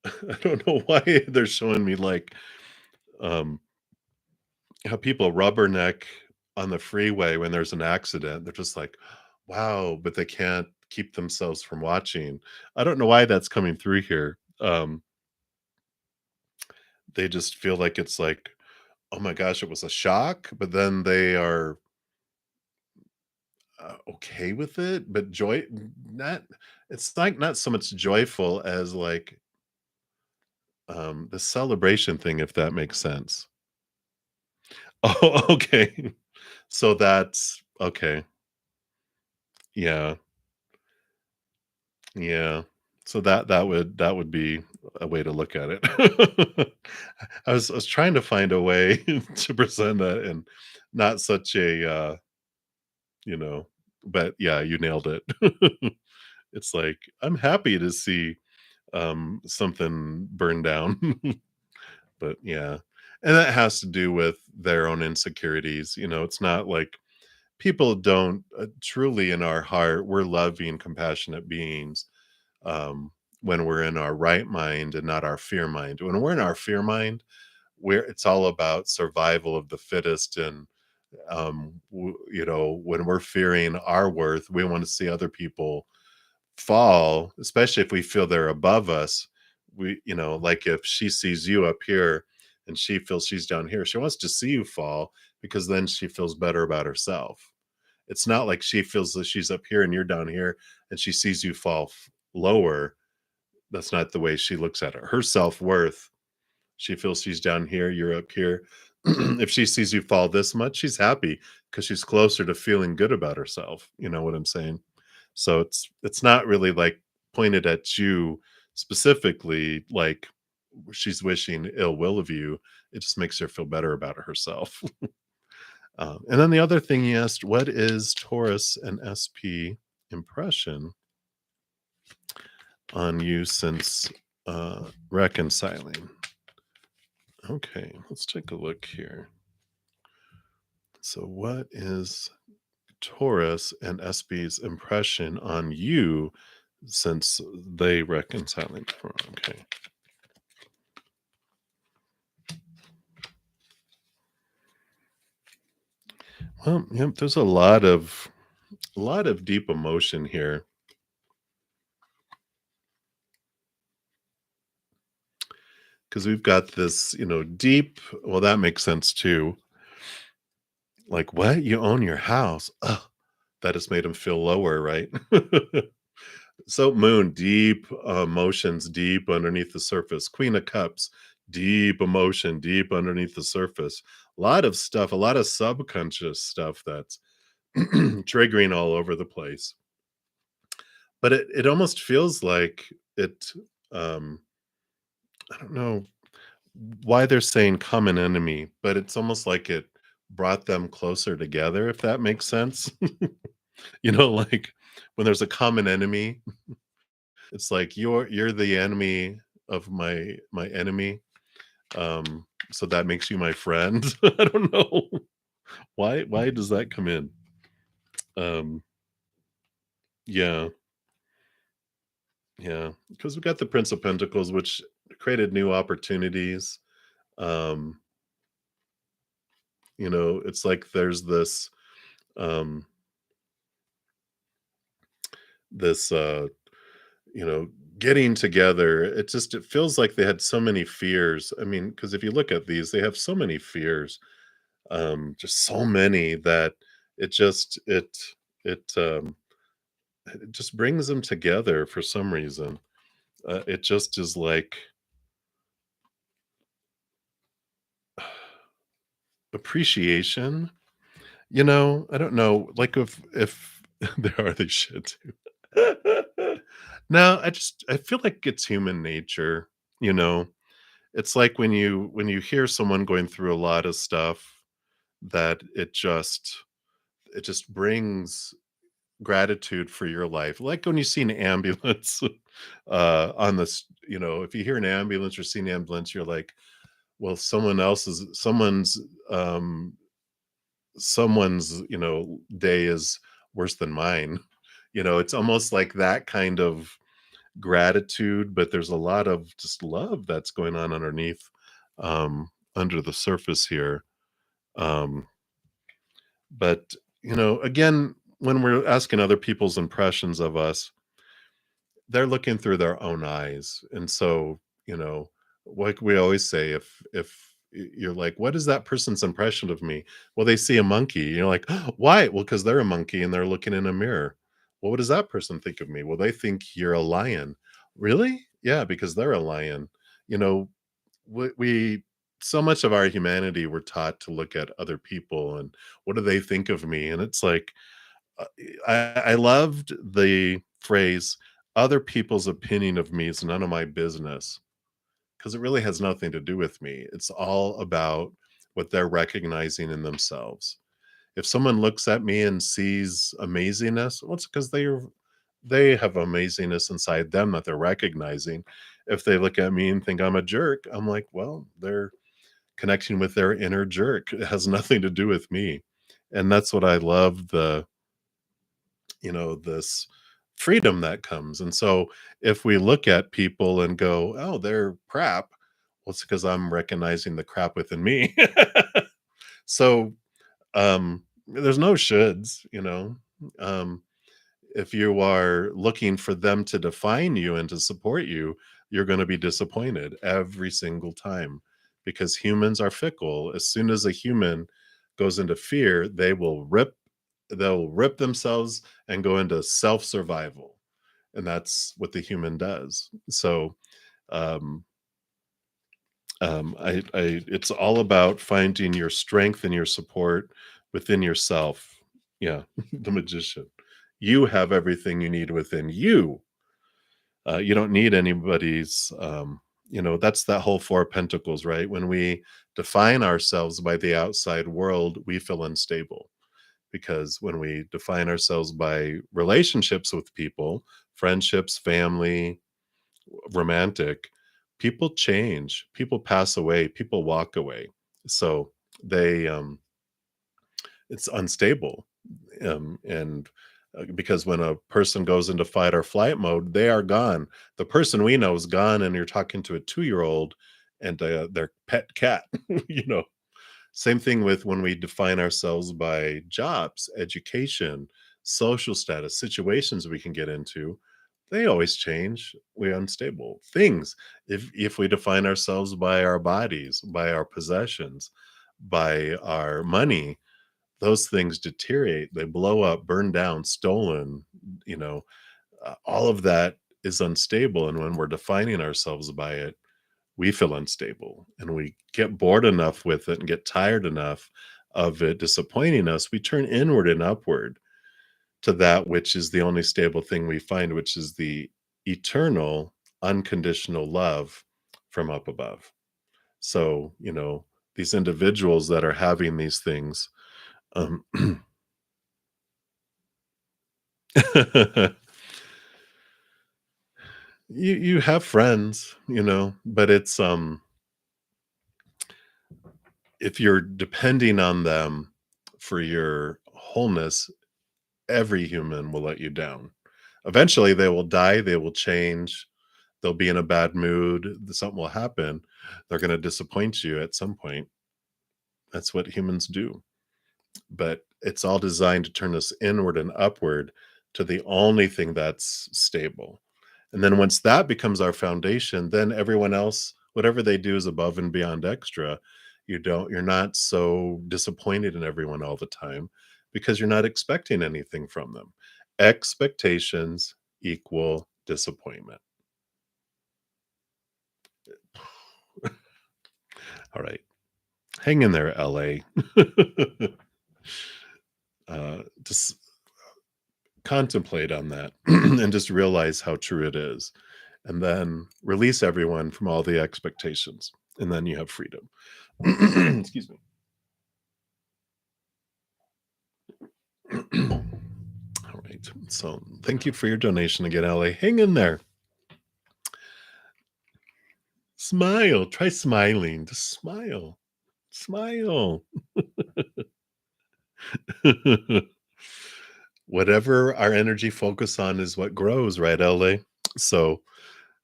I don't know why they're showing me like um how people rubberneck on the freeway when there's an accident. They're just like, wow, but they can't keep themselves from watching. I don't know why that's coming through here. They just feel like it's like, oh my gosh, it was a shock, but then they are okay with it. But joy, not, it's like not so much joyful as like the celebration thing, if that makes sense. Oh, okay. So that's okay. Yeah. Yeah. So that would be a way to look at it. I was trying to find a way to present that and not such a you know, but yeah, you nailed it. It's like I'm happy to see something burn down. But yeah. And that has to do with their own insecurities. It's not like people don't truly in our heart, we're loving, compassionate beings when we're in our right mind and not our fear mind. When we're in our fear mind, it's all about survival of the fittest, and when we're fearing our worth, we want to see other people fall, especially if we feel they're above us. Like if she sees you up here and she feels she's down here, she wants to see you fall because then she feels better about herself. It's not like she feels that she's up here and you're down here and she sees you fall lower. That's not the way she looks at it. Her self-worth, she feels she's down here, you're up here. If she sees you fall this much, she's happy because she's closer to feeling good about herself. You know what I'm saying? So it's not really like pointed at you specifically, like she's wishing ill will of you. It just makes her feel better about herself. And then the other thing he asked, what is Taurus and SP impression on you since reconciling? Okay, let's take a look here. So, what is Taurus and SP's impression on you since they reconciling? Okay. Well, yep, there's a lot of deep emotion here because we've got this, deep. Well, that makes sense too. Like, what? You own your house? Ugh, that has made him feel lower, right? So, Moon, deep emotions, deep underneath the surface. Queen of Cups, deep emotion, deep underneath the surface. A lot of stuff, a lot of subconscious stuff that's triggering all over the place. But it almost feels like it. Um, I don't know why they're saying common enemy, but it's almost like it brought them closer together, if that makes sense. Like when there's a common enemy, it's like you're the enemy of my enemy. So that makes you my friend. I don't know. Why does that come in? Um, yeah, yeah. Because we got the Prince of Pentacles, which created new opportunities. Um, it's like there's um this you know, getting together. It feels like they had so many fears. I mean, because if you look at these, they have so many fears. Just so many that it just it um it just brings them together for some reason. It just is like appreciation. I don't know, like if there are they should too. No, I feel like it's human nature, you know. It's like when you hear someone going through a lot of stuff that it just brings gratitude for your life. Like when you see an ambulance on this, if you hear an ambulance or see an ambulance, you're like, well, um someone's day is worse than mine. It's almost like that kind of gratitude, but there's a lot of just love that's going on underneath, under the surface here. um but again, when we're asking other people's impressions of us, they're looking through their own eyes. And so, like we always say, if you're like, what is that person's impression of me? Well, they see a monkey. You're like, "Oh, why?" Well, because they're a monkey and they're looking in a mirror. Well, what does that person think of me? Well, they think you're a lion. Really? Yeah, because they're a lion. You know, we so much of our humanity, we're taught to look at other people and what do they think of me? And it's like, uh, I loved the phrase, "Other people's opinion of me is none of my business," because it really has nothing to do with me. It's all about what they're recognizing in themselves. If someone looks at me and sees amazingness, well, it's because they have amazingness inside them that they're recognizing. If they look at me and think I'm a jerk, I'm like, well, they're connecting with their inner jerk. It has nothing to do with me. And that's what I love, this freedom that comes. And so if we look at people and go, oh, they're crap, well, it's because I'm recognizing the crap within me. So there's no shoulds. Um, if you are looking for them to define you and to support you, you're going to be disappointed every single time, because humans are fickle. As soon as a human goes into fear, they'll rip themselves and go into self-survival. And that's what the human does. So um it's all about finding your strength and your support within yourself. Yeah, the magician. You have everything you need within you. You don't need anybody's. That's that whole Four of Pentacles, right? When we define ourselves by the outside world, we feel unstable, because when we define ourselves by relationships with people, friendships, family, romantic, people change, people pass away, people walk away. So they it's unstable. And because when a person goes into fight or flight mode, they are gone. The person we know is gone, and you're talking to a 2-year old and their pet cat. you know Same thing with when we define ourselves by jobs, education, social status, situations we can get into. They always change. We're unstable. Things, if we define ourselves by our bodies, by our possessions, by our money, those things deteriorate. They blow up, burn down, stolen. You know, all of that is unstable. And when we're defining ourselves by it, we feel unstable and we get bored enough with it and get tired enough of it disappointing us, we turn inward and upward to that which is the only stable thing we find, which is the eternal, unconditional love from up above. So, these individuals that are having these things, um, You have friends, but it's if you're depending on them for your wholeness, every human will let you down. Eventually, they will die, they will change, they'll be in a bad mood, something will happen. They're going to disappoint you at some point. That's what humans do. But it's all designed to turn us inward and upward to the only thing that's stable. And then once that becomes our foundation, then everyone else, whatever they do is above and beyond extra. You're not so disappointed in everyone all the time because you're not expecting anything from them. Expectations equal disappointment. All right. Hang in there, LA. Just contemplate on that and just realize how true it is. And then release everyone from all the expectations. And then you have freedom. Excuse me. All right. So thank you for your donation again, LA. Hang in there. Smile. Try smiling. Just smile. Smile. Whatever our energy focus on is what grows, right, LA? So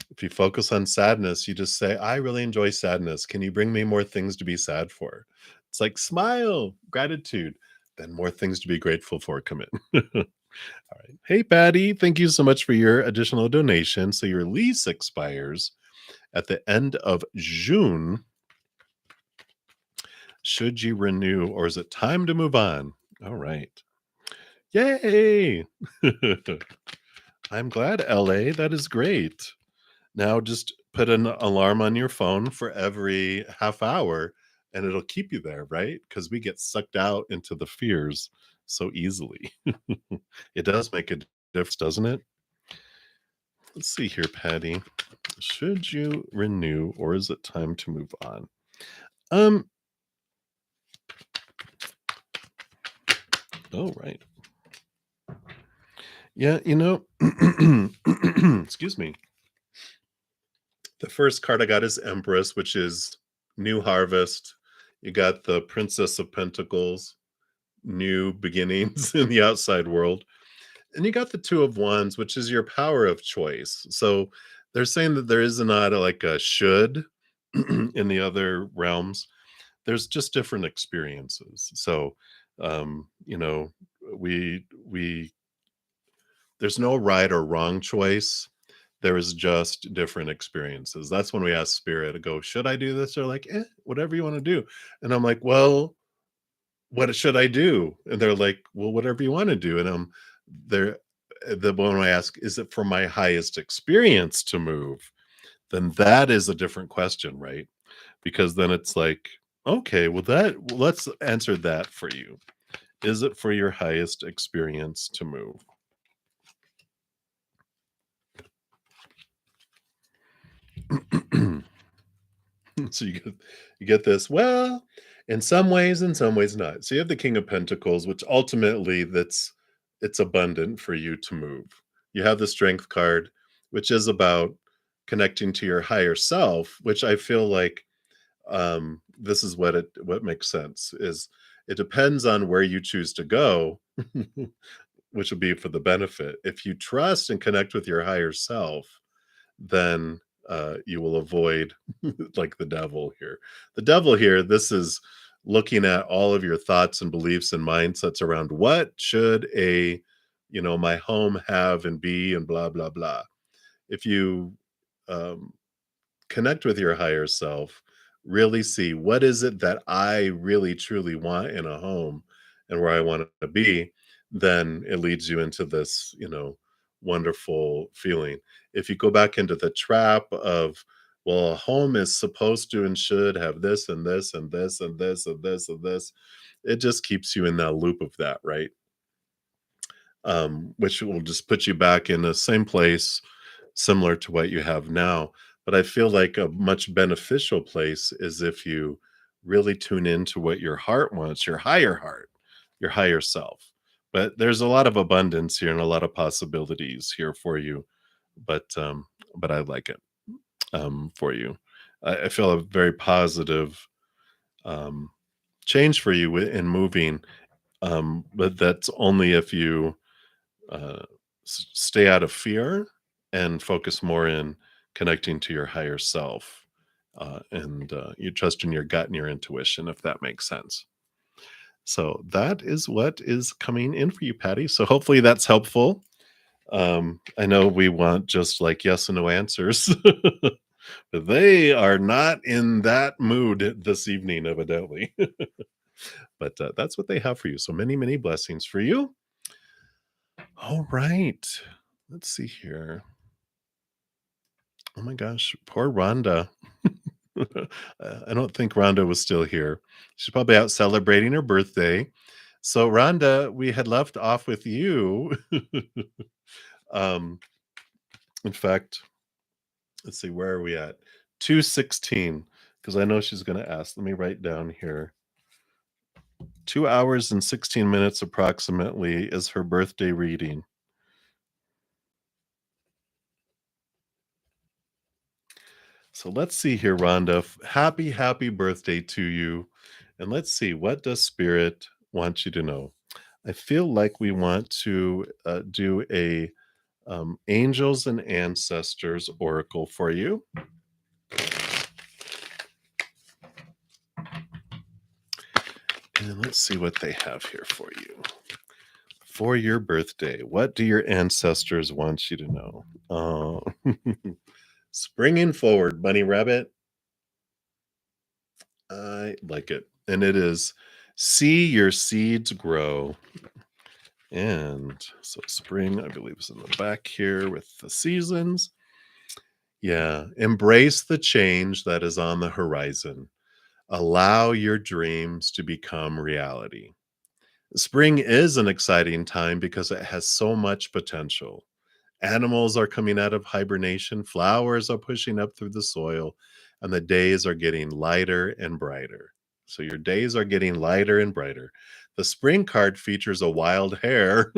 if you focus on sadness, you just say, I really enjoy sadness. Can you bring me more things to be sad for? It's like smile, gratitude, then more things to be grateful for come in. All right. Hey, Patty, thank you so much for your additional donation. So your lease expires at the end of June. Should you renew or is it time to move on? All right. Yay. I'm glad, LA. That is great. Now just put an alarm on your phone for every half hour and it'll keep you there, right? Because we get sucked out into the fears so easily. It does make a difference, doesn't it? Let's see here, Patty. Should you renew or is it time to move on? Um, oh, right. Yeah, excuse me. The first card I got is Empress, which is new harvest. You got the Princess of Pentacles, new beginnings in the outside world. And you got the Two of Wands, which is your power of choice. So they're saying that there is not like a should in the other realms. There's just different experiences. So, you know, we there's no right or wrong choice. There is just different experiences. That's when we ask spirit to go, should I do this? They're like, whatever you want to do. And I'm like, well, what should I do? And they're like, well, whatever you want to do. And they're the when I ask, is it for my highest experience to move? Then that is a different question, right? Because then it's like, okay, let's answer that for you. Is it for your highest experience to move? So you get this. Well, in some ways not. So you have the King of Pentacles, which ultimately it's abundant for you to move. You have the Strength card, which is about connecting to your higher self, which I feel like this is what makes sense is it depends on where you choose to go, which would be for the benefit. If you trust and connect with your higher self, then you will avoid like the devil here. The devil here, this is looking at all of your thoughts and beliefs and mindsets around what should my home have and be and blah, blah, blah. If you um, connect with your higher self, really see what is it that I really truly want in a home and where I want to be, then it leads you into this, wonderful feeling. If you go back into the trap of, well, a home is supposed to and should have this and this and this and this and this and this, it just keeps you in that loop of that, right? Which will just put you back in the same place, similar to what you have now. But I feel like a much beneficial place is if you really tune into what your heart wants, your higher heart, your higher self. But there's a lot of abundance here and a lot of possibilities here for you. But I like it for you. I feel a very positive um, change for you in moving, but that's only if you uh, stay out of fear and focus more in connecting to your higher self. And you trust in your gut and your intuition, if that makes sense. So that is what is coming in for you, Patty. So hopefully that's helpful. I know we want just like yes and no answers, but they are not in that mood this evening, evidently. But that's what they have for you. So many, many blessings for you. All right. Let's see here. Oh my gosh, poor Rhonda. I don't think Rhonda was still here. She's probably out celebrating her birthday. So, Rhonda, we had left off with you. um, in fact, let's see, where are we at? 2:16, because I know she's going to ask. Let me write down here. 2 hours and 16 minutes approximately is her birthday reading. So let's see here, Rhonda. Happy, happy birthday to you. And let's see, what does Spirit want you to know? I feel like we want to do a angels and ancestors oracle for you. And let's see what they have here for you. For your birthday, what do your ancestors want you to know? Oh, springing forward, bunny rabbit. I like it. And it is see your seeds grow. And so spring, I believe, is in the back here with the seasons. Yeah. Embrace the change that is on the horizon. Allow your dreams to become reality. Spring is an exciting time because it has so much potential. Animals are coming out of hibernation, flowers are pushing up through the soil, and the days are getting lighter and brighter. So your days are getting lighter and brighter. The spring card features a wild hare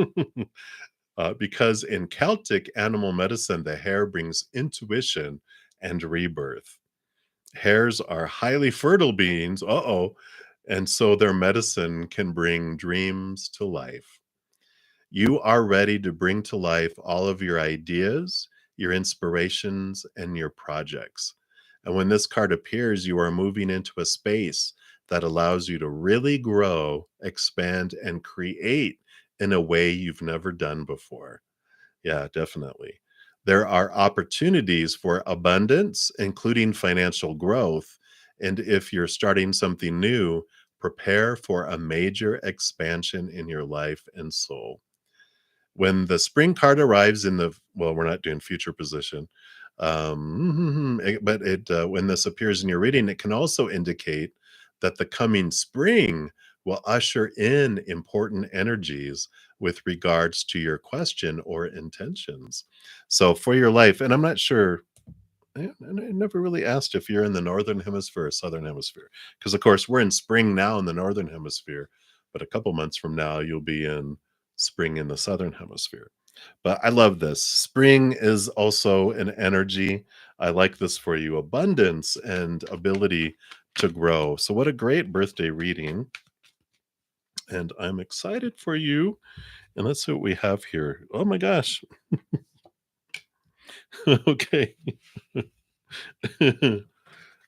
because in Celtic animal medicine, the hare brings intuition and rebirth. Hares are highly fertile beings. Uh-oh. And so their medicine can bring dreams to life. You are ready to bring to life all of your ideas, your inspirations, and your projects. And when this card appears, you are moving into a space that allows you to really grow, expand, and create in a way you've never done before. Yeah, definitely. There are opportunities for abundance, including financial growth. And if you're starting something new, prepare for a major expansion in your life and soul. When the spring card arrives in the well, we're not doing future position, but it when this appears in your reading, it can also indicate that the coming spring will usher in important energies with regards to your question or intentions. So for your life, and I'm not sure I never really asked if you're in the northern hemisphere or southern hemisphere, because of course we're in spring now in the northern hemisphere, but a couple months from now you'll be in spring in the southern hemisphere. But I love this. Spring is also an energy. I like this for you, abundance and ability to grow. So what a great birthday reading. And I'm excited for you. And let's see what we have here. Oh my gosh. Okay.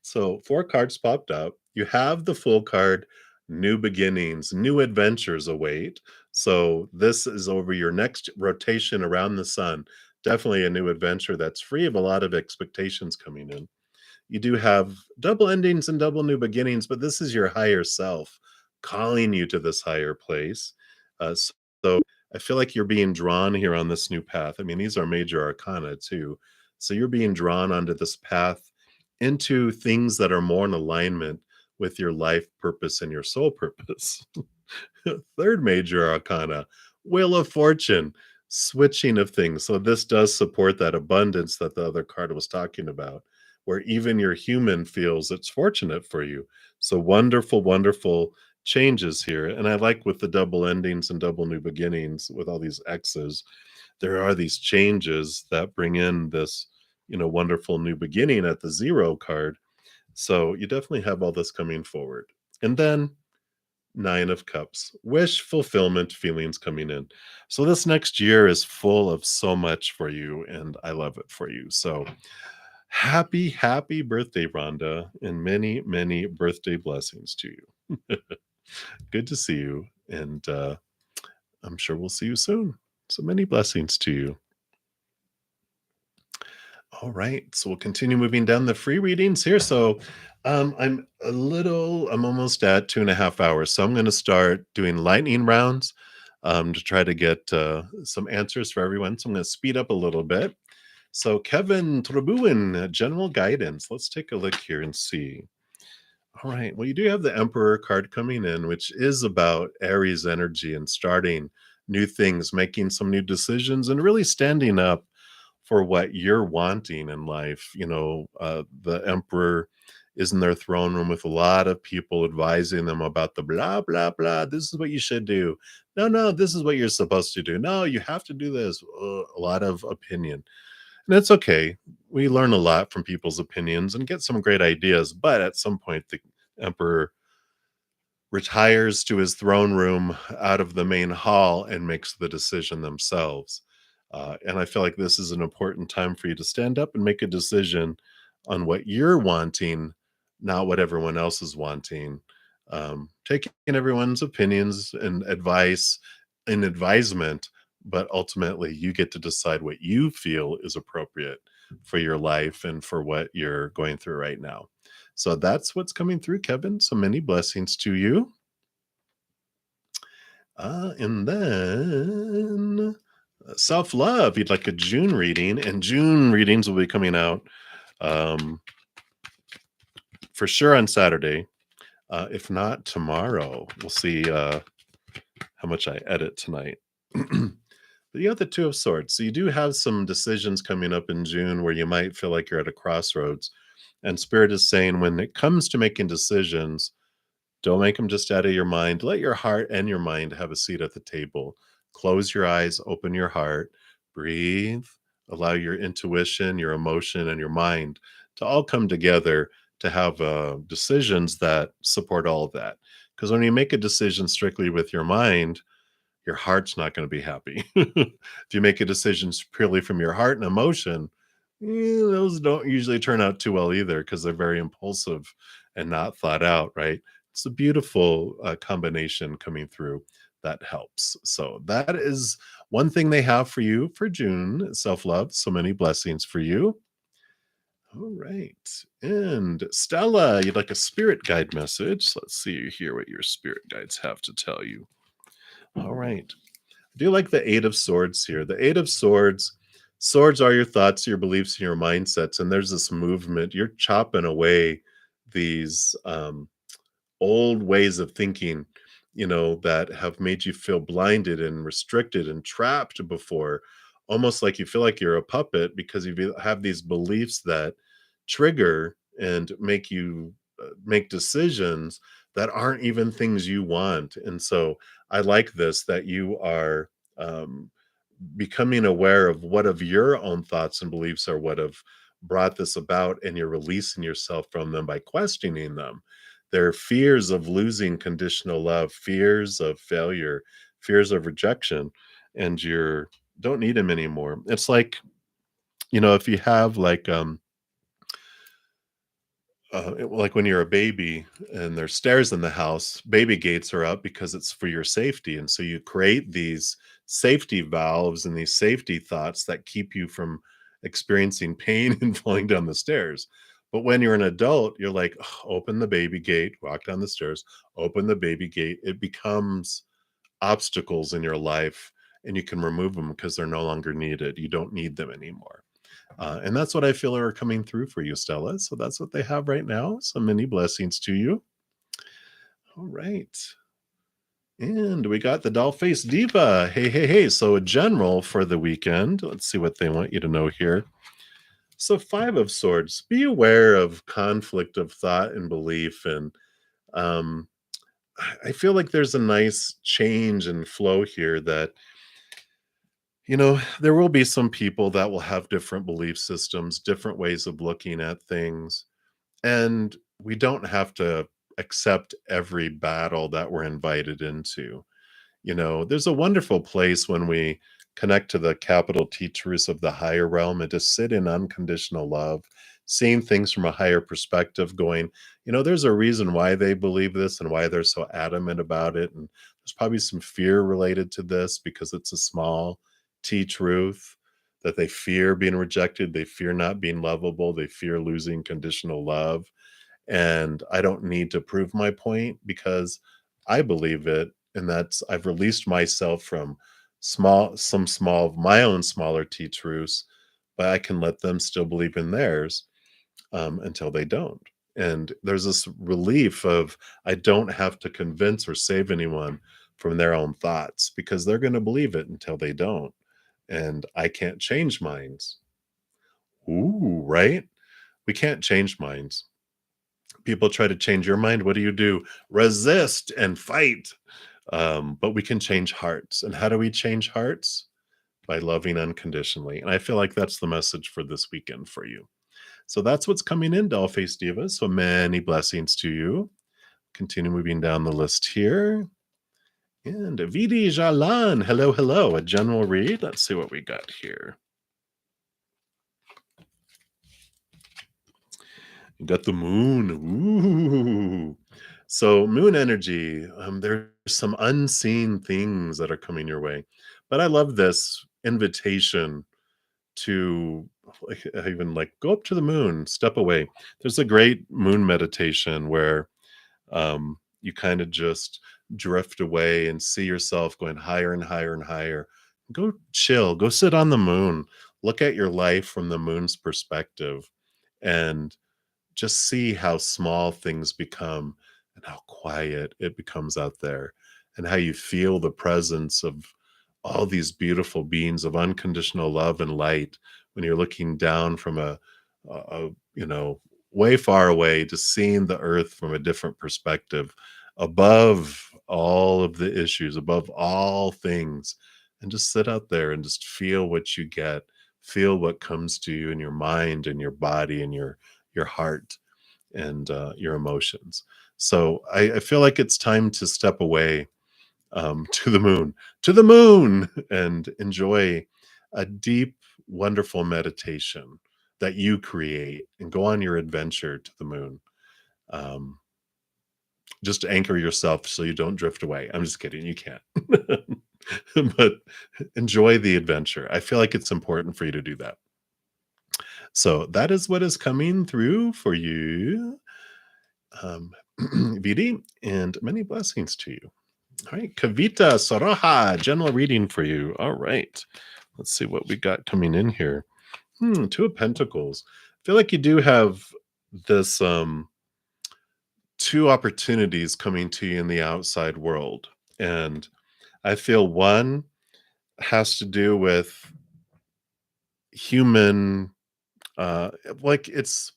So, 4 cards popped up. You have the full card, new beginnings, new adventures await. So, this is over your next rotation around the sun. Definitely a new adventure that's free of a lot of expectations coming in. You do have double endings and double new beginnings, but this is your higher self calling you to this higher place. So I feel like you're being drawn here on this new path. I mean, these are major arcana too. So you're being drawn onto this path into things that are more in alignment with your life purpose and your soul purpose. Third major arcana, Wheel of Fortune, switching of things. So this does support that abundance that the other card was talking about, where even your human feels it's fortunate for you. So wonderful, wonderful changes here. And I like with the double endings and double new beginnings with all these X's, there are these changes that bring in this, wonderful new beginning at the zero card. So you definitely have all this coming forward. And then Nine of Cups, wish fulfillment feelings coming in. So this next year is full of so much for you, and I love it for you. So happy, happy birthday, Rhonda, and many, many birthday blessings to you. Good to see you, and I'm sure we'll see you soon. So many blessings to you. All right, so we'll continue moving down the free readings here. So I'm almost at 2.5 hours. So I'm going to start doing lightning rounds to try to get some answers for everyone. So I'm going to speed up a little bit. So Kevin Trabuin, general guidance. Let's take a look here and see. All right. Well, you do have the Emperor card coming in, which is about Aries energy and starting new things, making some new decisions, and really standing up for what you're wanting in life. The Emperor is in their throne room with a lot of people advising them about the blah, blah, blah. This is what you should do. No, no, this is what you're supposed to do. No, you have to do this. A lot of opinion. And it's okay. We learn a lot from people's opinions and get some great ideas. But at some point, the Emperor retires to his throne room out of the main hall and makes the decision themselves. And I feel like this is an important time for you to stand up and make a decision on what you're wanting, not what everyone else is wanting. Taking everyone's opinions and advice and advisement, but ultimately you get to decide what you feel is appropriate for your life and for what you're going through right now. So that's what's coming through, Kevin. So many blessings to you. And then self love. You'd like a June reading, and June readings will be coming out um, for sure on Saturday. If not tomorrow, we'll see how much I edit tonight. But you have the Two of Swords. So you do have some decisions coming up in June where you might feel like you're at a crossroads. And Spirit is saying when it comes to making decisions, don't make them just out of your mind. Let your heart and your mind have a seat at the table. Close your eyes, open your heart, breathe, allow your intuition, your emotion, and your mind to all come together to have decisions that support all of that. Because when you make a decision strictly with your mind, your heart's not going to be happy. If you make a decision purely from your heart and emotion, those don't usually turn out too well either because they're very impulsive and not thought out, right? It's a beautiful combination coming through that helps. So that is one thing they have for you for June, self-love. So many blessings for you. All right. And Stella, you'd like a spirit guide message. Let's see here what your spirit guides have to tell you. All right. I do like the Eight of Swords here. The Eight of Swords, swords are your thoughts, your beliefs, and your mindsets. And there's this movement. You're chopping away these old ways of thinking, that have made you feel blinded and restricted and trapped before, almost like you feel like you're a puppet because you have these beliefs that trigger and make you make decisions that aren't even things you want. And so I like this that you are becoming aware of what of your own thoughts and beliefs are what have brought this about, and you're releasing yourself from them by questioning them. They're fears of losing conditional love, fears of failure, fears of rejection, and you don't need them anymore. It's like, if you have like when you're a baby and there's stairs in the house, baby gates are up because it's for your safety. And so you create these safety valves and these safety thoughts that keep you from experiencing pain and falling down the stairs. But when you're an adult, you're like, "Ugh, open the baby gate, walk down the stairs, open the baby gate." It becomes obstacles in your life and you can remove them because they're no longer needed. You don't need them anymore. And that's what I feel are coming through for you, Stella. So that's what they have right now. So many blessings to you. All right. And we got the doll face diva. Hey, hey, hey. So a general for the weekend. Let's see what they want you to know here. So Five of Swords. Be aware of conflict of thought and belief, and um, I feel like there's a nice change and flow here that, there will be some people that will have different belief systems, different ways of looking at things. And we don't have to accept every battle that we're invited into. There's a wonderful place when we connect to the capital T truths of the higher realm and just sit in unconditional love, seeing things from a higher perspective, going, there's a reason why they believe this and why they're so adamant about it. And there's probably some fear related to this because it's a small T truth that they fear being rejected. They fear not being lovable. They fear losing conditional love, and I don't need to prove my point because I believe it, and that's I've released myself from some small of my own smaller T truths, but I can let them still believe in theirs until they don't. And there's this relief of I don't have to convince or save anyone from their own thoughts because they're going to believe it until they don't, and I can't change minds. Ooh, right? We can't change minds. People try to change your mind. What do? Resist and fight. But we can change hearts. And how do we change hearts? By loving unconditionally. And I feel like that's the message for this weekend for you. So that's what's coming in, Dollface Diva. So many blessings to you. Continue moving down the list here. And Vidi Jalan. Hello, hello. A general read. Let's see what we got here. You got the moon. Ooh. So moon energy, there's some unseen things that are coming your way. But I love this invitation to like even like go up to the moon, step away. There's a great moon meditation where you kind of just drift away and see yourself going higher and higher and higher. Go chill, go sit on the moon, look at your life from the moon's perspective, and just see how small things become and how quiet it becomes out there, and how you feel the presence of all these beautiful beings of unconditional love and light when you're looking down from a way far away, just seeing the earth from a different perspective, above all of the issues, above all things, and just sit out there and just feel what you get, feel what comes to you in your mind and your body and your heart and your emotions. So I feel like it's time to step away to the moon, and enjoy a deep, wonderful meditation that you create and go on your adventure to the moon. Um, just anchor yourself so you don't drift away. I'm just kidding. You can't. But enjoy the adventure. I feel like it's important for you to do that. So that is what is coming through for you, um, Vidi, and many blessings to you. All right, Kavita Soroha, general reading for you. All right, let's see what we got coming in here. Two of Pentacles. I feel like you do have this two opportunities coming to you in the outside world, and I feel one has to do with human, uh, like it's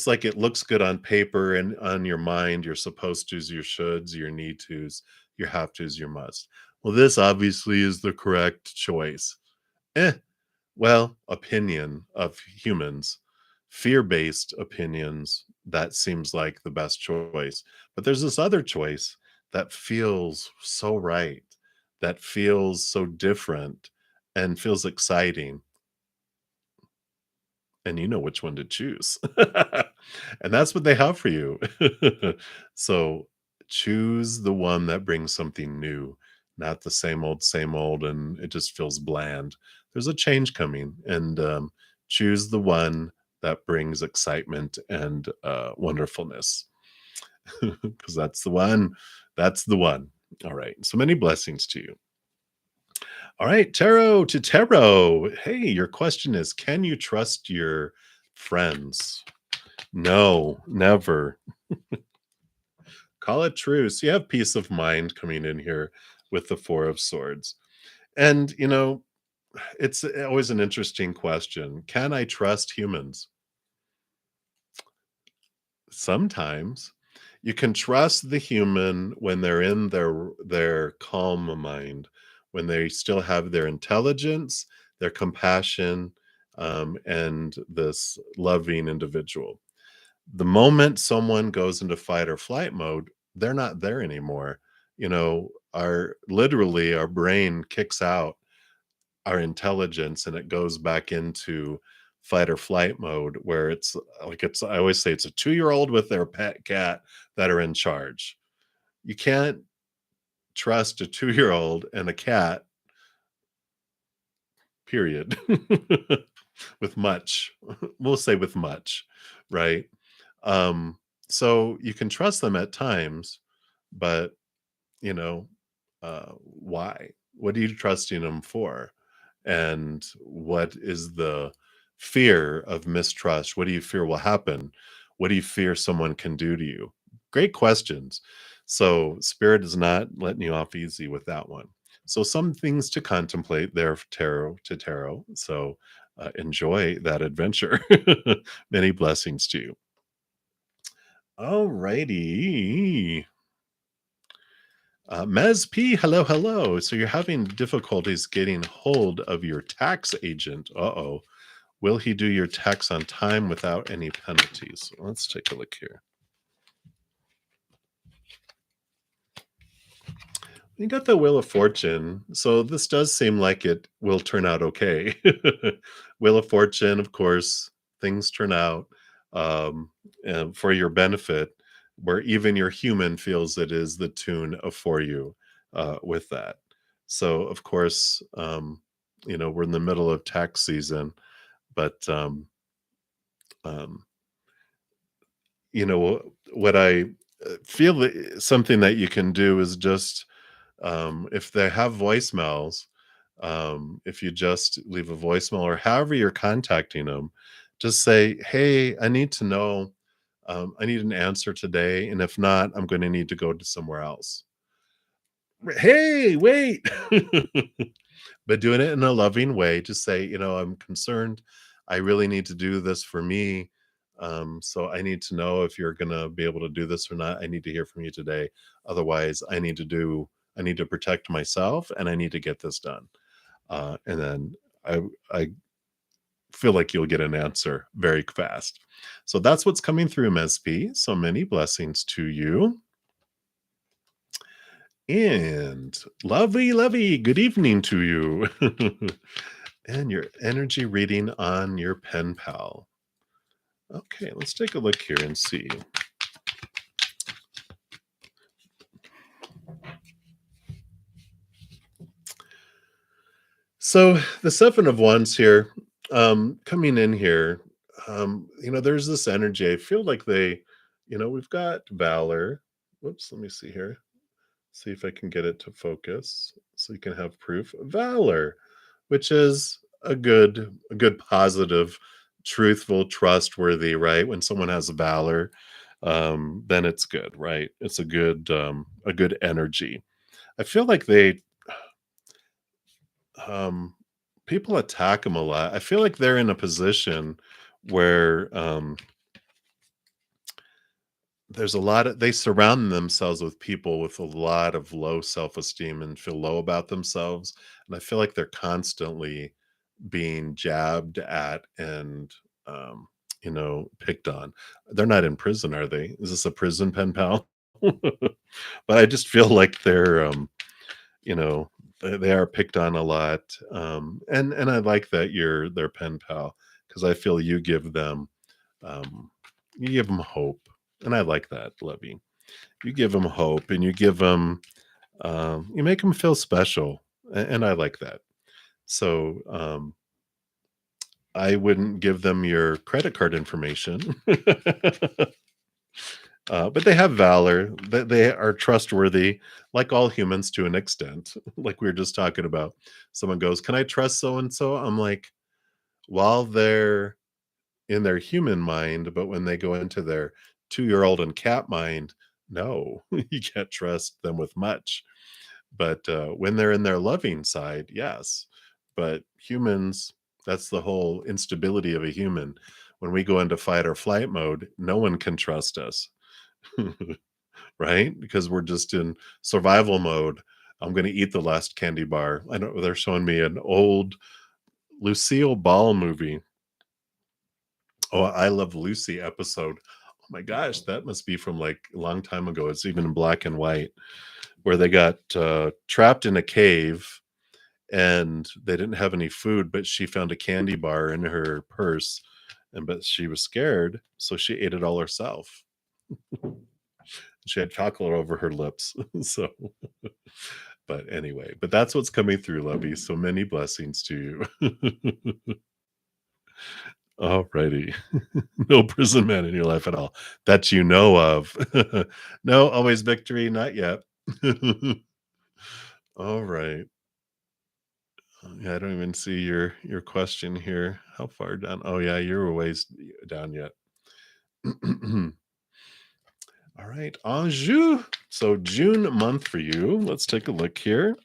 like it looks good on paper and on your mind. Your supposed tos, your shoulds, your need tos, your have tos, your must. Well, this obviously is the correct choice. Eh, well, opinion of humans, fear-based opinions, that seems like the best choice. But there's this other choice that feels so right, that feels so different and feels exciting, and you know which one to choose. And that's what they have for you. So choose the one that brings something new, not the same old, and it just feels bland. There's a change coming, and choose the one that brings excitement and wonderfulness, because that's the one. That's the one. All right. So many blessings to you. All right, tarot to tarot. Hey, your question is, can you trust your friends? No, never. Call it truce. You have peace of mind coming in here with the Four of Swords. And, it's always an interesting question. Can I trust humans? Sometimes. You can trust the human when they're in their calm mind, when they still have their intelligence, their compassion, and this loving individual. The moment someone goes into fight or flight mode, they're not there anymore. Our literally our brain kicks out our intelligence and it goes back into fight or flight mode where it's I always say it's a 2-year-old with their pet cat that are in charge. You can't trust a 2-year-old and a cat, period. With much. We'll say with much, right? Um, so you can trust them at times, but you know, why? What are you trusting them for? And what is the fear of mistrust? What do you fear will happen? What do you fear someone can do to you? Great questions. So, Spirit is not letting you off easy with that one. So, some things to contemplate there, tarot to tarot. So, enjoy that adventure. Many blessings to you. All righty. Mez P, hello, hello. So you're having difficulties getting hold of your tax agent. Uh-oh. Will he do your tax on time without any penalties? Let's take a look here. You got the Wheel of Fortune. So this does seem like it will turn out okay. Wheel of Fortune, of course, things turn out um, for your benefit, where even your human feels it is the tune for you with that. So, of course, we're in the middle of tax season, but um, what I feel something that you can do is just if they have voicemails, if you just leave a voicemail or however you're contacting them, just say, "Hey, I need to know. I need an answer today, and if not, I'm going to need to go to somewhere else." Hey, wait! But doing it in a loving way, just say, "I'm concerned. I really need to do this for me. So I need to know if you're going to be able to do this or not. I need to hear from you today. Otherwise, I need to protect myself and I need to get this done." And then I feel like you'll get an answer very fast. So that's what's coming through, MSP. So many blessings to you. And lovely, lovely, good evening to you. And your energy reading on your pen pal. Okay, let's take a look here and see. So the Seven of Wands here, coming in here, there's this energy. I feel like we've got Valor. Whoops, let me see here. See if I can get it to focus so you can have proof. Valor, which is a good positive, truthful, trustworthy, right? When someone has valor, then it's good, right? It's a good energy. I feel like um people attack them a lot. I feel like they're in a position where there's a lot of they surround themselves with people with a lot of low self-esteem and feel low about themselves, and I feel like they're constantly being jabbed at and picked on. They're not in prison, are they? Is this a prison pen pal? But I just feel like you know they are picked on a lot, and I like that you're their pen pal because I feel um, you give them hope, and I like that, Lovey. You give them hope, and you make them feel special, and I like that. So I wouldn't give them your credit card information, but they have valor. They are trustworthy, like all humans to an extent. Like we were just talking about. Someone goes, "Can I trust so and so?" I'm like, while they're in their human mind, but when they go into their 2-year-old and cat mind, no, you can't trust them with much. But when they're in their loving side, yes. But humans, that's the whole instability of a human. When we go into fight or flight mode, no one can trust us. right? Because we're just in survival mode. I'm going to eat the last candy bar. I know they're showing me an old Lucille Ball movie. Oh, I Love Lucy episode. Oh my gosh, that must be from like a long time ago. It's even in black and white, where they got trapped in a cave and they didn't have any food, but she found a candy bar in her purse, and but she was scared, so she ate it all herself. She had chocolate over her lips. So, but anyway, but that's what's coming through, Lovey. So many blessings to you. Alrighty. No prison man in your life at all that you know of. No, always victory, not yet. All right. Yeah, I don't even see your question here. How far down? Oh yeah, you're a ways down yet. All right, Anjou. So June month for you. Let's take a look here.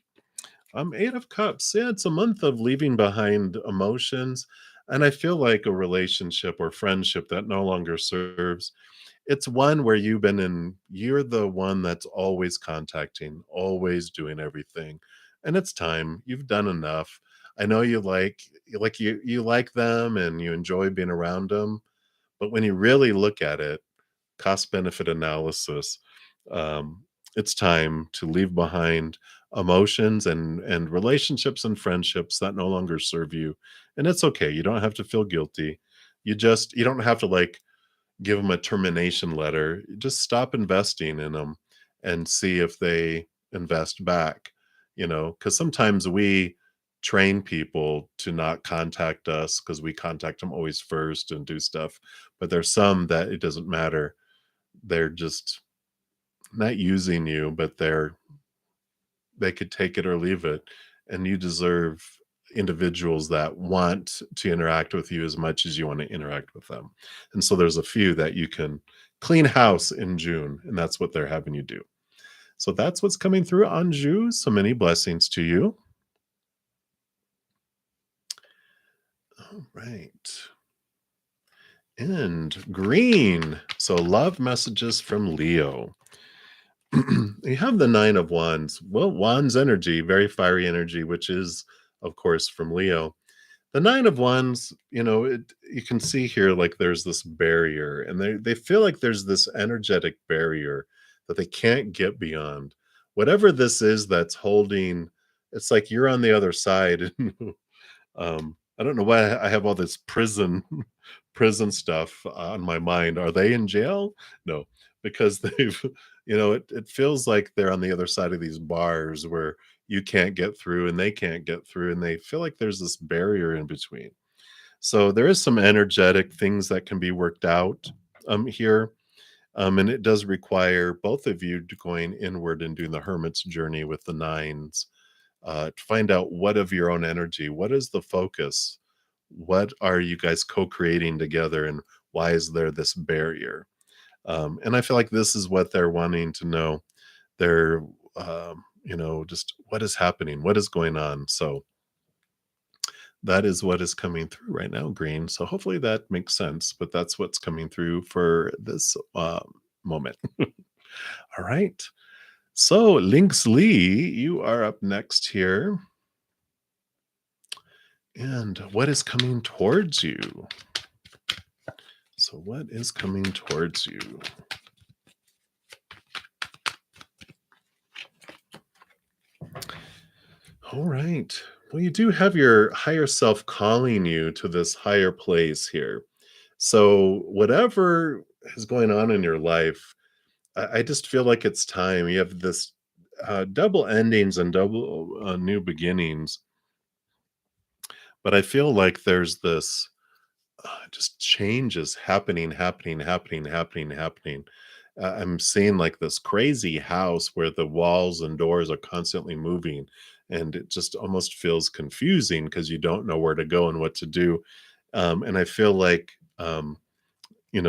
Eight of Cups. Yeah, it's a month of leaving behind emotions, and I feel like a relationship or friendship that no longer serves. It's one where you're the one that's always contacting, always doing everything, and it's time. You've done enough. I know you like them and you enjoy being around them, but when you really look at it, cost benefit analysis, it's time to leave behind emotions and relationships and friendships that no longer serve you. And it's okay. You don't have to feel guilty. You don't have to like give them a termination letter. Just stop investing in them and see if they invest back, because sometimes we train people to not contact us because we contact them always first and do stuff. But there's some that it doesn't matter. They're just not using you, but they could take it or leave it. And you deserve individuals that want to interact with you as much as you want to interact with them. And so there's a few that you can clean house in June, and that's what they're having you do. So that's what's coming through on June. So many blessings to you. All right. And green. So love messages from Leo. You have the Nine of Wands. Well, Wands energy, very fiery energy, which is, of course, from Leo. The Nine of Wands, you can see here like there's this barrier, and they feel like there's this energetic barrier that they can't get beyond. Whatever this is that's holding, it's like you're on the other side. I don't know why I have all this prison stuff on my mind. Are they in jail? No, because they've, it feels like they're on the other side of these bars where you can't get through and they can't get through, and they feel like there's this barrier in between. So there is some energetic things that can be worked out here. And it does require both of you going inward and doing the hermit's journey with the nines, to find out what of your own energy, what is the focus, what are you guys co-creating together, and why is there this barrier? And I feel like this is what they're wanting to know. They're just what is happening, what is going on. So that is what is coming through right now, green. So hopefully that makes sense, but that's what's coming through for this moment. All right. So, Lynx Lee, you are up next here. And what is coming towards you? So, what is coming towards you? All right. Well, you do have your higher self calling you to this higher place here. So, whatever is going on in your life, I just feel like it's time. You have this double endings and double new beginnings. But I feel like there's this just changes happening. I'm seeing like this crazy house where the walls and doors are constantly moving, and it just almost feels confusing because you don't know where to go and what to do. And I feel like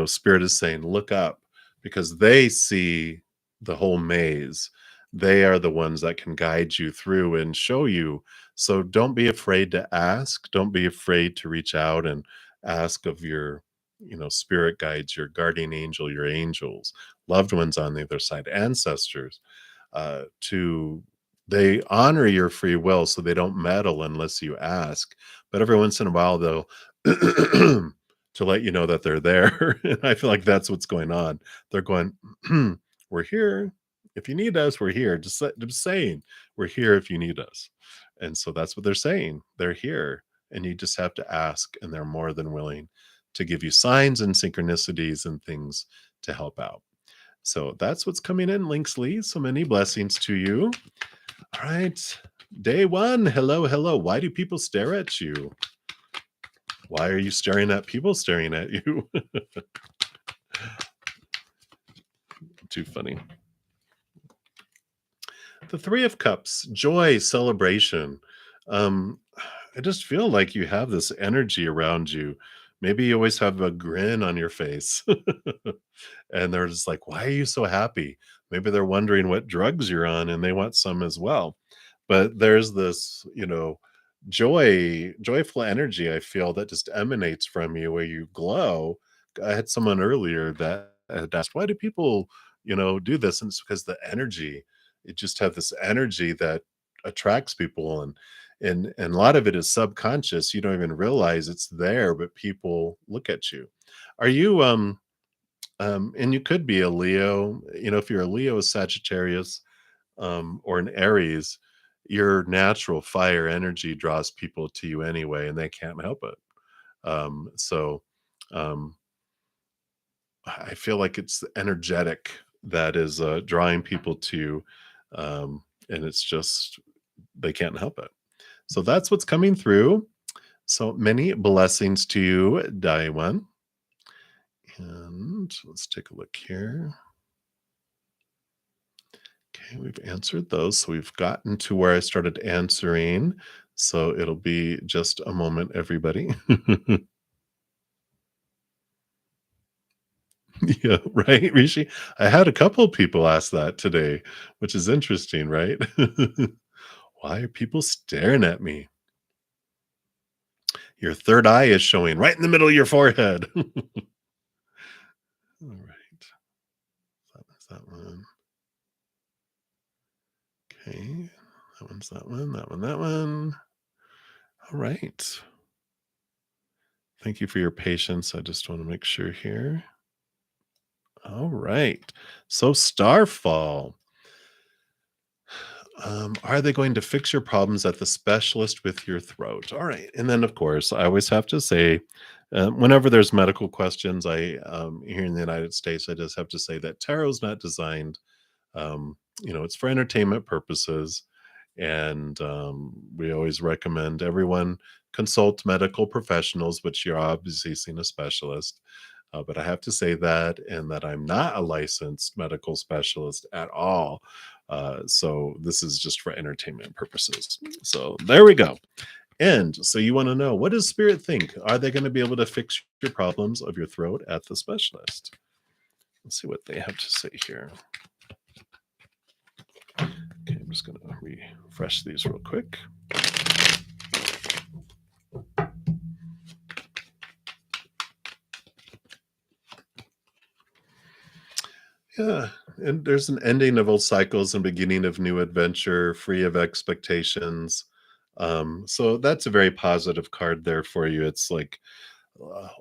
spirit is saying look up, because they see the whole maze. They are the ones that can guide you through and show you. So don't be afraid to ask, don't be afraid to reach out and ask of your spirit guides, your guardian angel, your angels, loved ones on the other side, ancestors, to they honor your free will, so they don't meddle unless you ask. But every once in a while, they'll to let you know that they're there. And I feel like that's what's going on. They're going, "We're here. If you need us, we're here. Just saying, we're here if you need us." And so that's what they're saying. They're here, and you just have to ask, and they're more than willing to give you signs and synchronicities and things to help out. So that's what's coming in, Linksley. So many blessings to you. All right. Day one. Hello, hello. Why do people stare at you? Why are you staring at people staring at you? Too funny. The Three of Cups, joy, celebration. Um, I just feel like you have this energy around you. Maybe you always have a grin on your face. And they're just like, "Why are you so happy?" Maybe they're wondering what drugs you're on and they want some as well. But there's this, joyful energy I feel that just emanates from you where you glow. I had someone earlier that had asked, "Why do people, do this?" And it's because the energy, it just have this energy that attracts people, and a lot of it is subconscious. You don't even realize it's there, but people look at you. Are you and you could be a Leo. If you're a Leo, a Sagittarius, or an Aries, your natural fire energy draws people to you anyway, and they can't help it. So um, I feel like it's energetic that is drawing people to you, and it's just they can't help it. So that's what's coming through. So many blessings to you, Daiwan. And let's take a look here. Okay, we've answered those. So we've gotten to where I started answering. So it'll be just a moment, everybody. Yeah, right, Rishi? I had a couple people ask that today, which is interesting, right? Why are people staring at me? Your third eye is showing right in the middle of your forehead. All right. That was that one. Okay. That one's that one, that one, that one. All right. Thank you for your patience. I just want to make sure here. All right. So, Starfall. Are they going to fix your problems at the specialist with your throat? All right. And then, of course, I always have to say, whenever there's medical questions, here in the United States, I just have to say that tarot's not designed. It's for entertainment purposes, and we always recommend everyone consult medical professionals, which you're obviously seeing a specialist. But I have to say that, and that I'm not a licensed medical specialist at all. So this is just for entertainment purposes. So there we go. And so you want to know, what does spirit think? Are they going to be able to fix your problems of your throat at the specialist? Let's see what they have to say here. Okay, I'm just going to refresh these real quick. Yeah, and there's an ending of old cycles and beginning of new adventure, free of expectations. So that's a very positive card there for you. It's like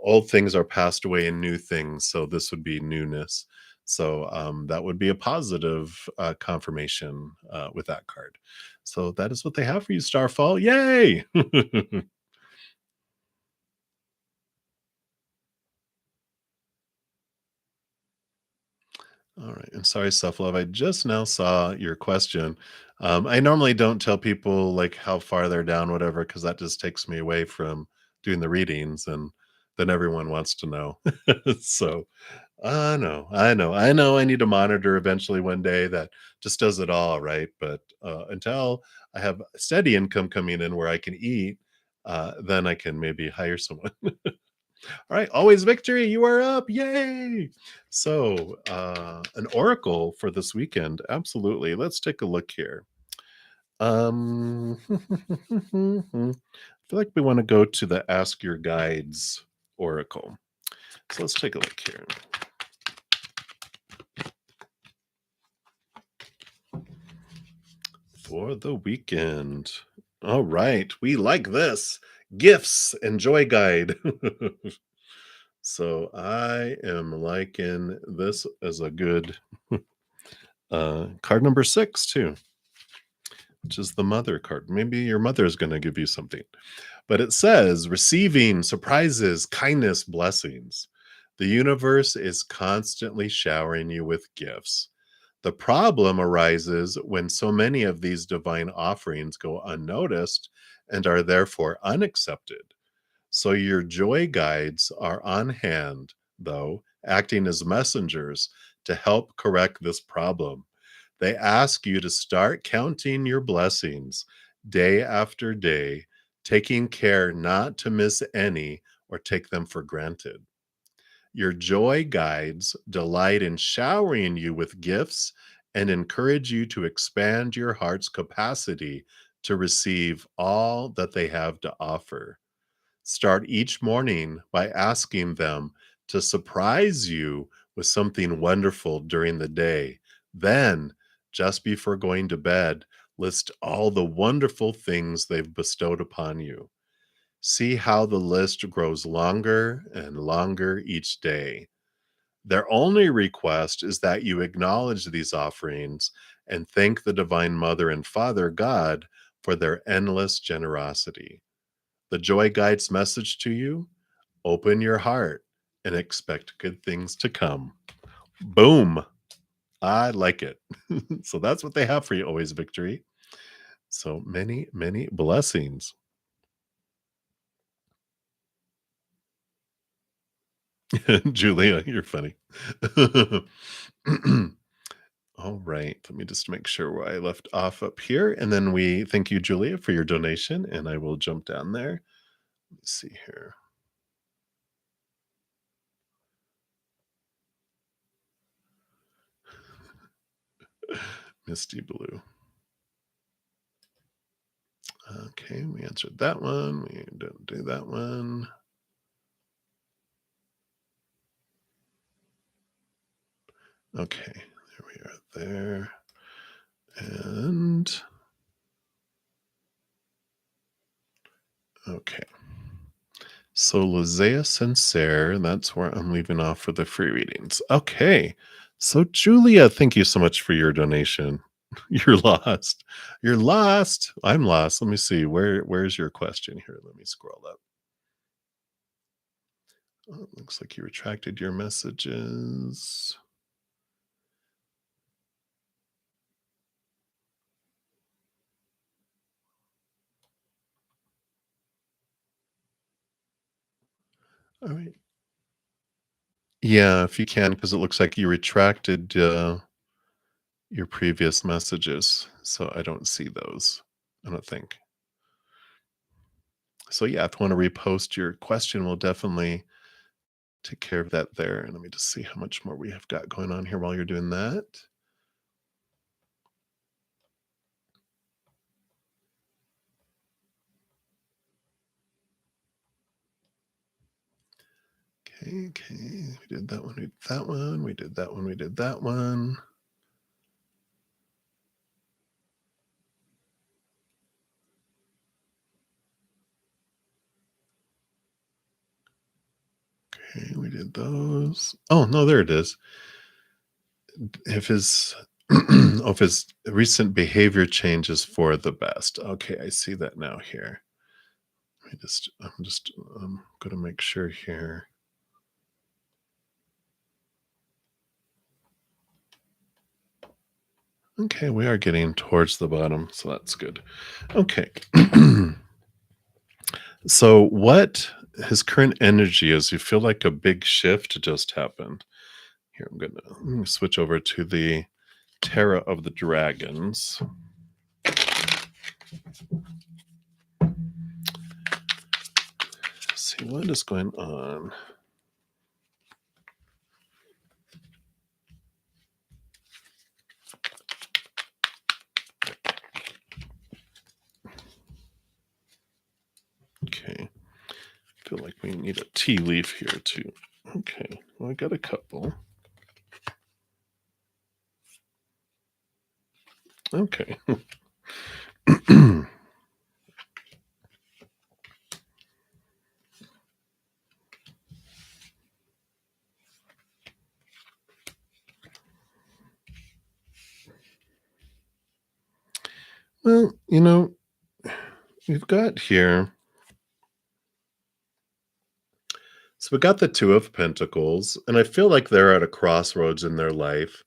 old things are passed away and new things. So this would be newness. So that would be a positive confirmation with that card. So that is what they have for you, Starfall. Yay! All right. And sorry, self love. I just now saw your question. I normally don't tell people like how far they're down, whatever, because that just takes me away from doing the readings, and then everyone wants to know. So I know. I need to monitor eventually one day that just does it all, right? But until I have steady income coming in where I can eat, then I can maybe hire someone. All right, always victory. You are up. Yay. So, an oracle for this weekend. Absolutely. Let's take a look here. I feel like we want to go to the Ask Your Guides oracle. So let's take a look here. For the weekend. All right. We like this. Gifts and joy guide. So I am liking this as a good card number 6 too, which is the mother card. Maybe your mother is going to give you something. But it says receiving surprises, kindness, blessings. The universe is constantly showering you with gifts. The problem arises when so many of these divine offerings go unnoticed and are therefore unaccepted. So your joy guides are on hand, though, acting as messengers to help correct this problem. They ask you to start counting your blessings day after day, taking care not to miss any or take them for granted. Your joy guides delight in showering you with gifts and encourage you to expand your heart's capacity to receive all that they have to offer. Start each morning by asking them to surprise you with something wonderful during the day. Then, just before going to bed, list all the wonderful things they've bestowed upon you. See how the list grows longer and longer each day. Their only request is that you acknowledge these offerings and thank the Divine Mother and Father God for their endless generosity. The Joy Guide's message to you: open your heart and expect good things to come. Boom. I like it. So that's what they have for you always, Victory. So many, many blessings. Julia, you're funny. All right. Let me just make sure where I left off up here. And then we thank you, Julia, for your donation. And I will jump down there. Let's see here. Misty Blue. Okay, we answered that one. We didn't do that one. Okay, there we are there. And okay. So Lizea Sincere, that's where I'm leaving off for the free readings. Okay. So Julia, thank you so much for your donation. You're lost. You're lost. I'm lost. Let me see. Where's your question here? Let me scroll up. Oh, it looks like you retracted your messages. All right. Yeah, if you can, because it looks like you retracted your previous messages. So I don't see those. I don't think. So yeah, if you want to repost your question, we'll definitely take care of that there. And let me just see how much more we have got going on here while you're doing that. Okay. We did that one, we did that one, we did that one, we did that one. Okay, we did those. Oh, no, there it is. If his of his recent behavior changes for the best. Okay, I see that now here. I'm just gonna make sure here. Okay, we are getting towards the bottom, so that's good. Okay. So what his current energy is, you feel like a big shift just happened. Here, let me switch over to the Terra of the Dragons. Let's see what is going on. Okay. I feel like we need a tea leaf here too. Okay, well, I got a couple. Okay. Well, we've got here, so we got the Two of Pentacles, and I feel like they're at a crossroads in their life.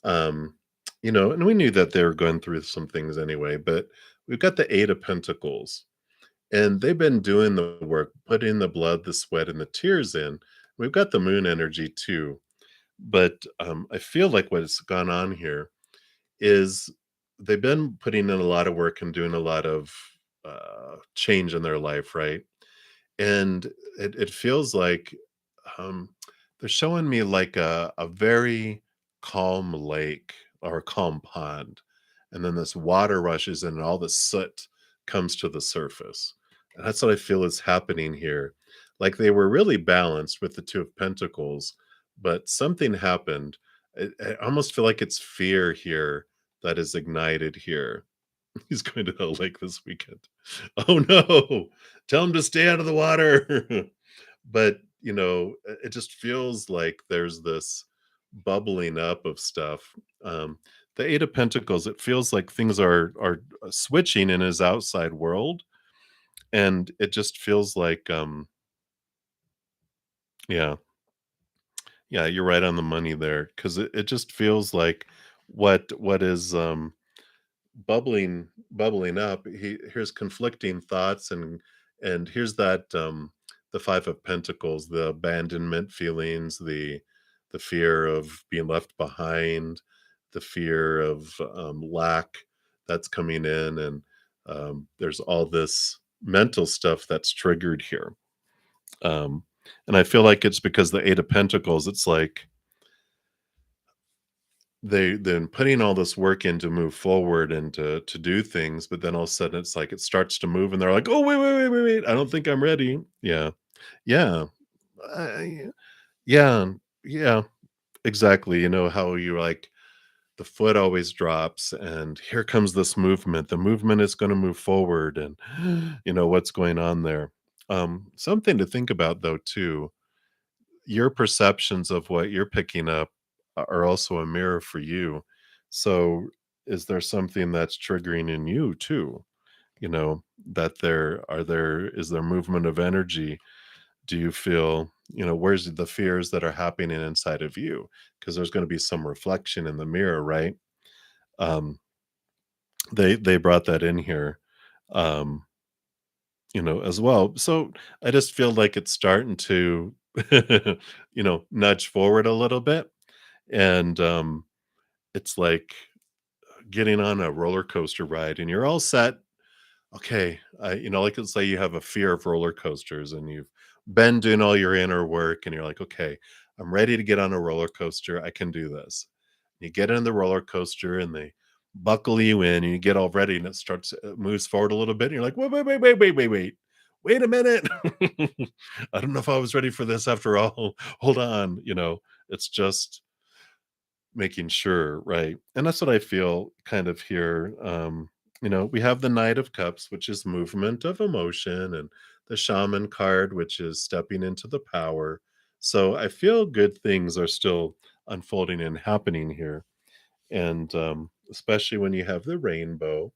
Um, and we knew that they were going through some things anyway, but we've got the Eight of Pentacles, and they've been doing the work, putting the blood, the sweat, and the tears in. We've got the moon energy too. But I feel like what's gone on here is they've been putting in a lot of work and doing a lot of change in their life, right? And it feels like um, they're showing me like a very calm lake or a calm pond, and then this water rushes in and all the soot comes to the surface. And that's what I feel is happening here. Like they were really balanced with the Two of Pentacles, but something happened. I almost feel like it's fear here that is ignited here. He's going to the lake this weekend. Oh no, tell him to stay out of the water. But it just feels like there's this bubbling up of stuff. Um, the Eight of Pentacles, it feels like things are switching in his outside world, and it just feels like yeah, yeah, you're right on the money there because it just feels like what is bubbling up. Here's conflicting thoughts, and here's that the Five of Pentacles, the abandonment feelings, the fear of being left behind, the fear of lack that's coming in, and there's all this mental stuff that's triggered here. um and I feel like it's because the Eight of Pentacles, it's like they've been putting all this work in to move forward and to do things, but then all of a sudden it's like it starts to move and they're like, "Oh, wait, I don't think I'm ready." Yeah. Yeah. I yeah, yeah, exactly. You know how you like the foot always drops and here comes this movement. The movement is gonna move forward and what's going on there. Something to think about though too, your perceptions of what you're picking up are also a mirror for you. So, is there something that's triggering in you too? That is there movement of energy? Do you feel, where's the fears that are happening inside of you? Because there's going to be some reflection in the mirror, right? Um, they brought that in here, um, as well. So I just feel like it's starting to, nudge forward a little bit. And it's like getting on a roller coaster ride and you're all set. Okay, like let's say you have a fear of roller coasters and you've been doing all your inner work and you're like, okay, I'm ready to get on a roller coaster. I can do this. You get in the roller coaster and they buckle you in and you get all ready and it moves forward a little bit. And you're like, wait a minute. I don't know if I was ready for this after all. Hold on. It's just making sure, right? And that's what I feel kind of here. We have the Knight of Cups, which is movement of emotion, and the Shaman card, which is stepping into the power. So I feel good things are still unfolding and happening here. And especially when you have the rainbow,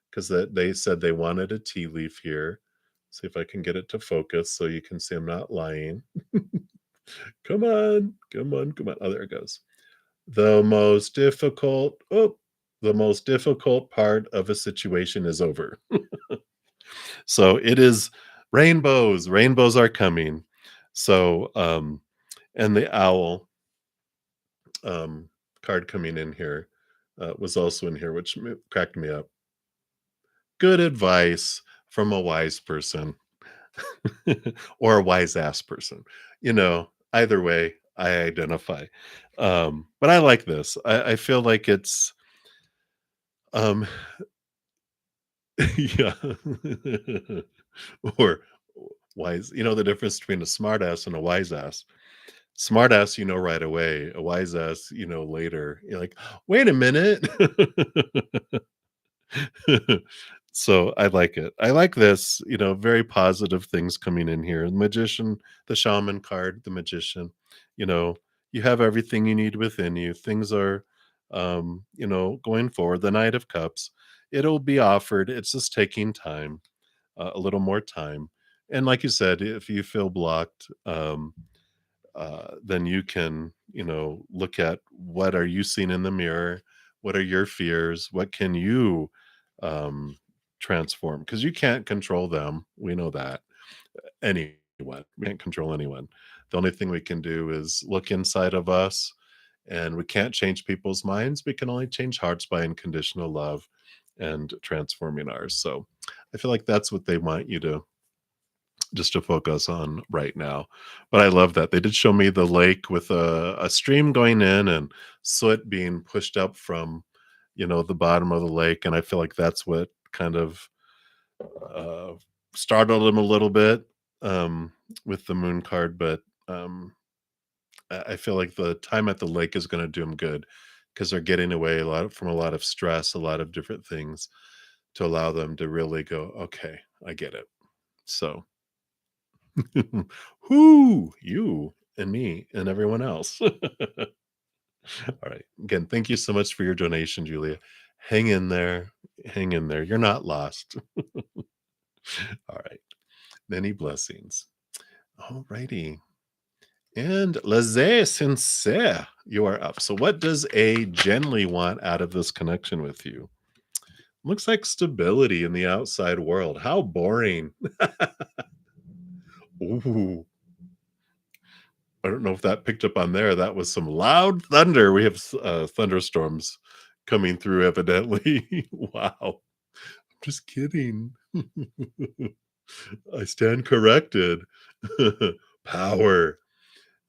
because they said they wanted a tea leaf here. See if I can get it to focus so you can see I'm not lying. Come on, come on, come on. Oh, there it goes. The most difficult part of a situation is over. So it is rainbows. Rainbows are coming. So and the owl um card coming in here was also in here, which cracked me up. Good advice from a wise person or a wise ass person. Either way, I identify. But I like this. I feel like it's um yeah. Or wise, the difference between a smart ass and a wise ass. Smart ass, you know right away. A wise ass, you know later. You're like, wait a minute. So I like it. I like this, very positive things coming in here. The magician, the shaman card, the magician, you know, you have everything you need within you. Things are, going forward. The Knight of Cups, it'll be offered. It's just taking time, a little more time. And like you said, if you feel blocked, then you can, look at what are you seeing in the mirror? What are your fears? What can you um, transform? Because you can't control them. We know that. Anyone. We can't control anyone. The only thing we can do is look inside of us, and we can't change people's minds. We can only change hearts by unconditional love and transforming ours. So I feel like that's what they want you to just to focus on right now. But I love that. They did show me the lake with a stream going in and soot being pushed up from, the bottom of the lake. And I feel like that's what kind of uh, startled him a little bit with the moon card. But I feel like the time at the lake is going to do him good because they're getting away from a lot of stress, a lot of different things to allow them to really go, okay, I get it. So who? You and me and everyone else. All right. Again, thank you so much for your donation, Julia. Hang in there. Hang in there. You're not lost. All right. Many blessings. All righty. And Laissez Sincere, you are up. So, what does a Genly want out of this connection with you? Looks like stability in the outside world. How boring. Ooh. I don't know if that picked up on there. That was some loud thunder. We have thunderstorms coming through, evidently. Wow. I'm just kidding. I stand corrected. Power.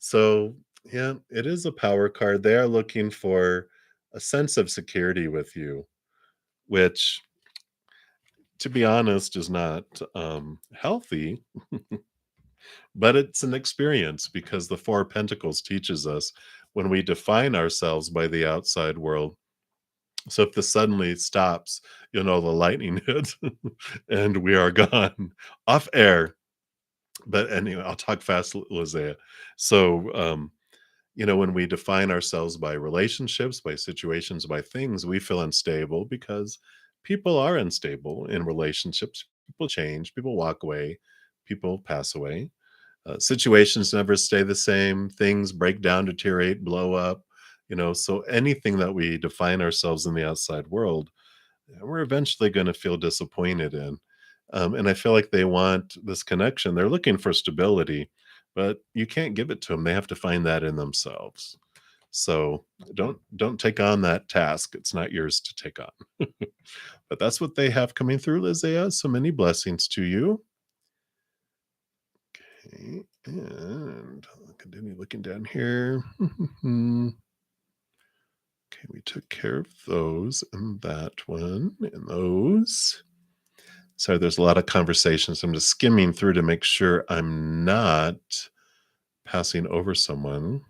So, yeah, it is a power card. They are looking for a sense of security with you, which, to be honest, is not healthy. But it's an experience because the Four of Pentacles teaches us when we define ourselves by the outside world. So if this suddenly stops, the lightning hit and we are gone off air. But anyway, I'll talk fast, Lizea. So, when we define ourselves by relationships, by situations, by things, we feel unstable because people are unstable in relationships. People change, people walk away, people pass away. Situations never stay the same. Things break down, deteriorate, blow up. So anything that we define ourselves in the outside world, we're eventually going to feel disappointed in. And I feel like they want this connection. They're looking for stability, but you can't give it to them. They have to find that in themselves. So don't take on that task. It's not yours to take on. But that's what they have coming through, Lizea. So many blessings to you. Okay, and I'll continue looking down here. Okay, we took care of those and that one and those. Sorry, there's a lot of conversations. I'm just skimming through to make sure I'm not passing over someone.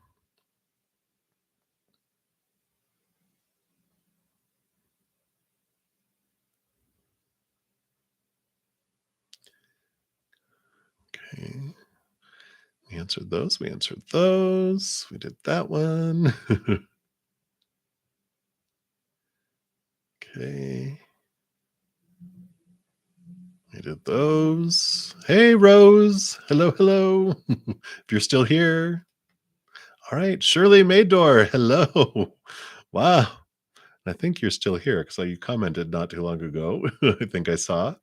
Okay. We answered those. We answered those. We did that one. Okay. We did those. Hey, Rose. Hello, hello. If you're still here. All right. Shirley Maydor. Hello. Wow. I think you're still here because you commented not too long ago. I think I saw.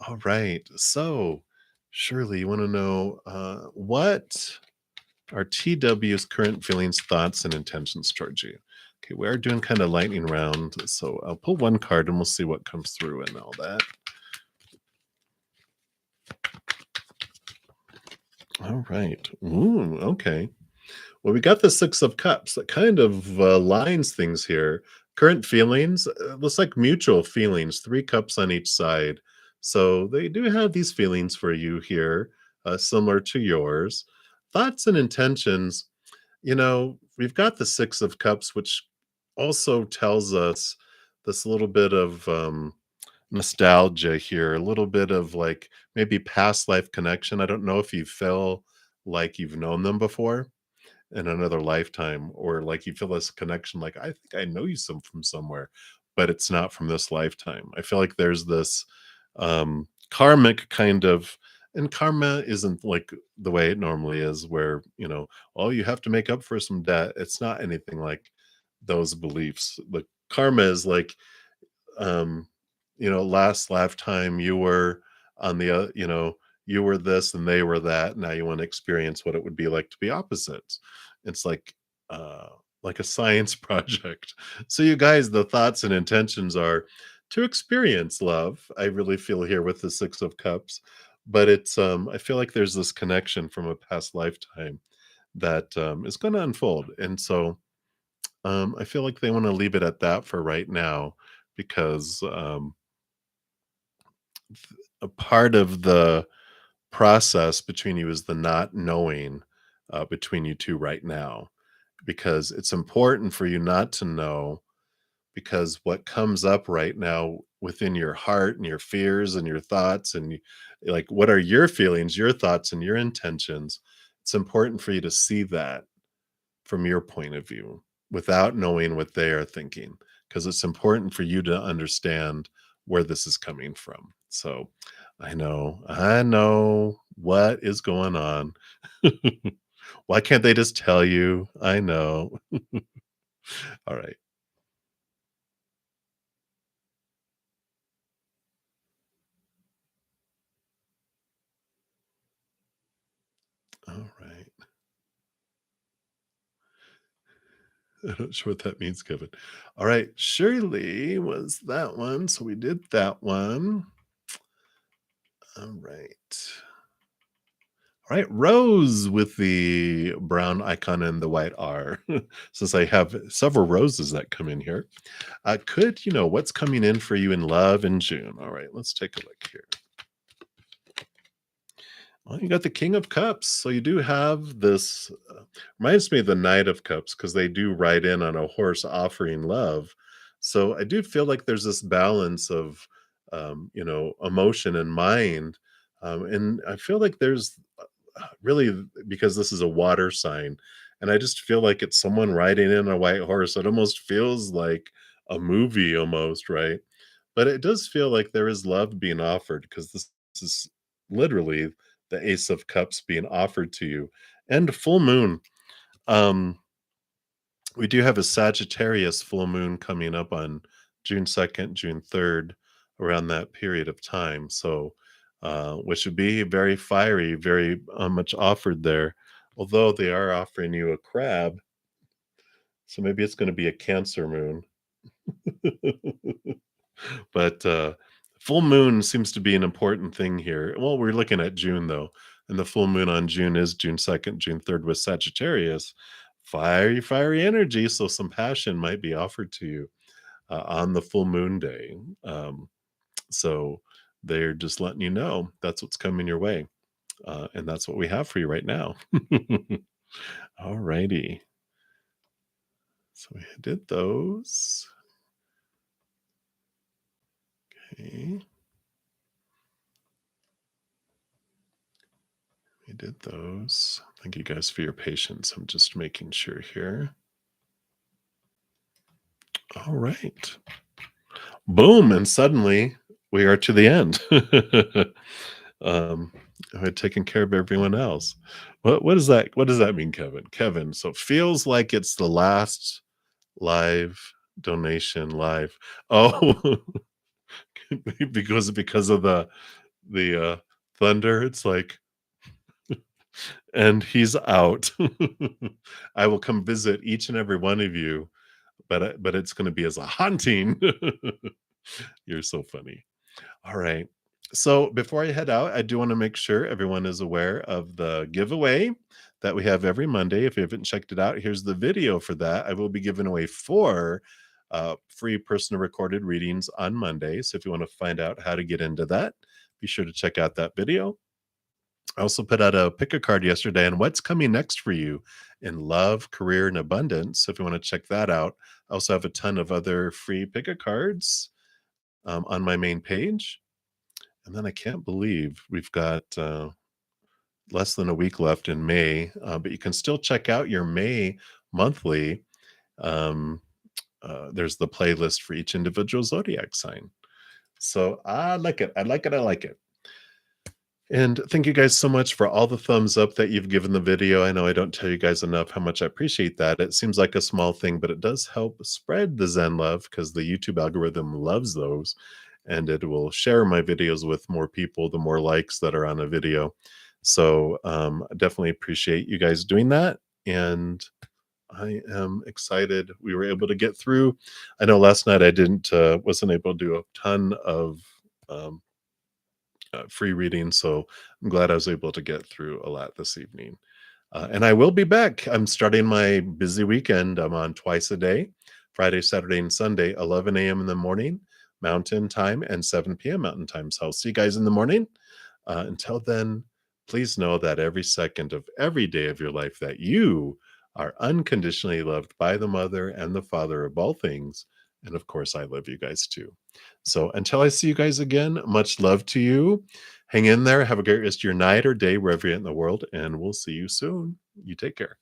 All right. So, Shirley, you want to know what are TW's current feelings, thoughts, and intentions towards you? Okay, we are doing kind of lightning round. So I'll pull one card and we'll see what comes through and all that. All right. Ooh, okay. Well, we got the Six of Cups. That kind of lines things here. Current feelings, looks like mutual feelings, three cups on each side. So they do have these feelings for you here, similar to yours. thoughts and intentions, we've got the 6 of Cups, which also tells us this little bit of, nostalgia here, a little bit of, like, maybe past life connection. I don't know if you feel like you've known them before in another lifetime, or, like, you feel this connection, like, "I think I know you from somewhere," but it's not from this lifetime. I feel like there's this, karmic kind of, and karma isn't like the way it normally is where, "Oh, you have to make up for some debt." It's not anything like those beliefs. The karma is like, um, last lifetime you were on the, you were this and they were that. Now you want to experience what it would be like to be opposites. It's uh, like a science project. So, you guys, the thoughts and intentions are to experience love. I really feel here with the 6 of Cups, but I feel like there's this connection from a past lifetime that is going to unfold. And so, I feel like they want to leave it at that for right now because a part of the process between you is the not knowing between you two right now, because it's important for you not to know, because what comes up right now within your heart and your fears and your thoughts like, what are your feelings, your thoughts, and your intentions? It's important for you to see that from your point of view without knowing what they are thinking, because it's important for you to understand where this is coming from. So I know what is going on. Why can't they just tell you? I know. All right. All right. I'm not sure what that means, Kevin. All right. Shirley was that one. So we did that one. All right. All right, Rose with the brown icon and the white R. Since I have several roses that come in here, what's coming in for you in love in June? All right, let's take a look here. Well, you got the King of Cups. So you do have this, reminds me of the Knight of Cups, because they do ride in on a horse offering love. So I do feel like there's this balance of, emotion and mind. And I feel like there's really, because this is a water sign, and I just feel like it's someone riding in a white horse. It almost feels like a movie almost, right? But it does feel like there is love being offered, because this is literally the Ace of Cups being offered to you. And full moon. Um, we do have a Sagittarius full moon coming up on June 2nd, June 3rd, around that period of time. So, which would be very fiery, very much offered there. Although they are offering you a crab, so maybe it's going to be a Cancer moon. But full moon seems to be an important thing here. Well, we're looking at June though, and the full moon on June is June 2nd, June 3rd with Sagittarius. Fiery, fiery energy. So some passion might be offered to you on the full moon day. So they're just letting you know that's what's coming your way. And that's what we have for you right now. All righty. So we did those. Okay. We did those. Thank you guys for your patience. I'm just making sure here. All right. Boom. And suddenly we are to the end. um, I had taken care of everyone else. What is that? What does that mean, Kevin? Kevin. So it feels like it's the last live donation live. Oh, because of the thunder. It's like, and he's out. I will come visit each and every one of you, but it's going to be as a haunting. You're so funny. All right. So before I head out, I do want to make sure everyone is aware of the giveaway that we have every Monday. If you haven't checked it out, here's the video for that. I will be giving away 4 free personal recorded readings on Monday. So if you want to find out how to get into that, be sure to check out that video. I also put out a pick a card yesterday on what's coming next for you in love, career, and abundance. So if you want to check that out, I also have a ton of other free pick a cards on my main page. And then I can't believe we've got less than a week left in May, but you can still check out your May monthly. Um, there's the playlist for each individual zodiac sign. So I like it. I like it. I like it. And thank you guys so much for all the thumbs up that you've given the video. I know I don't tell you guys enough how much I appreciate that. It seems like a small thing, but it does help spread the Zen love because the YouTube algorithm loves those and it will share my videos with more people the more likes that are on a video. So I definitely appreciate you guys doing that. And I am excited we were able to get through. I know last night I didn't wasn't able to do a ton of um, free reading. So I'm glad I was able to get through a lot this evening. And I will be back. I'm starting my busy weekend. I'm on twice a day, Friday, Saturday, and Sunday, 11 a.m. in the morning, Mountain Time, and 7 p.m. Mountain Time. So I'll see you guys in the morning. Until then, please know that every second of every day of your life that you are unconditionally loved by the mother and the father of all things. And of course, I love you guys too. So until I see you guys again, much love to you. Hang in there. Have a great rest of your night or day, wherever you're in the world, and we'll see you soon. You take care.